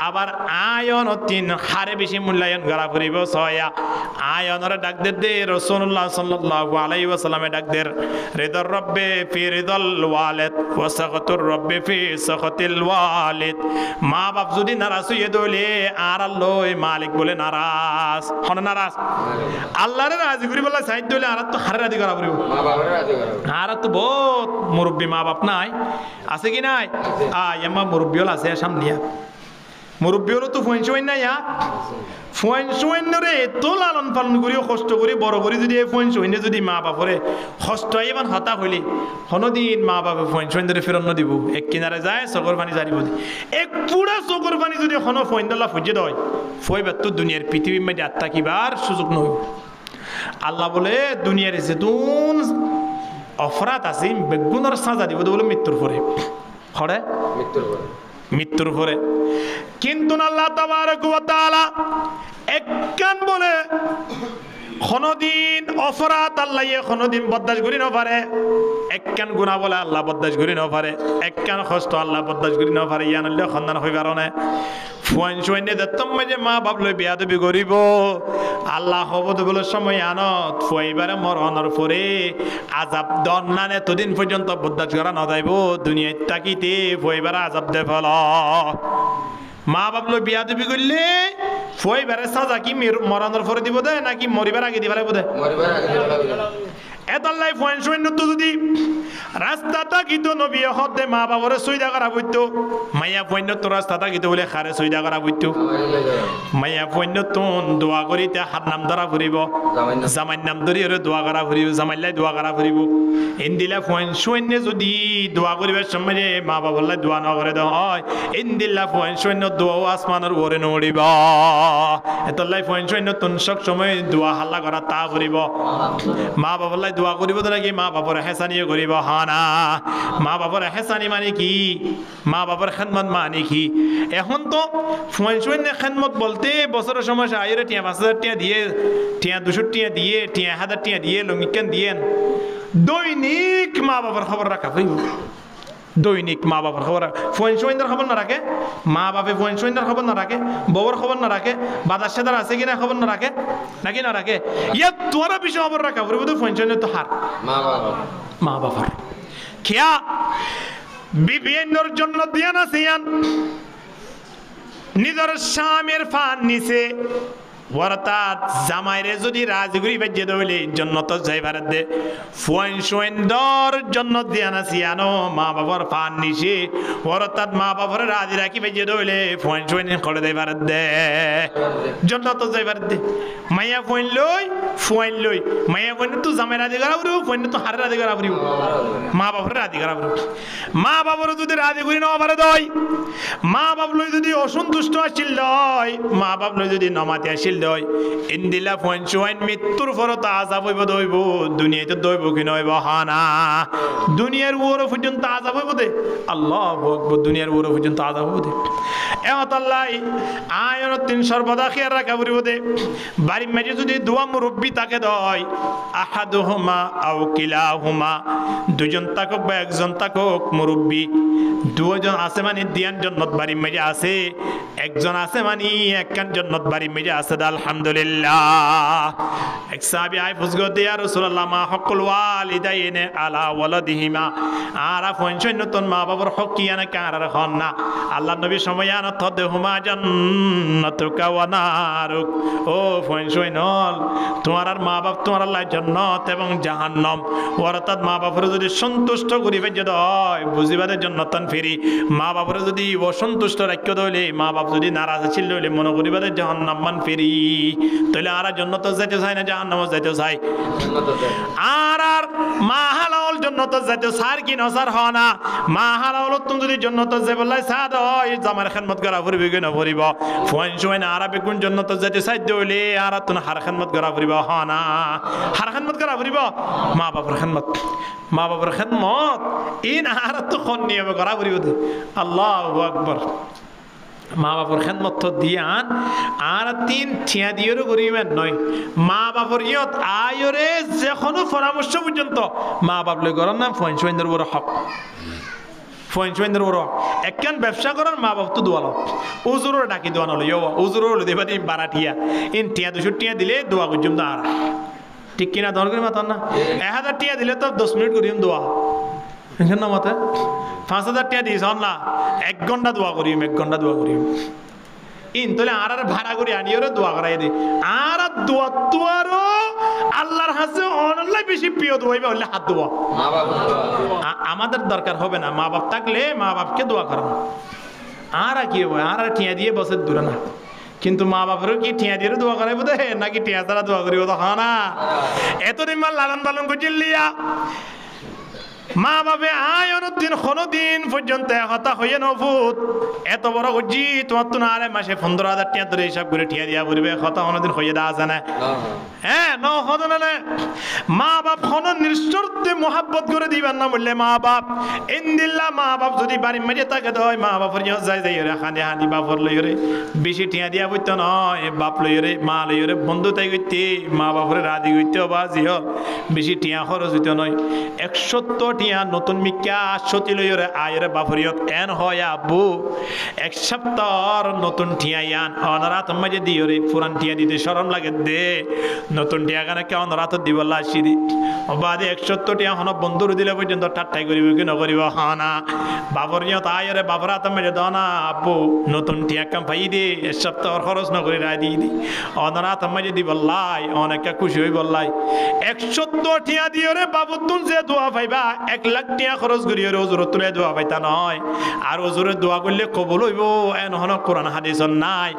আবার আয়ন তিন হারে বেশি মূল্যায়ন করা পড়িব ছয়া আয়নরে ডাক দে রাসূলুল্লাহ সাল্লাল্লাহু আলাইহি ওয়াসাল্লামে ডাক দে রিদর রব্বে ফি রিদল ওয়ালিদ ওয়া সাখাতুর রব্বে ফি সাখাতিল ওয়ালিদ মা বাপ যদি নারাজ হইয়ে দলে আর আল্লাহ মালিক বলে নারাজ হন নারাজ আল্লাহরে রাজি করি বলা সাইদ দলে আর তো হারে রাজি করা পড়িব আর তো বহুত মুরব্বী মা বাপ নাই আছে কি নাই এমা মুরব্বীও আছে সামনিয়া মুরব্বীরও তো ফুয়েন নাই ফুয়েন রে এত লালন পালন করি কষ্ট করি বড় করি যদি এই ফুয়েন যদি মা বাপরে কষ্ট এবার হতা হইলে কোনোদিন মা বাপে ফুয়েন ধরে ফেরত দিব এক কিনারে যায় চকর পানি জারিব এক পুরা চকর পানি যদি কোনো ফুয়েন দলা ফুজে দেয় ফুয়েবার তো দুনিয়ার পৃথিবীর মধ্যে আত্মা কিবার সুযোগ নয় আল্লাহ বলে দুনিয়ার যেতুন অপরাধ আছে বেগুনের সাজা দিব বলে মৃত্যুর পরে হরে মৃত্যুর পরে কিন্তু আল্লাহ তাবারক ওয়া তাআলা একখান বলে কোনদিন অপরাধ আল্লাহ কোনদিন বরদাস্ত করি না পারে একখান গুনাহ বলে আল্লাহ বরদাস্ত করি না পারে একখান কষ্ট আল্লাহ বরদাস্ত করি না পারে ইয়ানলে খন্দান হই কারণে ফুয়াইনে দত্তম মাঝে মা বাবলে বিয়াদবি করিব আল্লাহ হবদ বলে সময় আনত ফুয়াইবারে মরণের পরে আযাব দন্নান এতদিন পর্যন্ত বরদাস্ত করা না যাইব দুনিয়ায় তাকিতে ফুয়াইবারে আযাব দে ফল মা বাবলে বিয়াদবি করলে ফুয়াইবারে সাজা কি মরণের পরে দিব দে নাকি মরিবার আগে দিবারে বদে মরিবার আগে এতাল্লাই ফুয়াইন তো যদি রাস্তা তাকিত নবী হতে মা বাবরে সুইদা করা বইতো মাইয়া ফুয়াইন তো রাস্তা তাকিত বলে খারে সুইদা করা বইতো মাইয়া ফুয়াইন তো দোয়া করিতে হাত নাম ধরা ফুরিব জামাই নাম ধরি দোয়া করা ফুরিব জামাইলাই দোয়া করা ফুরিব ইন্দিলা ফুয়াইন যদি দোয়া করিবার সময় মা বাবলাই দোয়া না করে দেওয়া হয় ইন্দিল্লা ফুয়াইন দোয়া আসমানের ওরে নড়িব এতাল্লাই ফুয়াইন তুন সব সময় দোয়া হাল্লা করা তা ফুরিব মা বাবলাই দোয়া করিব নাকি মা বাবার হেসানিও করিব হানা মা বাবার হেসানি মানে কি মা বাবার খেদমত মানে কি এখন তো ফুয়াইন খেদমত বলতে বছরের সময় আয়ের টিয়া ৫,০০০ টিয়া দিয়ে টিয়া ২০০ টিয়া দিয়ে টিয়া ১,০০০ টিয়া দিয়ে লঙ্গিকান দিয়ে দৈনিক মা বাবার খবর রাখা হইব দৈনিক মা বাবার খবর ফোন সোয়েন্দার খবর না রাখে, মা বাপে ফোন সোয়েন্দার খবর না রাখে, বউর খবর না রাখে, বাদার সাদার আছে কিনা খবর না রাখে নাকি না রাখে, ইয়া তোরা বেশি খবর রাখা বলবো ফোন সোয়েন্দার তো হার মা বাবার খেয়া বিবিএনর জন্য দিয়ান আসিয়ান নিজের স্বামীর ফান নিছে অর্থাৎ জামাইরে যদি রাজগুড়ি বাজিয়ে দইলে জন্নত যাইবার দে ফোন সোয়েন্দর জন্য দিয়ান আসিয়ানো মা বাবার ফান নিছে অর্থাৎ মা বাবার রাজি রাখি বাজিয়ে দইলে ফোন সোয়েন করে দেবার দে জন্নত যাইবার দে মাইয়া ফোন লই মাইয়া ফোন তো জামাই রাজি করাবো ফোন তো হারে রাজি করাবো মা বাবার রাজি করাবো মা বাবার যদি রাজি করি না পারে দই মা বাপ লই যদি অসন্তুষ্ট আসিল দই মা বাপ লই যদি নমাতে আসিল দই ইন্দিলা ফোন সোয়েন মৃত্যুর ফরত আজাব হইব দইব দুনিয়াতে দইব কি নইব হানা দুনিয়ার উপর পর্যন্ত আজাব হইব দে আল্লাহু আকবার দুনিয়ার উপর পর্যন্ত আজাব হইব দে এমত আল্লাহ আয়ন তিন সর্বদা খেয়াল রাখা পড়িব দে বাড়ি মাঝে যদি দোয়া মুরব্বী তাকে দয় আহাদুহুমা আও কিলাহুমা দুজন তাকক বা একজন তাকক মুরব্বী দুজন আছে মানে দিয়ান জন্নত বাড়ি মেজে আছে একজন আছে মানে একখান জন্নত বাড়ি মেজে আছে আলহামদুলিল্লাহ এক সাহাবী আই ফুসগো দিয়া রাসূলুল্লাহ মা হকুল ওয়ালিদাইনে আলা ওয়ালাদিহিমা আরা ফনশন নতুন মা বাবার হক কি না কারার হন না আল্লাহ নবী সময়ান তদহুমা জান্নাতুকা ওয়া নারুক ও ফনশন তোমার আর মা বাপ তোমার আল্লাহ জান্নাত এবং জাহান্নাম অর্থাৎ মা বাবার যদি সন্তুষ্ট করিবে যে দয় বুঝিবাদের জান্নাতন ফিরি মা বাবার যদি অসন্তুষ্ট রাখ্য দইলে মা বাপ যদি নারাজ ছিল দইলে মনে করিবাদের জাহান্নাম মান ফিরি তাহলে আর জান্নাত যাইতে চায় না জাহান্নাম যাইতে চায় আর মা হালাল জান্নাত যাইতে সার কি নসার হয় না মা হালাল তুমি যদি জান্নাত যাই বললাই সাদ হয় জামার খেদমত করা পড়বে কি না পড়িব ফোন সোয় না আরবে কোন জান্নাত যাইতে চাই দইলে আর তুমি হার খেদমত করা পড়িব হয় না হার খেদমত করা পড়িব মা বাবার খেদমত মা বাবার খেদমত ইন আর তো খন নিয়ম করা পড়িব আল্লাহু আকবার মা বাবার খেদমত দিয়ান আর তিন ঠিয়া দিয়েরও করিবেন নয় মা বাবার ইয়ত আয়রে যে কোনো পরামর্শ পর্যন্ত মা বাপ লই করার নাম ফোন সোয়েন্দ্র বড় হক ফোন সোয়েন্দ্র বড় একখান ব্যবসা করার মা বাপ তো দোয়াল উজুরের ডাকি দোয়ান হলো ইয়ো উজুরের দেবা দিন বারা টিয়া ইন টিয়া 200 টিয়া দিলে দোয়া পর্যন্ত আর ঠিক কিনা দরকার মাতান না 1000 টিয়া দিলে তো 10 মিনিট করিম দোয়া না মতে 5000 টাকা দিস না 1 ঘন্টা দোয়া করিম 1 ঘন্টা দোয়া করিম ইন তাহলে আর ভাড়া করে আনিও দোয়া করাই দে আর দোয়া তো আর আল্লাহর হাতে অনলাইন বেশি প্রিয় দোয়াইবে হলে হাত দোয়া আমাদের দরকার হবে না মা বাপ থাকলে মা বাপকে দোয়া করানো আর কি হবে আর ঠিয়া দিয়ে বসে দূরে না কিন্তু মা বাপেরও কি ঠিয়া দিয়ে দোয়া করাইব দে নাকি ঠিয়া ছাড়া দোয়া করিব তো হয় না এতদিন মাল লালন পালন করছিলিয়া মা বাপে আয় অনুদিন কোনদিন পর্যন্ত হতা হইয়ে নফুত এত বড় গজি তোমার তো না আরে মাসে 15,000 টাকা ধরে হিসাব করে ঠিয়া দিয়া পড়বে হতা কোনদিন হইয়ে দেওয়া যায় না হ্যাঁ ন হতো না মা বাপ কোন নিঃশর্তে মোহাব্বত করে দিবেন না বললে মা বাপ ইনদিল্লা মা বাপ যদি বাড়ি মেজে থাকে তো মা বাপর যাই যাই রে খানে হানি বাপর লই রে বেশি ঠিয়া দিয়া বইতো নয় বাপ লই রে মা লই রে বন্ধু তাই গইতে মা বাপরে রাজি গইতে বাজি হল বেশি টিয়া খরচ হইতো নয় 170 টিয়া নতুন মিকা সতি লইরে আয়রে বাফরিয়ত এন হয় আব্বু এক সপ্তাহ নতুন টিয়া ইয়ান অনরাত মাঝে দিওরে পুরান টিয়া দিতে শরম লাগে দে নতুন টিয়া গানে কে অনরাত দিবল্লা আসিরি বাদে 170 টিয়া হন বন্ধুর দিলে পর্যন্ত টাট্টাই করিব কি নকরিব হানা বাফরিয়ত আয়রে বাফরাত মাঝে দানা আব্বু নতুন টিয়া কাম পাই দে এক সপ্তাহ খরচ ন করি রাই দি অনরাত মাঝে দিবল্লাই অনেক খুশি হই বললাই 170 টিয়া দিওরে বাবু তুন যে দোয়া পাইবা 1 লাখ টাকা খরচ করিও ওজুরত তুলে দোয়া পাইতা নয় আর ওজুরে দোয়া করলে কবুল হইব এন হন কোরআন হাদিস নাই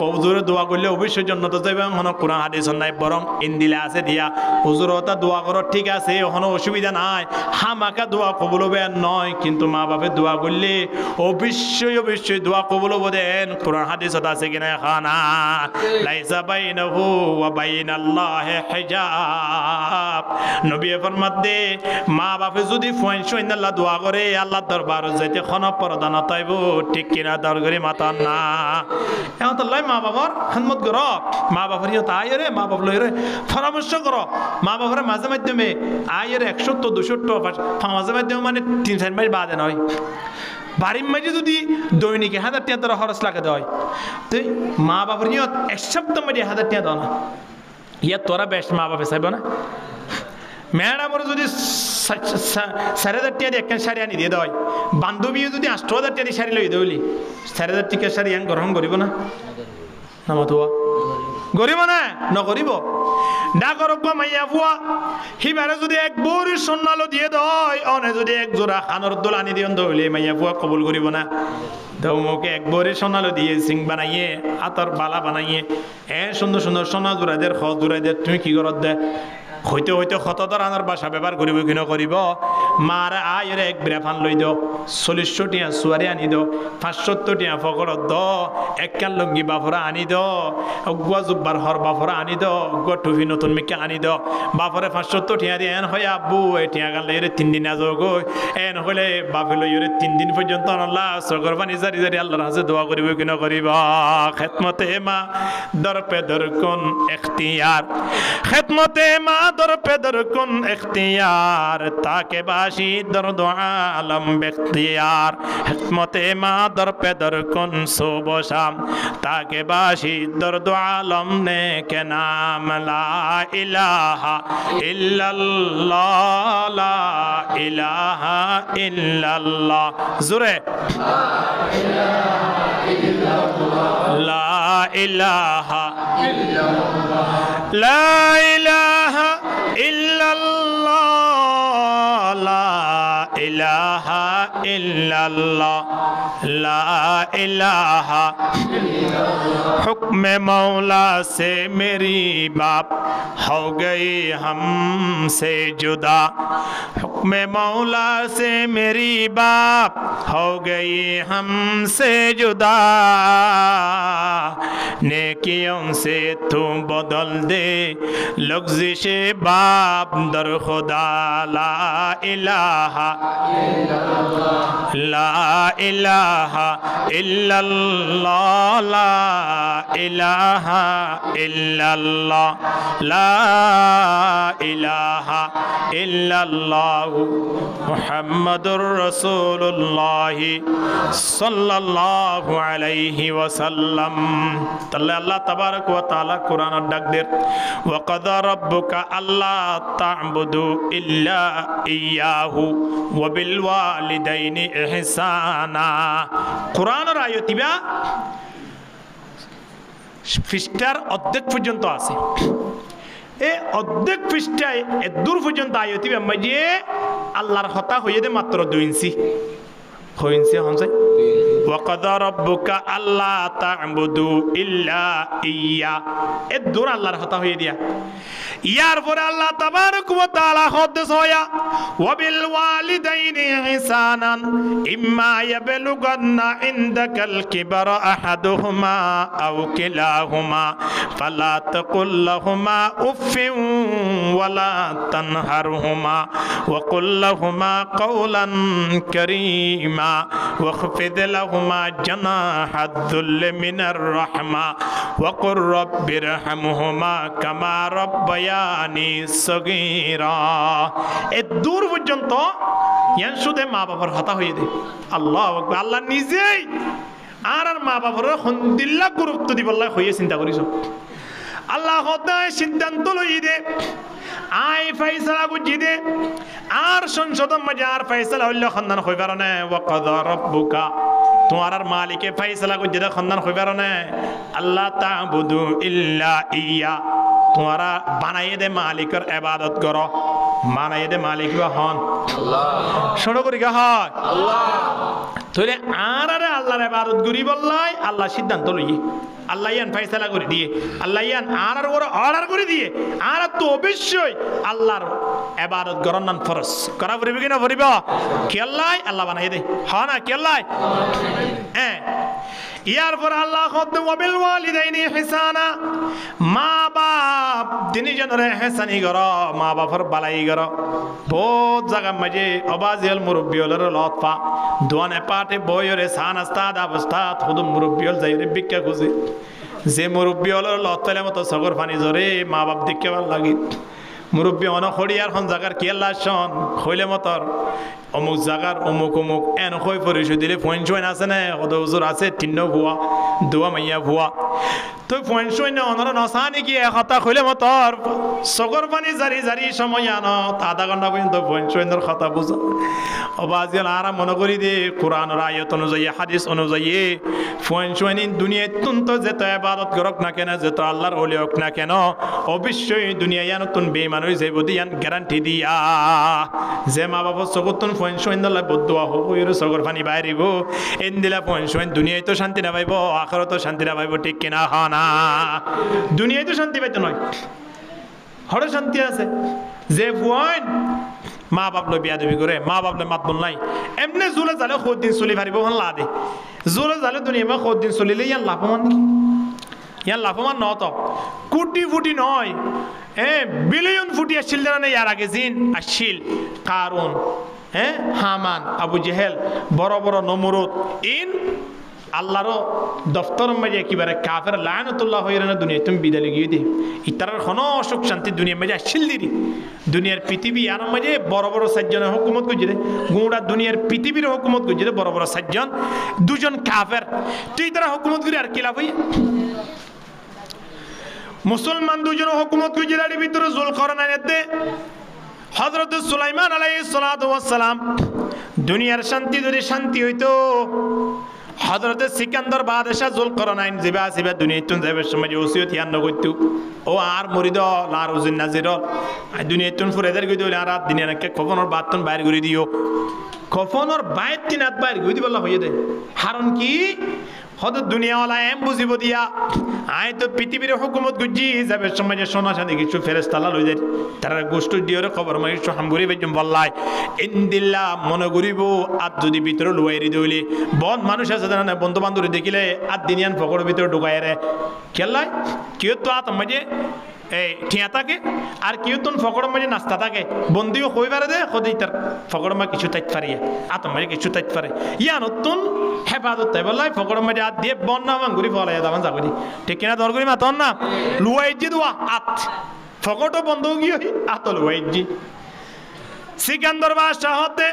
ওজুরে দোয়া করলে অবশ্যই জান্নাত যাইবে হন কোরআন হাদিস নাই বরং ইনদিলে আছে দিয়া ওজুরতা দোয়া করো ঠিক আছে হন অসুবিধা নাই হামাকা দোয়া কবুল হবে নয় কিন্তু মা বাপে দোয়া করলে অবশ্যই দোয়া কবুল হবে দেন কোরআন হাদিসত আছে কিনা খানা লাইসা বাইনাহু ওয়া বাইনাল্লাহি হিজাব নবী ফরমাত দে মা বাপে যদি ফোন আল্লাহ দোয়া করে আল্লাহ দরবার যাইতে খন পরদান তাইব ঠিক কিনা দরগরি মাতান না এখন তো লাই মা বাবার খেদমত কর মা বাবার ইয়ে তাই রে মা বাপ লই রে পরামর্শ কর মা বাবার মাঝে মাধ্যমে আয়ের 100 200 মাঝে মাধ্যমে মানে 3-4 মাস বাদে নয় বাড়ির মাঝে যদি দৈনিক 1000 টাকা তোর খরচ লাগে দেয় তুই মা বাবার ইয়ে 1 সপ্তাহ মাঝে 1000 টাকা দাও না ইয়া তোরা বেশ মা বাপে চাইব না ম্যাডামর যদি 4,500 টাকা দিয়ে একটা শাড়ি আনি দিয়ে দেয় বান্ধবীও যদি 8,000 টাকা দিয়ে শাড়ি লই দেউলি 4,000 টাকা শাড়ি আন গ্রহণ করিব না না মতুয়া গরিব না নকরিব ডাকর মাইয়া ফুয়া হিবারে যদি এক বড়ি সোনালো দিয়ে দয় অনে যদি এক জোড়া খানর দোল আনি দিয়ন দইলে মাইয়া ফুয়া কবুল করিব না দৌমকে এক বড়ি সোনালো দিয়ে সিং বানাইয়ে আতর বালা বানাইয়ে সুন্দর সুন্দর সোনা জোড়াদের খ জোড়াদের তুমি কি করত দে হইতে হইতে শতধর আনার বাসা ব্যবহার করিব কি নকরিব মার আয়ের এক বিরাফান লই দ 40 টিয়া সুয়ারি আনি দ 570 টিয়া ফকরত দ এককাল লঙ্গি বাফরা আনি দ গুয়া জুব্বার হর বাফরা আনি দ গুয়া টুফি নতুন মিকে আনি দ বাফরে 570 টিয়া দিয়ে এন হয় আব্বু এ টিয়া গাল লইরে 3 দিন আজ গো এন হইলে বাপে লইরে 3 দিন পর্যন্ত আল্লাহ সগর পানি জারি জারি আল্লাহর কাছে দোয়া করিব কি নকরিব খিদমতে মা দর পে দর কোন ইখতিয়ার খিদমতে মা दर पे दर कुन इख्तियार ताके बाशी दर दो आलम बेख्तियार हिकमते मा दर पे दर कुन सुबह शाम ताके बाशी दर दो आलम ने के नाम ला इलाहा इल्लल्लाह ला इलाहा इल्लल्लाह जुरे ला इलाहा ला इलाहा इल्लल्लाह ला इलाहा इल्लल्लाह ला इलाहा हुक्म मौला से मेरी बाप हो गई हमसे जुदा हुक्म मौला से मेरी बाप हो गई हमसे जुदा नेकियों से तू बदल दे लफ्ज़ बाप दर खुदा ला इलाहा इल्लल्लाह ला इलाहा इल्लल्लाह ला इलाहा इल्लल्लाह मुहम्मदुर रसूलुल्लाह सल्लल्लाहु अलैहि वसल्लम तल्ले अल्लाह तबारक व तआला कुरान डाक दे वक़दा रब्बुका अल्ला ता'बुदु इल्ला इय्याहु व बिल वालिदैनि इहसाना कुराনের আয়াতিবা পৃষ্ঠার অর্ধেক পর্যন্ত আছে এই অর্ধেক পৃষ্ঠায় দূর পর্যন্ত আয়াতিবা মাঝে আল্লাহর কথা হইয়ে দে মাত্র 2 ইঞ্চি হইছে হনছে وقضى ربك الا تعبدوا الا اياه الدور الله হতা হয়ে দিয়া ইয়ার পরে আল্লাহ তাবারক ওয়া তাআলা হাদিস হয়া ওয়াবিল ওয়ালিদাইনি ইহসানান ইম্মা ইয়াবলুগান্না ইনদাকাল কিবারা আহাদুহুমা আও কিলাহুমা ফালা তাকুল লাহুমা উফিন ওয়ালা তানহারহুমা ওয়া কুল লাহুমা কওলান কারীমা واخفض لهما جناح الذل من الرحمة وقل رب ارحمهما كما ربياني صغيرا الدور পর্যন্ত ইয়ান শুধু মা বাবার হতা হয়ে দে আল্লাহু আকবার আল্লাহ নিজেই আর মা বাবার হন্দিল্লা গুরুত্ব দিবল্লাহ হইয়ে চিন্তা করিস আল্লাহ খোদায় সিদ্ধান্ত লই দে আই ফয়সালা বুঝি দে আর সংশোধন মাঝে আর ফয়সালা হইল খানদান হই পারে ওয়াকাদা রাব্বুকা তোমার আর মালিকে ফয়সালা বুঝি দে খানদান হই পারে আল্লাহ তা'বুদু ইল্লা ইয়া তোমারা বানাইয়ে দে মালিকের ইবাদত করো বানাইয়ে দে মালিক হন আল্লাহ শুনো করি গা হয় আল্লাহ তাহলে আর আল্লাহর ইবাদত করি বললাই আল্লাহ সিদ্ধান্ত লই আল্লাহ ইয়ান ফয়সালা করে দিয়ে আল্লাহ ইয়ান আর ওর অর্ডার করে দিয়ে আর তো অবশ্যই আল্লাহর ইবাদত করার নাম ফরজ করা পড়বে কিনা পড়িব কেল্লাই আল্লাহ বানাই দে হ্যাঁ না কেল্লাই হ্যাঁ ইয়ার পর আল্লাহ কদ্দু ওয়াবিল ওয়ালিদাইনি হিসানা, মা বাপ তিনি জনরে হেসানি কর, মা বাপর বালাই কর। বহুত জায়গা মাঝে অবাজিয়াল মুরব্বিয়লের লতফা দোয়ানে পাটে বয়রে সান আস্তাদ অবস্থাত হুদুম মুরব্বিয়ল যাইরে ভিক্ষা খুঁজে, যে মুরব্বিয়লের লত পেলে মতো সগর পানি জরে মা বাপ দেখতে ভাল লাগে। মুরব্বী অন খড়িয়ার হন জাগার কি আল্লাহ শন হইলে মতর অমুক জাগার অমুক অমুক এন হই পরিচয় দিলে ফোন চইন আছে না অদ হুজুর আছে তিন্ন ভুয়া দোয়া মাইয়া ভুয়া তো ফোন চইন অনর নসানি কি কথা হইলে মতর সগর পানি জারি জারি সময় আনো আধা ঘন্টা পর্যন্ত ফোন চইনের কথা বুঝো। অবাজিয়াল আরাম মনে করি দে কোরআনের আয়াত অনুযায়ী হাদিস অনুযায়ী ফোন চইন দুনিয়ায় তুন্ত যেত ইবাদত করক না কেন, যেত আল্লাহর ওলি হোক না কেন, অবশ্যই দুনিয়ায় নতুন বেঈমান হয়ে যাইব দিয়ান গ্যারান্টি দিয়া। যে মা বাবা সগতুন ফোন চইন দলে বদুয়া হব এর সগর পানি বাইরিব এন দিলা ফোন চইন দুনিয়ায় তো শান্তি না পাইব, আখিরাতে শান্তি না পাইব, ঠিক কিনা হনা? দুনিয়ায় তো শান্তি পাইতো নয়, হরে শান্তি আছে। যে ফোন মা বাপ লই বিয়া দেবী করে, মা বাপ লই মাত বল নাই, এমনি জোরে জালে খোদ দিন চলি পারিব হন লা দে, জোরে জালে দুনিয়া মা খোদ দিন চলিলে ইয়ান লাভমান কি? ইয়ান লাভমান ন তো কোটি ফুটি নয়, বিলিয়ন ফুটি আসছিল না ইয়ার আগে জিন আসছিল কারুন, হামান, আবু জেহেল, বড় বড় নমরুদ, ইন আল্লাহর দফতর মাঝে একেবারে কাফের লায়নতুল্লাহ হয়ে না দুনিয়া তুমি বিদায় গিয়ে দে ইতার কোনো অসুখ শান্তি দুনিয়ার মাঝে আসছিল দিদি। দুনিয়ার পৃথিবী আর মাঝে বড় বড় সাতজনের হুকুমত করছে, গোটা দুনিয়ার পৃথিবীর হুকুমত করছে বড় বড় সাতজন, দুজন কাফের, তুই তারা হুকুমত করে আর কি লাভ হই? মুসলমান দুজন হুকুমত করছে এর ভিতরে জুলকারনাইন হযরত সুলাইমান আলাইহিস সালাতু ওয়াস সালাম। দুনিয়ার শান্তি যদি শান্তি হইতো হযরত সিকান্দার বাদশাহ জুলকারনাইন জিবা আসিবা দুনিয়া তুন যাবে সময় ওসিয়ত ইয়ান নগইতু ও আর মরিদ লার উজিন নাজির দুনিয়া তুন ফুরেদার গই দিও আর দিনে নাকে কফনের বাতন বাইর করে দিও, কফনের বাইর তিন হাত বাইর করে দিবলা হইয়ে দে। কারণ কি হদ দুনিয়াওয়ালা এম বুঝিব দিয়া আয় তো পৃথিবীর হুকুমত গুজি যাবে সময় সোনা সাথে কিছু ফেরেশতালা লই যায় তারা গোষ্ঠ দিওরে খবর মাই হামগুড়ি বেজম বললাই ইনদিল্লা মনে করিব আর যদি ভিতরে লুয়াইরি দইলে বন মানুষ আছে না বন্ধু বান্ধব দেখিলে আর দিনিয়ান ফকর ভিতরে ঢুকায় রে খেলাই কেউ তো আত মাঝে এই ঠিয়া থাকে আর কেউ তুন ফকড়ের মাঝে নাস্তা থাকে বন্দিও কই পারে দে খদি তার ফকড়ের মাঝে কিছু তাইত পারিয়া আতম মাঝে কিছু তাইত পারে ইয়া নতুন হেফাজত তাই বললাই ফকড়ের মাঝে আত দিয়ে বন্যা মাঙ্গুরি ফলাই দামান যাবি ঠিক কিনা দর করি মাতন না লুয়াইজি দোয়া আত ফকড়ও বন্ধ গিয়ে আত লুয়াইজি। সিকান্দার বাদশাহ হতে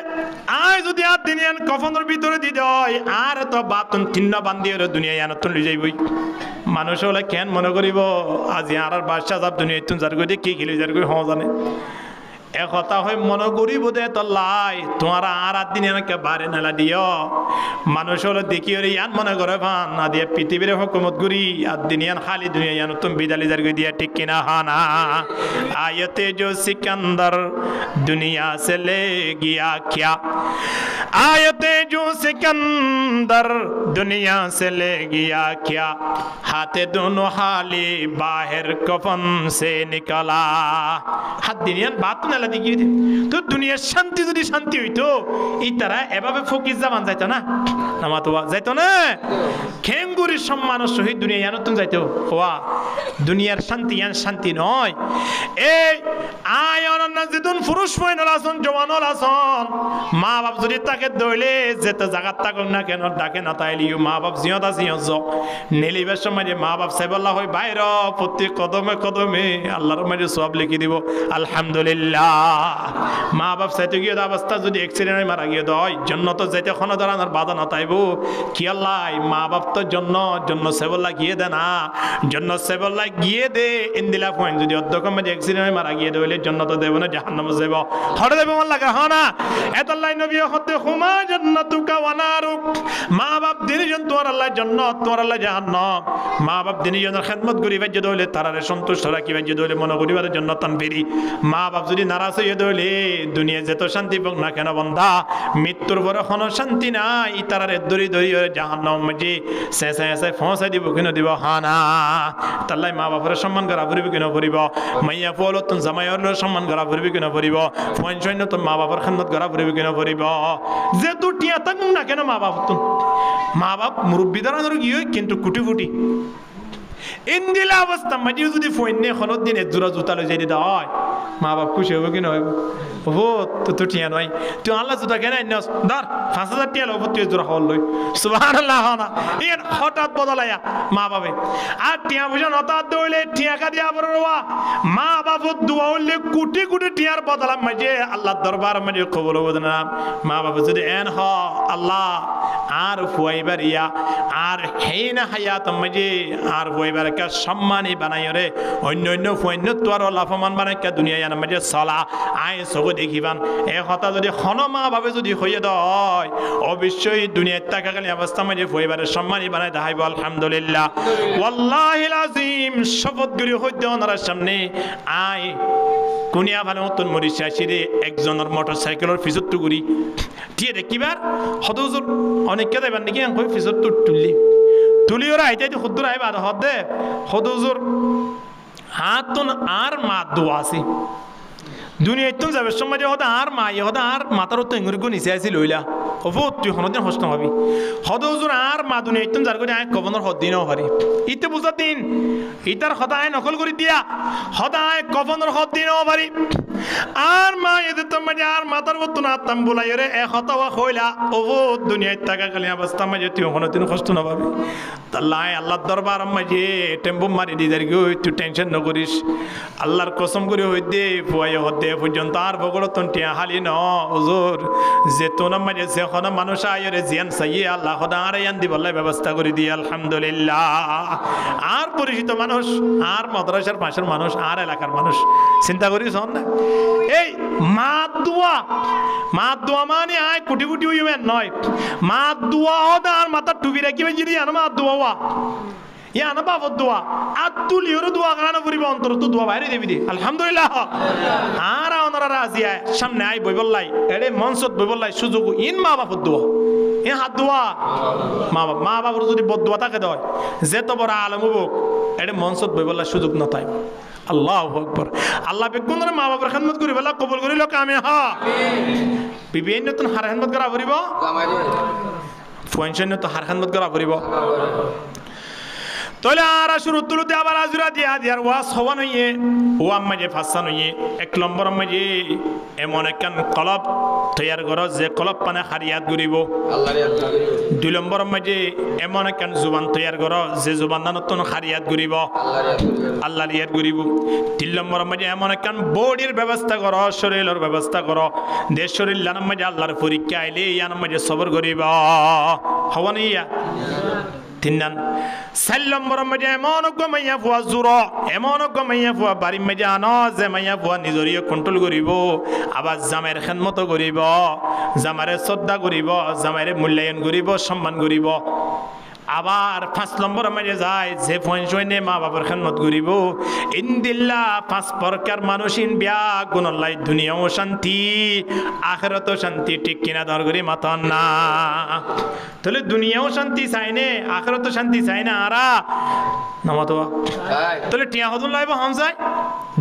আয় যদি আর দিনিয়ান কফনের ভিতরে দি দেয় আর তো বাতুন তিন্ন বান্দি হলে দুনিয়ায় আনতন লই যাইবই। মানুষ হলে কেন মনে করিব আজি আর বাদশাহ যাব দুনিয়ায় তুন যার গই কি খিলি যার গই হ জানে এক কথা হয় মনে করিব দে তো লাই তোমার আর দিন এনেকে বারে নেলা দিও মানুষ হলে দেখি ওরে ইয়ান মনে করে ভান না দিয়ে পৃথিবীর হুকুমত করি আর দিন ইয়ান খালি দুনিয়া ইয়ান তুমি বিদালি যার গই দিয়া ঠিক কিনা হানা আয়তে जो सिकंदर दुनिया से ले गया क्या आयते जो सिकंदर दुनिया से ले गया क्या हाथे दोनों हाली बाहर कफन से निकला हाथ दुनिया बात ना लगी तो दुनिया शांति যদি শান্তি হইতো এই তারা এভাবে ফকির জামান যাইতো না নামাতোয়া যাইতো না খেঙ্গুরির সম্মান সহিত দুনিয়া ইয়ানতুন যাইতো ওয়া দুনিয়ার শান্তি ইয়ান শান্তি নয় এই আয়ন নাজিদুন পুরুষ মহিলা আসন জওয়ানল আসন মা বাপ যদি তাকে দইলে যেতে জায়গাত থাকুক না কেন ডাকে না তাইলিও মা বাপ জিয়ত আছে ইয়জ নেলিবার সময় মা বাপ সাইবল্লাহ হয় বাইর প্রতি কদমে কদমে আল্লাহর মাঝে সওয়াব লিখি দিব আলহামদুলিল্লাহ। মা বাপ সাইতে গিয়ে অবস্থা যদি অ্যাক্সিডেন্টে মারা গিয়ে দয় জন্নত যাইতে কোনো ধরনের বাধা না তাইব কি আল্লাহ মা বাপ তো জন্য সেবল্লাহ গিয়ে দে না জন্য সেবল্লাহ গিয়ে দে ইন্দিলা পয়েন্ট যদি অধ্যক্ষ মাঝে অ্যাক্সিডেন্টে মারা গিয়ে দইলে জন্নত দেব না জাহান্নামে যাব হরে দেব মন লাগা হ না এতাল্লাহ নবী হতে হুমা জান্নাতুকা ওয়া নারুক মা বাপ দিনজন তোমার আল্লাহ জান্নাত তোমার আল্লাহ জাহান্নাম মা বাপ দিনজনের খেদমত করি বাজ্য দইলে তারারে সন্তুষ্ট রাখি বাজ্য দইলে মনে করিবার জান্নাত তান ফেরি মা বাপ যদি নারাজ হয়ে দইলে দুনিয়া যেত শান্তি পাক না কেন বন্ধা মৃত্যুর পরে কোনো শান্তি নাই তারারে দড়ি দড়ি জাহান্নাম মাঝে শেষে শেষে ফসা দিব কেন দিব হানা তাল্লাই মা বাপের সম্মান করা ফুরিব কেন ফুরিব মাইয়া ফলতন জামাইয়ের সম্মান করা ফুরিবি কেন ফুরিব পঞ্চান্ন তোর মা বাবার খেদমত করা ফুরিবি কেন ফুরিব যে তোর টিয়া থাকুন না কেন মা বাপ তোর মা বাপ মুরব্বী ধরনের কি হয় কিন্তু কুটি ফুটি ইন্দিলা অবস্থা মাঝিও যদি ফোনে এখনো দিন জোড়া জুতা লই যাই দিতে হয় মা বাপ খুশি হবে কি নয় ও তো টিয়া নয় তুই আল্লাহ জুতা কেন ধর 5,000 টিয়া লোক তুই জোড়া হল লই সুবহানাল্লাহ না ইয়ে হঠাৎ বদলাইয়া মা বাপে আর টিয়া বুঝা নতা দইলে টিয়া কা দিয়া বড়রা মা বাপ দোয়া হইলে কোটি কোটি টিয়ার বদলা মাঝে আল্লাহ দরবার মাঝে কবুল হবে না মা বাপ যদি এন হ আল্লাহ আর ফুয়াইবার ইয়া আর হেনা হায়াত মাঝে আর ফুয়াইবার কা সম্মানী বানাই রে অন্য ফুয়ান্য তো আর লাভমান বানাই কা দুনিয়া ইয়ার মাঝে সালা আয় সব দেখিবান এই কথা যদি খন মা বাপে যদি হইয়ে দয় অবশ্যই দুনিয়ার টাকাকালী অবস্থা মাঝে ফুয়াইবারের সম্মানী বানাই দেখাইব আলহামদুলিল্লাহ ওয়াল্লাহিল আযীম শপথ করি হইতে ওনার সামনে আয় কোনিয়া ভালো মতন মরিছে আসিরে একজনের মোটরসাইকেলের ফিজত করি ঠিক দেখিবার হদুজুর অনেককে দেবেন নাকি কই ফিজত তুলি ওরা আইতে খুদ্দুর আইবা হদে হদুজুর হাত আর মা দোয়া আছে দুনিয়া একদম যাবে সময় হদা আর মা হদা আর মাতার তো এঙ্গুরি নিচে আসি লইলা হবো তুই হনদিন হস্ত হবি হদুজুর আর মা দুনিয়া একদম যার করে আয় কবনের হদিনও পারি ইতে বুঝা দিন ইতার হদায় নকল করে দিয়া হদায় কবনের হদিনও পারি আর মা এদের তো মাঝে আর মাতার মতো না আত্মাম বলাই রে এক হতাওয়া হইলা ওবো দুনিয়ায় টাকা কালী অবস্থা মাঝে তুই কোনোদিন কষ্ট না পাবি তাল্লাই আল্লাহর দরবার মাঝে টেম্পো মারি দিয়ে যাই গো তুই টেনশন ন করিস আল্লাহর কসম করে হইতে ফুয়াই হতে পর্যন্ত আর ভগলতন টিয়া হালি ন হুজুর যে তোনার মাঝে যে কোনো মানুষ আয়রে জিয়ান চাইয়ে আল্লাহ খোদা আর ইয়ান দিবল্লাই ব্যবস্থা করে দিয়ে আলহামদুলিল্লাহ আর পরিচিত মানুষ আর মাদ্রাসার পাশের মানুষ আর এলাকার মানুষ চিন্তা করিস না এই মা দোয়া মানে আয় কুটি কুটি হইবেন নয় মা দোয়া হদা আর মাথার টুপি রাখিবে যদি আনো মা দোয়া ইয়া না বাবর দোয়া আর তুলিওর দোয়া কারণ করিব অন্তর তো দোয়া বাইরে দেবি দি আলহামদুলিল্লাহ আর ওনারা রাজি আয় সামনে আই বই বললাই এড়ে মনসত বই বললাই সুযোগ ইন মা বাপর দোয়া এ হাত দোয়া মা বাবার যদি বদ দোয়া তাকে দেয় যে তো বড় আলম হোক এড়ে মনসত বই বললাই সুযোগ না তাই আল্লাহু আকবার আল্লাহ বেগুনরে মা বাবার খেদমত করি বলা কবুল করিল কামে হা বিবিএন নতুন হার খেদমত করা করিব ফুয়ানশন তো হার খেদমত করা করিব তাহলে আর শুরু তুলতে আবার আজরা দিয়া দিয়ার ওয়াজ হওয়া নইয়ে ও আম্মাজে ফাঁসা নইয়ে এক নম্বর আম্মাজে এমন একখান কলব তৈয়ার কর যে কলব পানে হারিয়াত করিব দুই নম্বর আম্মাজে এমন একখান জুবান তৈয়ার কর যে জুবান নতুন হারিয়াত করিব আল্লাহর ইয়াত করিব তিন নম্বর আম্মাজে এমন একখান বডির ব্যবস্থা কর শরীরের ব্যবস্থা কর দেশ শরীর লানার মাঝে আল্লাহর পরীক্ষা আইলে ইয়ার মাঝে সবর করিব হওয়া নইয়া তিনান চার নম্বর মাঝে এমন মাইয়া ফুয়া জোর এমন মাইয়া ফুয়া বাড়ির মাঝে আনো যে মাইয়া ফুয়া নিজরিয়ে কন্ট্রোল করিব আবার জামাইয়ের খেদমত করিব জামাইরে শ্রদ্ধা করিব জামাইরে মূল্যায়ন করিব সম্মান করিব আবার 5 নম্বর মাঝে যায় যে ফয়নে মা বাবার খেদমত করিব ইনদিল্লা 5 প্রকার মানুষিন বিয়া গুণলাই দুনিয়াও শান্তি আখিরাতও শান্তি ঠিক কিনা দর করি মাতন না তাহলে দুনিয়াও শান্তি চাই নে আখিরাতও শান্তি চাই না আরা নামাতোয়া তাহলে টিয়া হদুন লাইব হামসাই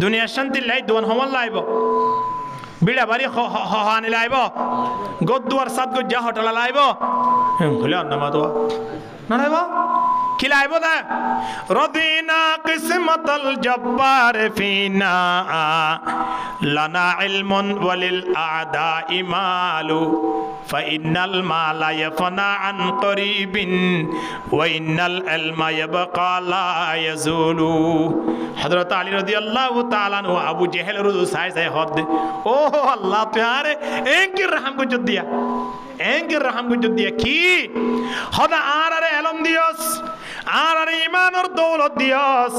দুনিয়ার শান্তি লাই দোন হমল লাইব বিড়া বাড়ি হানি লাইব গদ্দুয়ার সাত গজ্জা হোটেল লাইব হলে নামাতোয়া না লাইব কি লাইব দা রদিনা কিসমতাল জব্বার ফিনা লানা ইলমুন ওয়ালিল আদাই মালু ফাইনাল মালা ইয়াফনা আন করিবিন ওয়া ইন্নাল ইলমা ইয়াবকা লা ইয়াজুলু হযরত আলী রাদিয়াল্লাহু তাআলা আনহু আবু জেহেল রুজু সাই সাই হদ ও আল্লাহ তুয়ারে এঙ্কির রহম কো দিয়া এঙ্কির রহম কো দিয়া কি হদা আরে এলম দিয়স আরে ঈমানের দৌলত দিয়স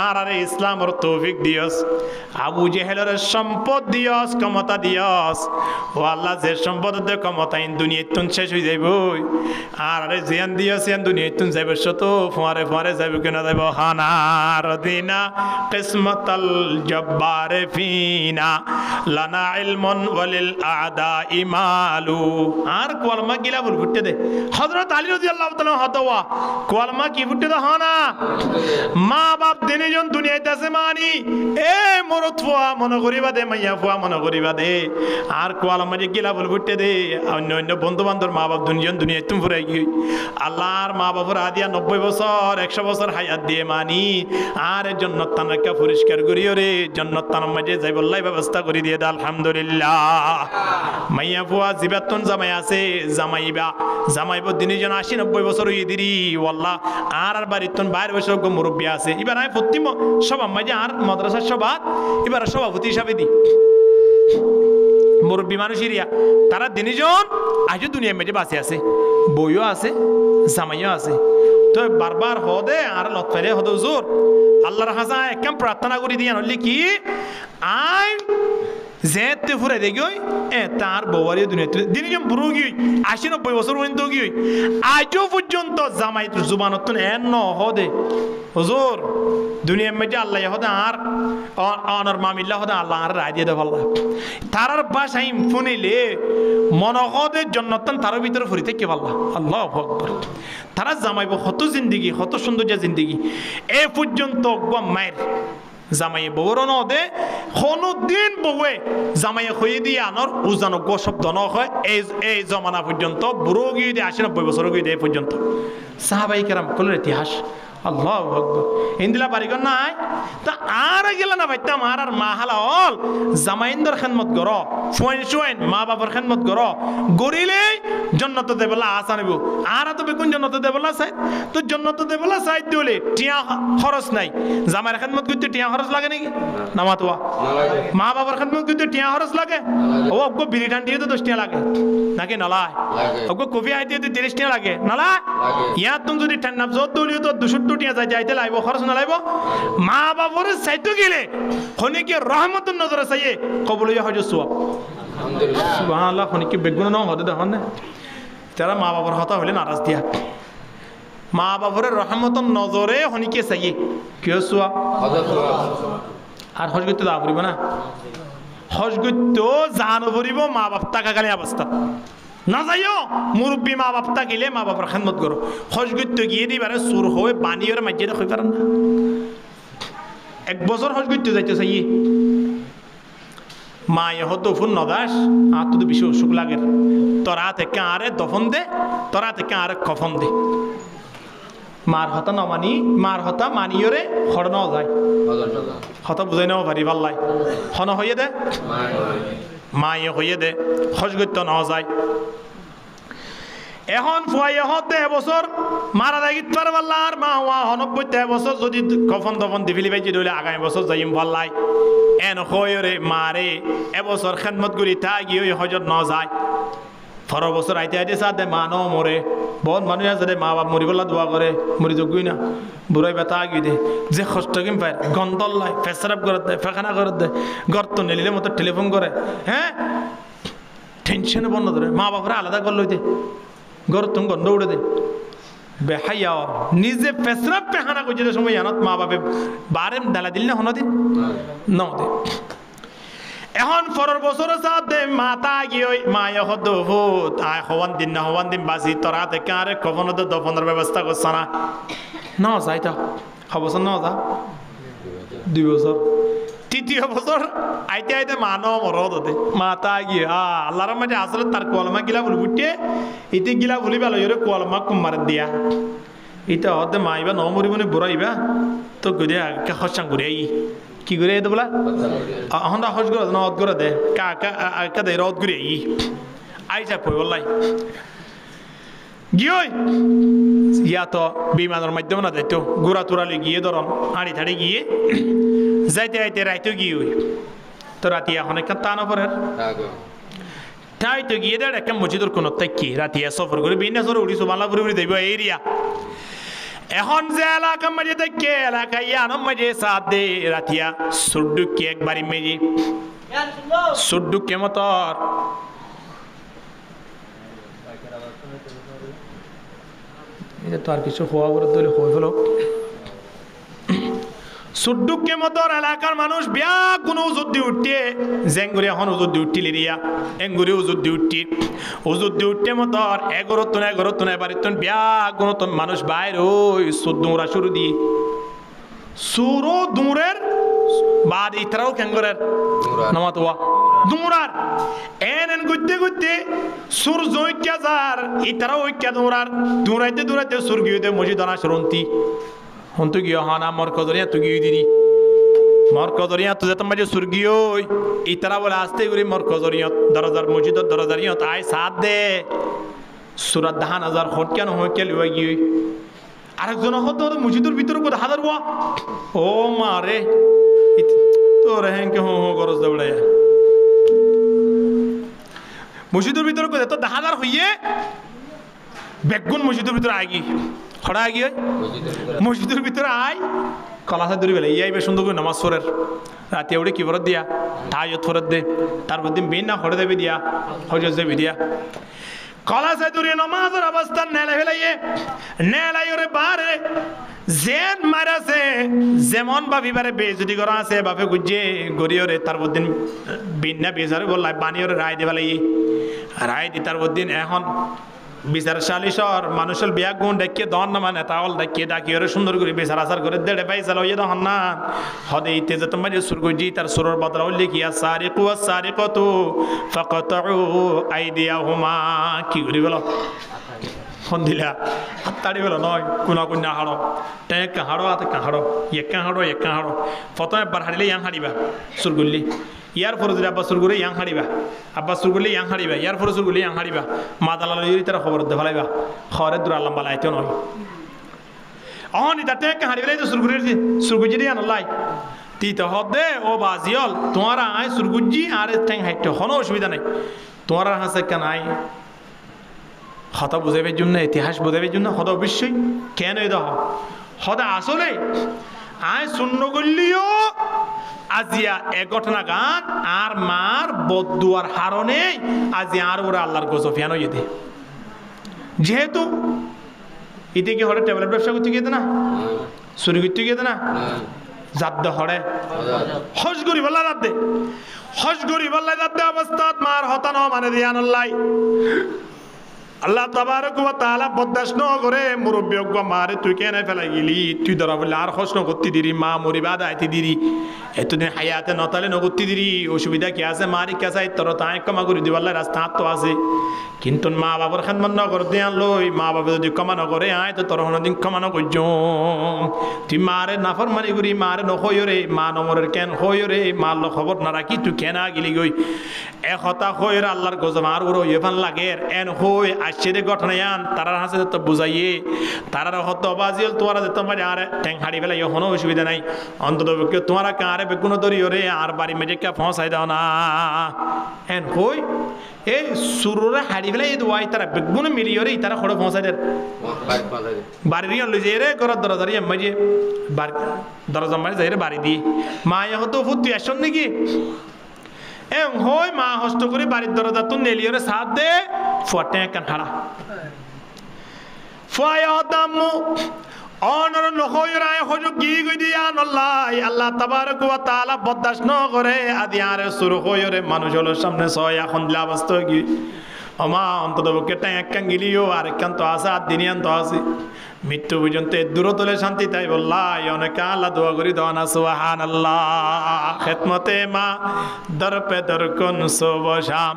আরে ইসলামের তৌফিক দিয়স আবু জেহেলের সম্পদ দিয়স ক্ষমতা দিয়স ও আল্লাহ যে সম্পদ দে ক্ষমতা ইন দুনিয়াতুন শেষ হই যাইব আরে জিয়ান দিয়স ইন দুনিয়াতুন যাইব শত ফুয়ারে ফুয়ারে যাইব কেনা যাইব হানার দিনা কিসমতাল জব্বার ফিনা লানা ইলমুন ওয়ালিল আদা ইমালু আর কলমা গিলা বলতে দে হযরত আলী রাদিয়াল্লাহু তাআলা হতওয়া কলমা কি ফুটে তো হনা মা বাপ দিনজন দুনিয়াতে আছে মানি এ মরত ফুয়া মনে করিবা দে মাইয়া ফুয়া মনে করিবা দে আর কোয়াল মাঝে গিলা বল ফুটে দে অন্য অন্য বন্ধু বান্ধব মা বাপ দুনিজন দুনিয়ায় তুমি ফুরাই গিয়ে আল্লাহর মা বাবার আদিয়া 90 বছর 100 বছর হায়াত দিয়ে মানি আর জন্নত তানাকা পরিষ্কার করিও রে জন্নত তানার মাঝে যাই বললাই ব্যবস্থা করে দিয়ে দা আলহামদুলিল্লাহ মাইয়া ফুয়া জিবাতন জামাই আছে জামাইবা জামাইব দিনজন 80-90 বছর হয়ে দিরি ওয়াল্লাহ আর বাড়িতন বাইরে বছর মুরব্বী আছে এবার আমি প্রতি সব মাঝে আর মাদ্রাসার সভাত এবার সভাপতি হিসাবে দিই মুরব্বী মানুষেরিয়া তারা দিনজন আজও দুনিয়ার মাঝে বাঁচে আছে বইও আছে জামাইও আছে তো বারবার হদে আর লত ফেলে হদে হুজুর আল্লাহর কাছে একদম প্রার্থনা করি দিয়া নলি কি আই যেতে ফুরে দেখি তার বউয়ারি দুনিয়াতে দিনজন বুড়ো গিয়ে 80-90 বছর পর্যন্ত গিয়ে আজও পর্যন্ত জামাই জুবানত ন হদে হুজুর দুনিয়ার মধ্যে আল্লাহ হদে আর অনর মামিল্লা হদে আল্লাহ আর রায় দিয়ে দেব আল্লাহ তারার বাসাই শুনিলে মনহদের জন্নতন তার ভিতরে ফুরিতে কে পাল্লা আল্লাহ আকবার তারা জামাইব কত জিন্দিগি কত সৌন্দর্য জিন্দিগি এ পর্যন্ত মায়ের জামাইয়ে বউর নদে কোনদিন বউয়ে জামাইয়ে হয়ে দিয়ে আনর উজানো গো শব্দ ন হয় এই জমানা পর্যন্ত বুড়ো গিয়ে দিয়ে 80-90 বছর গিয়ে দিয়ে পর্যন্ত সাহাবাই কেরাম কলের ইতিহাস আল্লাহ আকবার ইন্দিলা বাড়িঘর নাই তা আর গেল না ভাইতাম আর মা হালা হল জামাইন্দর খেদমত কর শোয়েন মা বাবার খেদমত কর গড়িলে জন্নত দেবলা আশা নেব আর তো বেগুন জন্নত দেবলা চাই তো জন্নত দেবলা চাই দিলে টিয়া খরচ নাই জামাইয়ের খেদমত করতে টিয়া খরচ লাগে নাকি নামাতোয়া মা বাবার খেদমত করতে টিয়া খরচ লাগে ও অগ্য বিড়ি টান দিয়ে তো 10 টিয়া লাগে নাকি নলায় অগ্য কফি আইতে 30 টিয়া লাগে নলায় ইয়া তুমি যদি ঠান্ডা জোর দলিও তো 200 টিয়া যাইতে লাইব খরচ না লাইব মা বাবার চাইতে গেলে খনিকে রহমতুন নজরে চাইয়ে কবুল হয়ে হজ সওয়াব আলহামদুলিল্লাহ সুবহানাল্লাহ খনিকে বেগুন না হদে দেখুন না তারা মা বাবার কথা হলে নারাজ দিয়া মা বাবার রহমতুন নজরে খনিকে চাইয়ে কি সওয়াব আর হজ করতে দা পড়িব না হজ করতে জানো পড়িব মা বাপ টাকা গালি অবস্থা না যাইও মুরব্বী মা বাপটা গেলে মা বাবার খেদমত করো হজ করতে গিয়ে দিবারে সুর হয়ে বানিয়ে মাঝে দেখতে পারেন না 1 বছর হজ করতে যাইতে চাই মা হতো ফুন নদাস আর তো বেশি অসুখ লাগে তোরা থেকে আরে দফন দে তোরা থেকে আরে কফন দে মার হতা নমানি মার হতা মানিয়রে হর ন যায় হতা বুঝাই নাও পারি পাল্লাই হন হইয়ে দে মায়ে হইয়ে দে হজ করতে ন যায় এখন ফুয়াইয়ে হতে এবছর মারা দাগিত পারে পাল্লার মা হওয়া 90 বছর যদি কফন দফন দিবিলি বাইজি দইলে আগামী বছর যাইম পাল্লাই এন হইরে মারে এবছর খেদমত করি তা গিয়ে হজত ন যায় 12 বছর আইতে আইতে সাথে মা ন মরে বহুত মানুষ আছে মা বাপ মরিবলা দোয়া করে মরি যোগ্যই না বুড়াই বেতা আগিয়ে দে যে কষ্ট কিম পায় গন্ধল লাই ফেসরাপ করে দেয় ফেখানা করে দেয় গর্ত নেলিলে মতো টেলিফোন করে হ্যাঁ টেনশনে বন্ধ ধরে মা বাপরা আলাদা করলো দে গর্ত গন্ধ উড়ে দে বেহাইয়া নিজে ফেসরাপ পেখানা করছে সময় জানত মা বাপে বারে ডালা দিল না হন দিন ন দে এখন 12 বছর সাথে মাতা গিয়ে মায়া হদ হুত আয় হওয়ান দিন বাসি তোরা থেকে আরে কখনো তো দফনের ব্যবস্থা করছ না না যাইতা বছর না যা 2 বছর 3 বছর আইতে আইতে মানো মরদ হতে মাতা গিয়ে আল্লাহর মাঝে আসলে তার কলমা গিলা বলি বুটে ইতি গিলা বলি ভালো এর কলমা কুমার দিয়া এটা হতে মাইবা ন মরিবনে বুড়াইবা তো গড়ে খসাং ঘুরে কি করে দে বলা হন্ডা হজ করে না অদ করে দে কা দে রদ করে আইসা কই বললাই গিয়ে ইয়া তো বিমানের মাধ্যমে না যাইতো গুড়া তুরালে গিয়ে ধরম হাঁড়ি থাড়ি গিয়ে যাইতে আইতে রাইতো গিয়ে তো রাতি এখন একটা টানো পরে তাই তো গিয়ে দেয় একটা মসজিদের কোনো তাই রাতি সফর করে বিন্যাসরে উড়িছো বাংলাপুরি উড়ি দেব এরিয়া এখন যে এলাকা মাঝে দেখে এলাকা ইয়ানোর মাঝে সাথ দে রাতিয়া সুডুকে একবারই মেজি সুডুকে মতর এটা তো আর কিছু হওয়া বলে দিলে হয়ে গেল সুড্ডুকে মতর এলাকার মানুষ বিয়া কোনো উজুদ্দি উঠতে জেঙ্গুরি এখন উজুদ্দি উঠতিলি রিয়া এঙ্গুরি উজুদ্দি উঠতে মতর এগরতন এবারিতন বিয়া কোনো মানুষ বাইর ওই সুদ্দুরা শুরু দিয়ে সুরো দুরের বাদ ইতরাও কেঙ্গরের নামাতোয়া দুমরার এন গুতে সুর জৈক্যা যার ইতরাও ঐক্যা দুরাইতে সুর গিয়েতে মসজিদ শুরন্তি হন্তু গিয়ে হানা মরকদরিয়া তু গিয়ে দিদি মরকদরিয়া তু যেতাম মাঝে সুর গিয়ে ইতরা বলে আসতে করি মরকদরিয়া দরজার মসজিদের দরজারিয়া আয় সাথ দে সুরাত 10,000 খট কেন হয়ে কে লিওয়া গিয়ে আরেকজন হতো মসজিদের ভিতরে কোথায় হাজার হওয়া ও মা রে তোর হ্যাঁ হো গরজ দৌড়াইয়া মসজিদের ভিতরে কোথায় তো 10,000 হইয়ে বেগুন মসজিদের ভিতরে আগি হড়া আগি মসজিদের ভিতরে আয় কলাসা দূরে বেলা ইয়াই বেশ সুন্দর করে নামাজ ফোরের রাতে উড়ে কি ফরত দিয়া তাইয়ত ফরত দে তারপর দিন বেন না হড়ে দেবে দিয়া হজর দেবে দিয়া কলাসা দূরে নামাজের অবস্থান নেলাই ওরে বারে জেন মারাছে যেমন বাবিবারে বেজুদি করা আছে বাপে গুজে গড়িওরে তারপর দিন বিন্না বেজারে বললাই বানিওরে রায় দেবালাই রায় দি তারপর দিন এখন বিচার সালিশর মানুষের বিয়া গুণ ডাকিয়ে দন না মানে তাহল ডাকিয়ে ওরে সুন্দর করে বিচার আচার করে দেড়ে পাই চালো ইয়ে দহন না হদে ইতে যে তোমার সুর গজি তার সুরের বদলা লিখিয়া সারিকু সারিকতু ফাকাতউ আইদিয়াহুমা কি করি বলো ফোন দিলা হাততাড়ি বলো নয় কোনা হাড়ো টেক হাড়ো হাতে হাড়ো একা হাড়ো প্রথমে বার হারিলে ইয়াং হারিবা সুর গুললি ইয়ার পরে যদি আব্বা সুর করে ইয়াং হারিবা আব্বা সুর করলে ইয়াং হারিবা ইয়ার পরে সুর করলে ইয়াং হারিবা মা দালাল তারা খবর দে ফেলাইবা খবরের দূর আল্লাহ বালাইতে নয় অনি তাতে হারি ফেলাই তো সুরগুজি দিয়ে আনলাই তিতে হদে ও বাজিয়ল তোমার আয় সুরগুজি আর ঠ্যাং হাইট কোনো অসুবিধা নাই তোমার হাসে কেন আয় হতা বুঝাইবার জন্য ইতিহাস বুঝাইবার জন্য হতা অবশ্যই কেন দেহ হতা আসলে আয় শূন্য করলিও আজিয়া এ ঘটনা গান আর মার বদুয়ার হারণে আজি আর ওরা আল্লাহর গোজফিয়ানো যেতে যেহেতু ইতে কি হরে ট্যাবলেট ব্যবসা করতে গিয়ে না চুরি করতে গিয়ে না জাদ্দ হরে হজ করি বললা জাদ্দে অবস্থা মার হতানো মানে দিয়ান আল্লাহ তাবারক ওয়া তাআলা বদাস ন করে মুরব্বী মারে তুই কেন ফেলাই গেলি তুই ধরা বললে আর হস করতে দিরি মা মরিবা দাইতে দিরি এতদিন হায়াতে নতালে নগতি দিরি অসুবিধা কি আছে মারি কাছে তোর তাই কমা করে দিবাল্লা রাস্তা তো আছে কিন্তু মা বাবার খানমান নগর দিয়ান লই মা বাবা যদি কমা নগরে আয় তো তোর হনদিন কমা নগর্য তুই মারে নাফরমানি করি মারে নহয়রে মা নমরের কেন হয়রে মা ল খবর না রাখি তুই কেন গেলি গই একতা হয়রে আল্লাহর গজম আর ওর ইফান লাগের এন হই আসছে ঘটনায়ান তারার হাসে তো বুঝাইয়ে তারার হত বাজিল তোরা যেত পারে আর ট্যাং হাড়ি ফেলাই কোনো অসুবিধা নাই অন্তত তোমরা কারে বেগুনো ধরিও রে আর বাড়ি মেজে কে ফসাই দাও না এন হই এই সুরুরে হাড়ি ফেলাই ওয়াই তারা বেগুনো মিলিও রে তারা খড় ফসাই দে বাড়ি লই যাই রে ঘর দরজারি মাঝে দরজা মাঝে যাই রে বাড়ি দি মা হতো ফুটি আসন নাকি এম হই মা হস্ত করে বাড়ির দরজা তো নেলিওরে সাথ দে ফটে কান হাড়া ফুয়ায় দামু অনর নহয়রায় হজু কি গই দিয়া নল্লাই আল্লাহ তাবারক ওয়া তাআলা বদাস ন করে আদি আরে সুর হয়রে মানুষ হলো সামনে ছয় এখন লাবস্ত কি আমা অন্তত বকেটা একখান গিলিও আর একখান তো আছে আর দিনিয়ান তো আছে মৃত্যু পর্যন্ত দূরতলে শান্তি তাই বললাই অনেকে আল্লাহ দোয়া করি দেওয়া না সুবহানাল্লাহ খেদমতে মা দর পে দর কোন সুবশাম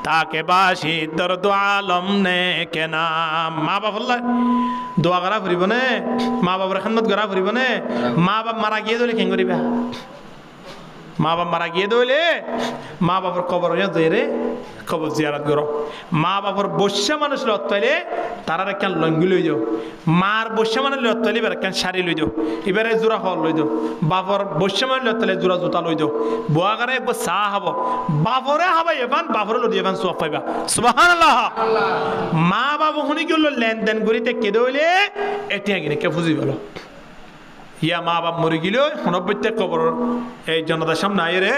তাকে বাসি দর দো আলম নে কে নাম মা বাবা বললাই দোয়া করা ফুরিব নে মা বাবার খেদমত করা ফুরিব নে মা বাপ মারা গিয়ে দলে কেন করিবা মা বাপ মারা গিয়ে দইলে মা বাবার কবর যাই রে কবর জিয়ারত করো মা বাবার বসা মানুষ লত পাইলে তারা একখান লঙ্গি লই যাও মার বসা মানুষ লত পাইলে এবার একখান শাড়ি লই যাও এবারে জোড়া হল লই যাও বাপর বসা মানুষ লত পাইলে জোড়া জুতা লই যাও বুয়াগারে একবার চাহ হব বাপরে হাবাই এবান বাপরে লদি এবান সব পাইবা সুবহানাল্লাহ মা বাবা শুনি গেল লেনদেন করিতে কে দইলে এতিয়া কিনে কে বুঝি গেল ইয়া মা বাপ মরে গেল প্রত্যেক কবর এই জনতার সামনে আয় রে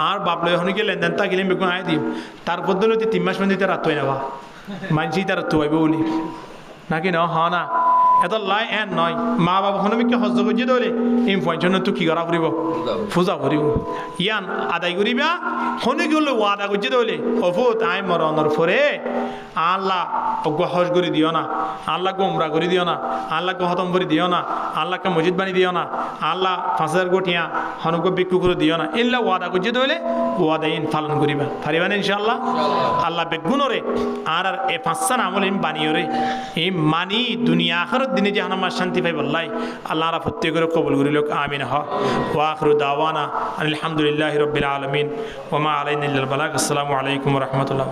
আর বাপ লয় হনি গেলেন দেন তা গেলেন বেগুন আয় দিও তারপর দিল 3 মাস মধ্যে রাত হয়ে নেওয়া মানছি তারা তো আইব বলি নাকি না হ না এত লাই এন নয় মা বাবা হনমিকে হজ করছি দলে ইম পঞ্চান্ন তো কি করা ফুরিব পূজা করিব ইয়ান আদায় করিবা হনে গেলে ও আদা করছি দলে অফুত আই মরণর পরে আল্লাহ হজ করে দিও না আল্লাহকে উমরা করে দিও না আল্লাহকে খতম করে দিও না আল্লাহকে মসজিদ বানিয়ে দিও না আল্লাহ 5,000 গোটিয়া হনুকে বিক্রি করে দিও না এল্লা ওয়াদা করছি দলে ওয়াদা ইন পালন করিবা পারিবান ইনশাআল্লাহ আল্লাহ বেগুনরে আর এ 5 আমল ইম বানিও রে এই মানি দুনিয়া আখিরাত দিনে জাহান্নামে শান্তি পাই বল্লাই আল্লাহ রা প্রত্যেকের কবুল করিল আমিন হ ওয়া আখিরু দাওয়ানা আলহামদুলিল্লাহি রাব্বিল আলামিন ওয়া মা আলাইনা ইল্লাল বালাগ আসসালামু আলাইকুম ওয়া রাহমাতুল্লাহ